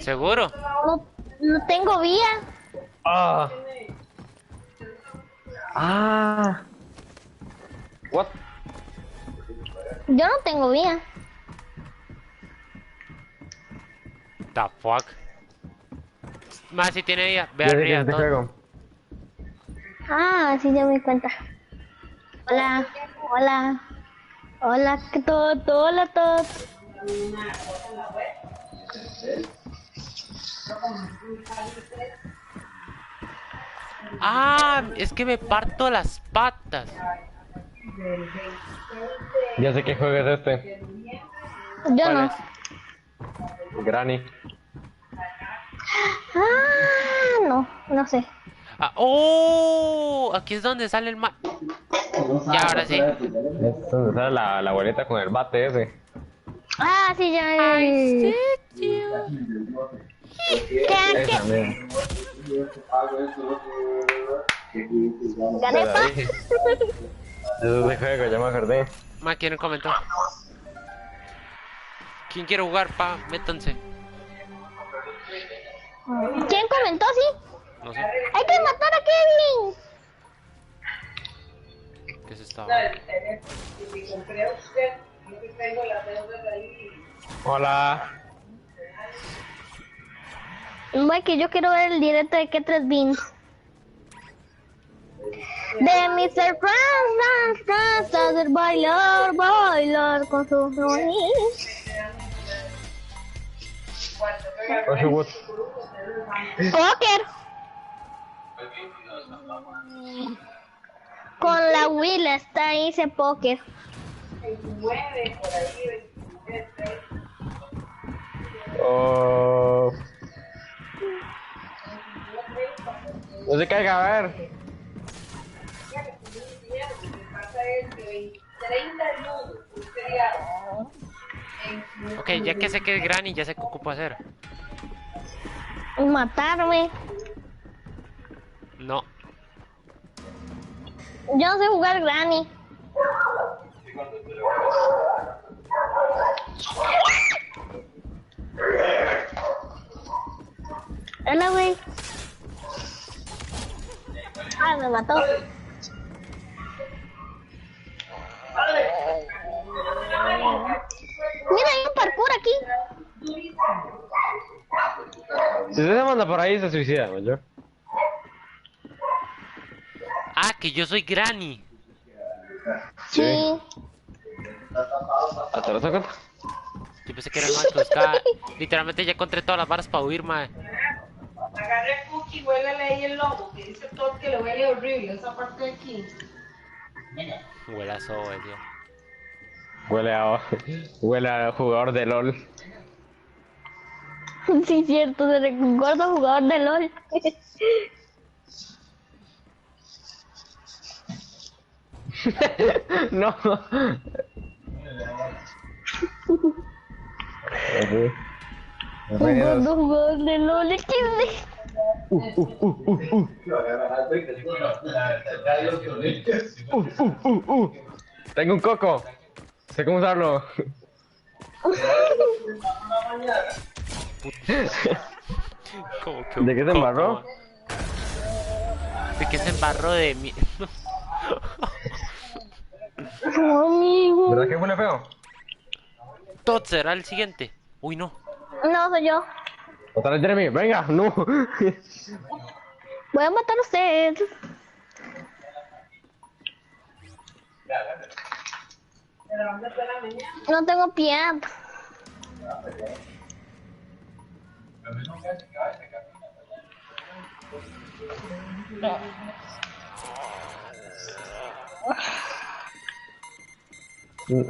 ¿Seguro? No tengo vía. Ah. Ah. What? Yo no tengo vía. The fuck. Más si tiene vida. Ve Yo sé que arriba, este Tot. juego. Ah, sí, ya me di cuenta. Hola. Hola, todo. Hola, todo. Ah, es que me parto las patas. Ya sé qué juego es este. Yo ¿Cuál no. es? Granny. Ah, no sé. Ah, oh, aquí es donde sale el ma... Ya, ahora sí. Es donde sale la abuelita con el bate ese. Ah, sí, ya. ¿Qué? Esa, mira. ¿Gané, pa? Ese es el juego, ya me acordé. Ma, ¿quién comentó? ¿Quién quiere jugar, pa? Métanse. ¿Quién comentó, sí? No sé. ¡Hay que matar a Kevin! ¿Qué es esta? Hola. Bueno, que yo quiero ver el directo de K3 Beans. De Mr. Franz, el bailar con su Ocho what? Póker. Con la Will está ahí, dice póker. 29, por ahí, 29. Oh. No se caiga, a ver. Lo que pasa es que 30 nudos, sería Ok, ya que sé que es Granny, ya sé qué ocupo hacer. Matarme. No. Yo no sé jugar Granny. Hola, güey. Ah, me mató. Mira, hay un parkour aquí. Si usted se manda por ahí, se suicida, ¿no? Yo. Ah, que yo soy Granny. Sí. ¿Hasta lo sacan? Yo pensé que era el man que buscaba. Literalmente ya encontré todas las varas para huir, mae. agarre el cookie, huélele ahí el lobo, que dice todo que le huele horrible, esa parte de aquí. Huele a sobe, tío. Huele a jugador de LOL. Sí, cierto, se recuerda jugador de LOL. No. Jugador de LOL, XD. Tengo un coco. Sé cómo usarlo. ¿Cómo que ¿De qué se coco, embarró? mae? ¿De qué se embarró de mi...? Amigo. ¿Verdad que huele feo? Todd será el siguiente. Uy, no. No, soy yo. Otra vez Jeremy, venga, no. Voy a matar a usted. No tengo piedad.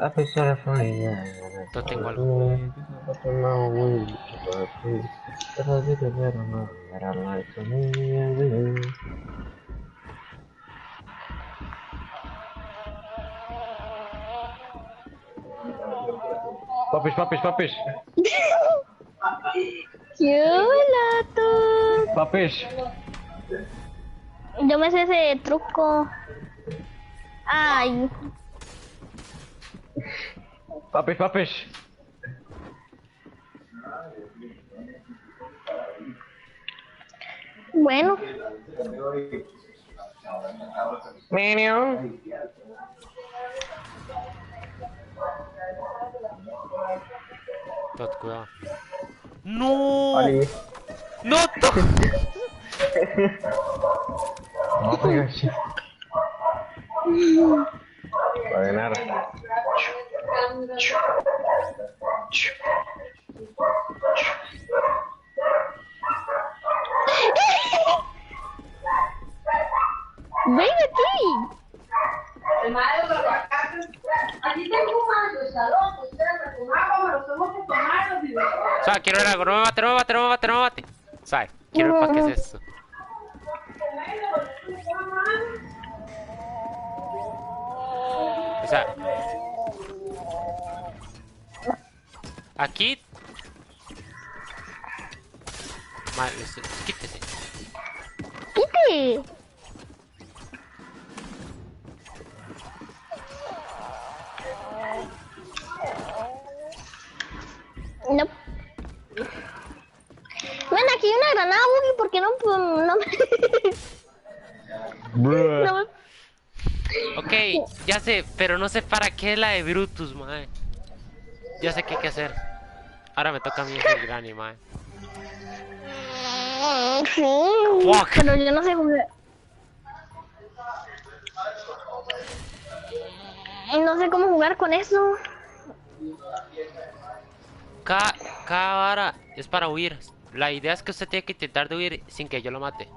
A pesar de No tengo algo. Papis. ¡Qué lato! Papis. Yo me sé ese truco. Ay, Papis. bueno. Minion. Todd, cuidado. ¡No! Ali. ¡No, Todd! No pegas. Va a ganar. ¡Ven aquí! El madre de los aguacates. Aquí tengo un mango, está loco, ustedes con agua me los tengo que tomar los videos. O sea, quiero ver algo. No me mate. ¿Sabes? Quiero ver para qué es esto. O sea... Aquí... Madre, quítese. ¡Quite! No. Ven, aquí hay una granada, Boogie, ¿por qué no me... no me... Ok, ya sé, pero no sé para qué es la de Brutus, mae. Ya sé qué hay que hacer. Ahora me toca a mí ser Granny, mae. Sí, Fuck. pero yo no sé jugar. No sé cómo jugar con eso. cada vara es para huir. La idea es que usted tiene que intentar de huir sin que yo lo mate.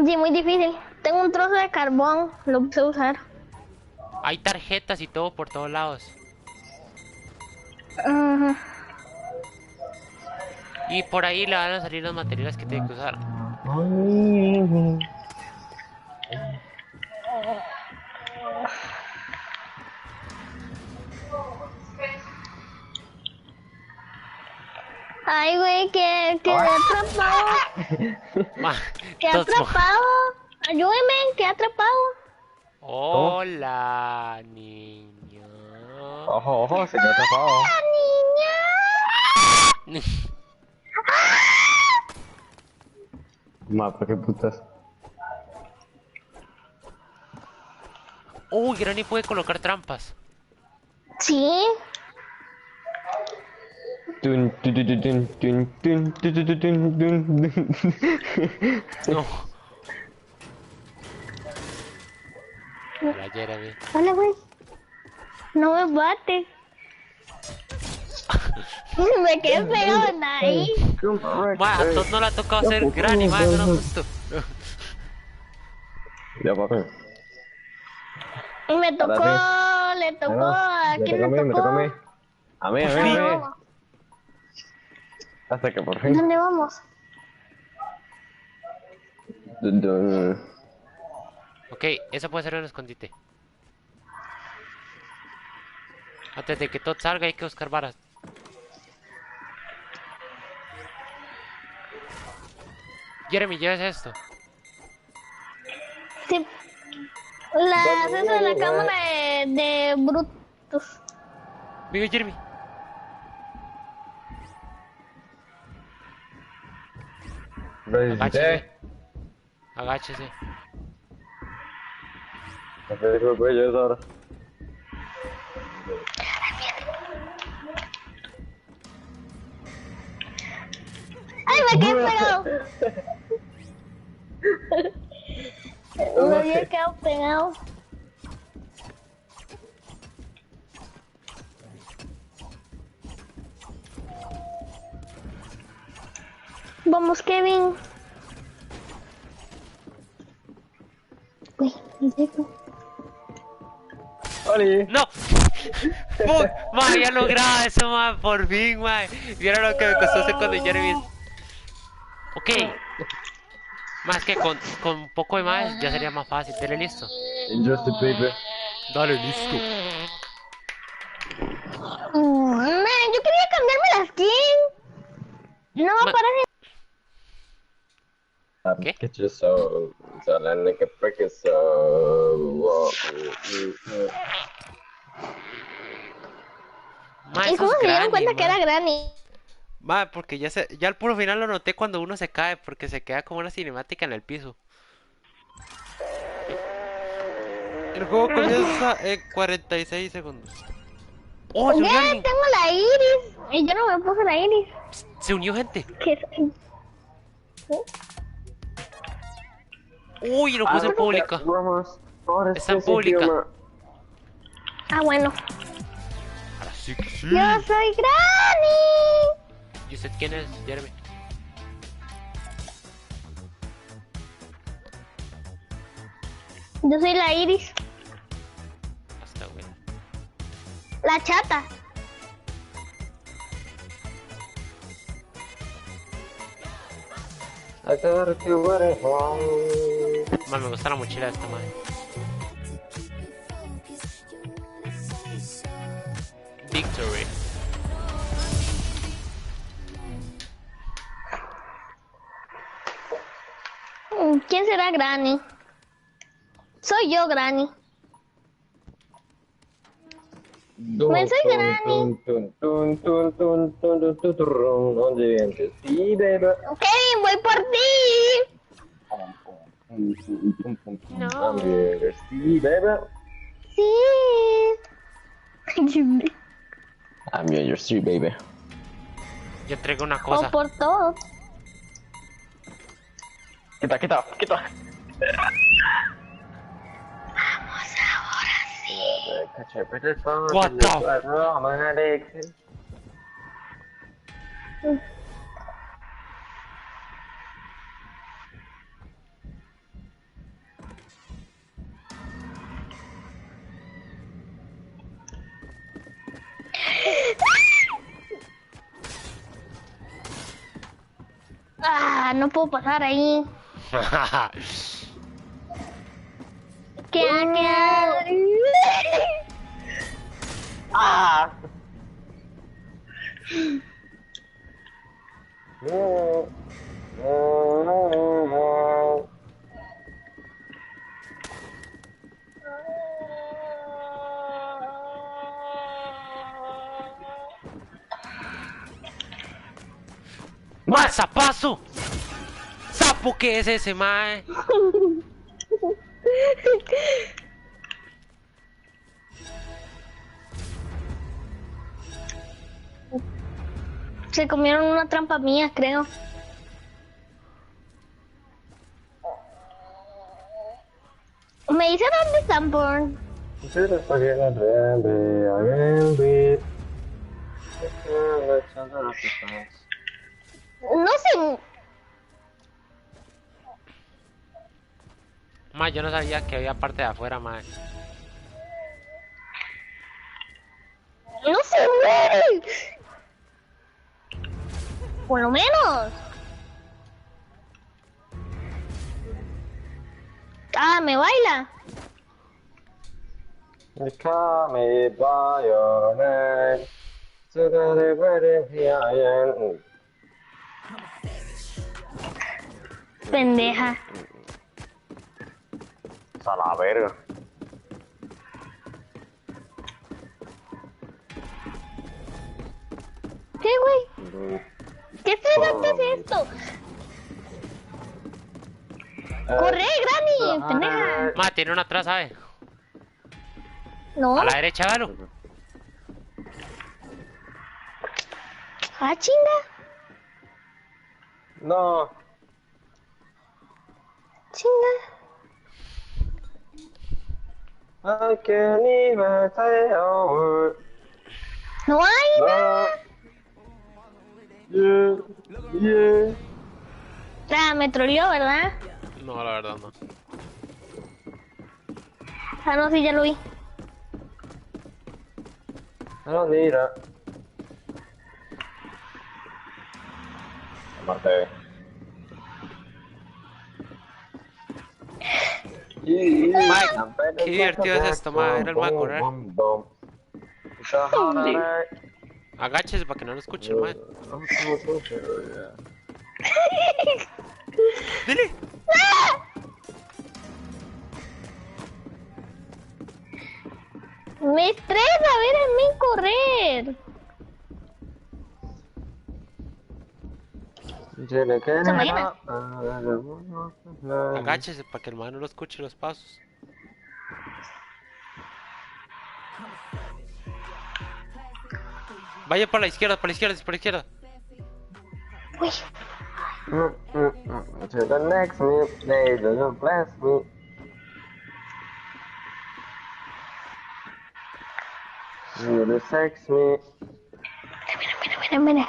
Sí, muy difícil. Tengo un trozo de carbón, lo sé usar. Hay tarjetas y todo por todos lados. Ajá. Y por ahí le van a salir los materiales que tiene que usar. Ay, güey, que atrapado. Ma, Que todos- atrapado. Ayúdeme, que atrapado. Hola, niño. Ojo, ojo, se quedó atrapado. Niña. Mapa, qué putas. Uy, Granny puede colocar trampas. Sí. Tun, tun, tun, tun, tun, tun, tun, tun, tun, tun, tun, tun. No. Hola, Jeremy. Hola, güey. No me bate. Me quedé pegado en ahí. Ma, a todos no le ha tocado hacer Granny, ma, eso no es justo. Ya, papi. Me tocó, Ahora le tocó, Ah, ¿a me quién toca a mí, le me tocó? toca a mí. A mí, a mí, a ¿Dónde mí. vamos? Hasta que por fin. ¿Dónde vamos? Dun, dun. Ok, eso puede ser un escondite. Antes de que todo salga hay que buscar varas. Jeremy, lleves esto. Sí. Esa es la cámara de Brutus. Venga, Jeremy. Lo Agáchese. hiciste. Agáchese. No te digo, güey, yo es ahora. ¡Ay, me quedé pegado! Me había quedado pegado. Vamos, Kevin. Uy, ¿en serio? ¡Oli! ¡No! ¡Fuck! Ma, había logrado eso, ma, por fin, ma. Vieron lo que me costó hacer cuando Jeremy. Ok. Más que con un poco de más ya sería más fácil. Dale listo. Injustice, baby. Dale listo. Man, yo quería cambiarme la skin. No me Ma- aparece. ¿Qué? Que yo soy. Salen que porque soy. Ma, ¿Y eso cómo es se dieron Granny, cuenta que ma. era Granny? Ma, porque ya al puro final lo noté cuando uno se cae, porque se queda como una cinemática en el piso. El juego comienza en 46 segundos. ¡Oh, se unió Ya alguien! tengo la iris. Y yo no me puse la iris. ¡Se unió gente! ¿Qué soy? ¡Uy, lo puse en pública! Está en pública. Ah, bueno. Ahora sí que sí. Yo soy Granny. ¿Y usted quién es, Jeremy? Yo soy la iris. Hasta güey. La chata. Man, me gusta la mochila de esta madre. Victory. ¿Quién será Granny? Soy yo, Granny. Me soy Granny. Sí, baby. Kevin, voy por ti. No. Sí, baby. Sí. I'm your street, baby. Yo entrego una O cosa. por todo. Quita, quita, quita. Vamos ahora sí. What the- Ah, no puedo pasar ahí. ¿Qué? ¡Ah! No, no, no, no. ¡Más zapazo! ¿Sapo qué es ese, mae? Se comieron una trampa mía, creo. Me dice dónde están, por. No sé. Mae, yo no sabía que había parte de afuera, mae. No se muere. Por lo menos. Ah, me baila. Call me by your name. So that everybody here Pendeja. a la verga. ¿Qué, güey? ¿Qué fregaste es esto? ¡Corre, Granny! ¡Pendeja! Mae, tiene una atrás, ¿sabe? No. A la derecha, véalo. Ah, chinga. No. Chinga. I can't even say a word. No hay nada. Yeah, yeah. Ah, me troleó, ¿verdad? No, la verdad no. Ah, no, sí, ya lo vi. No, mira. Aparte. Mike, qué divertido es esto, mae. Era el mae correr. Agáchese para que no lo escuche, mae. Dile. Me estresa ver a mí correr. ¿Se imagina? Agáchese para que el mae no lo escuche los pasos. Vaya por la izquierda, por la izquierda, por la izquierda. Uy, To the next me, they don't bless me. You the sex me. mira.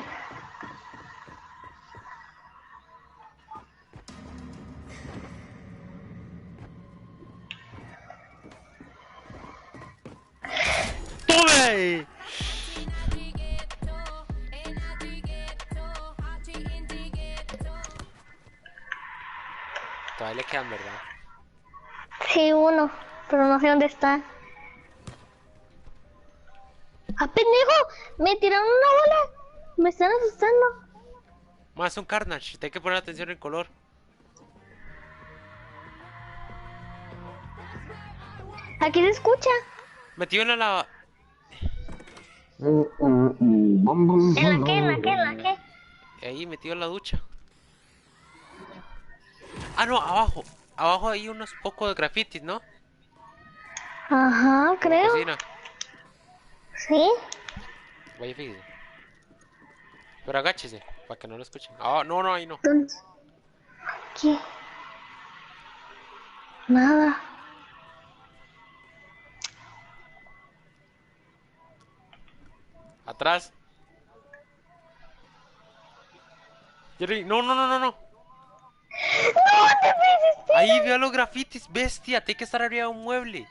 ¡Tome! Todavía le quedan, ¿verdad? Sí, uno, pero no sé dónde está. ¡Ah, pendejo! ¡Me tiraron una bola! ¡Me están asustando! Más un Carnage, hay que poner atención en color. Aquí se escucha. Metió en la... ¿En la qué? Ahí, metido en la ducha. Ah, no, abajo. Abajo hay unos pocos de grafitis, ¿no? Ajá, creo. Cocina. Sí. Vaya, fíjese. Pero agáchese, para que no lo escuchen. Ah, no, no, ahí no. ¿Dónde? Aquí. Nada. Atrás. Jerry, no, no, no, no, no. Ahí veo los grafitis, bestia. Tiene que estar arriba de un mueble.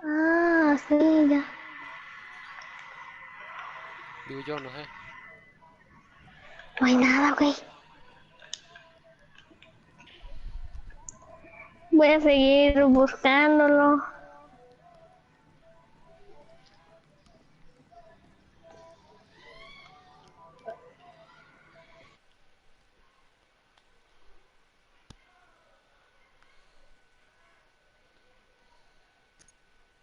Ah, sí, ya. Digo yo, no sé. No hay nada, güey. Voy a seguir buscándolo.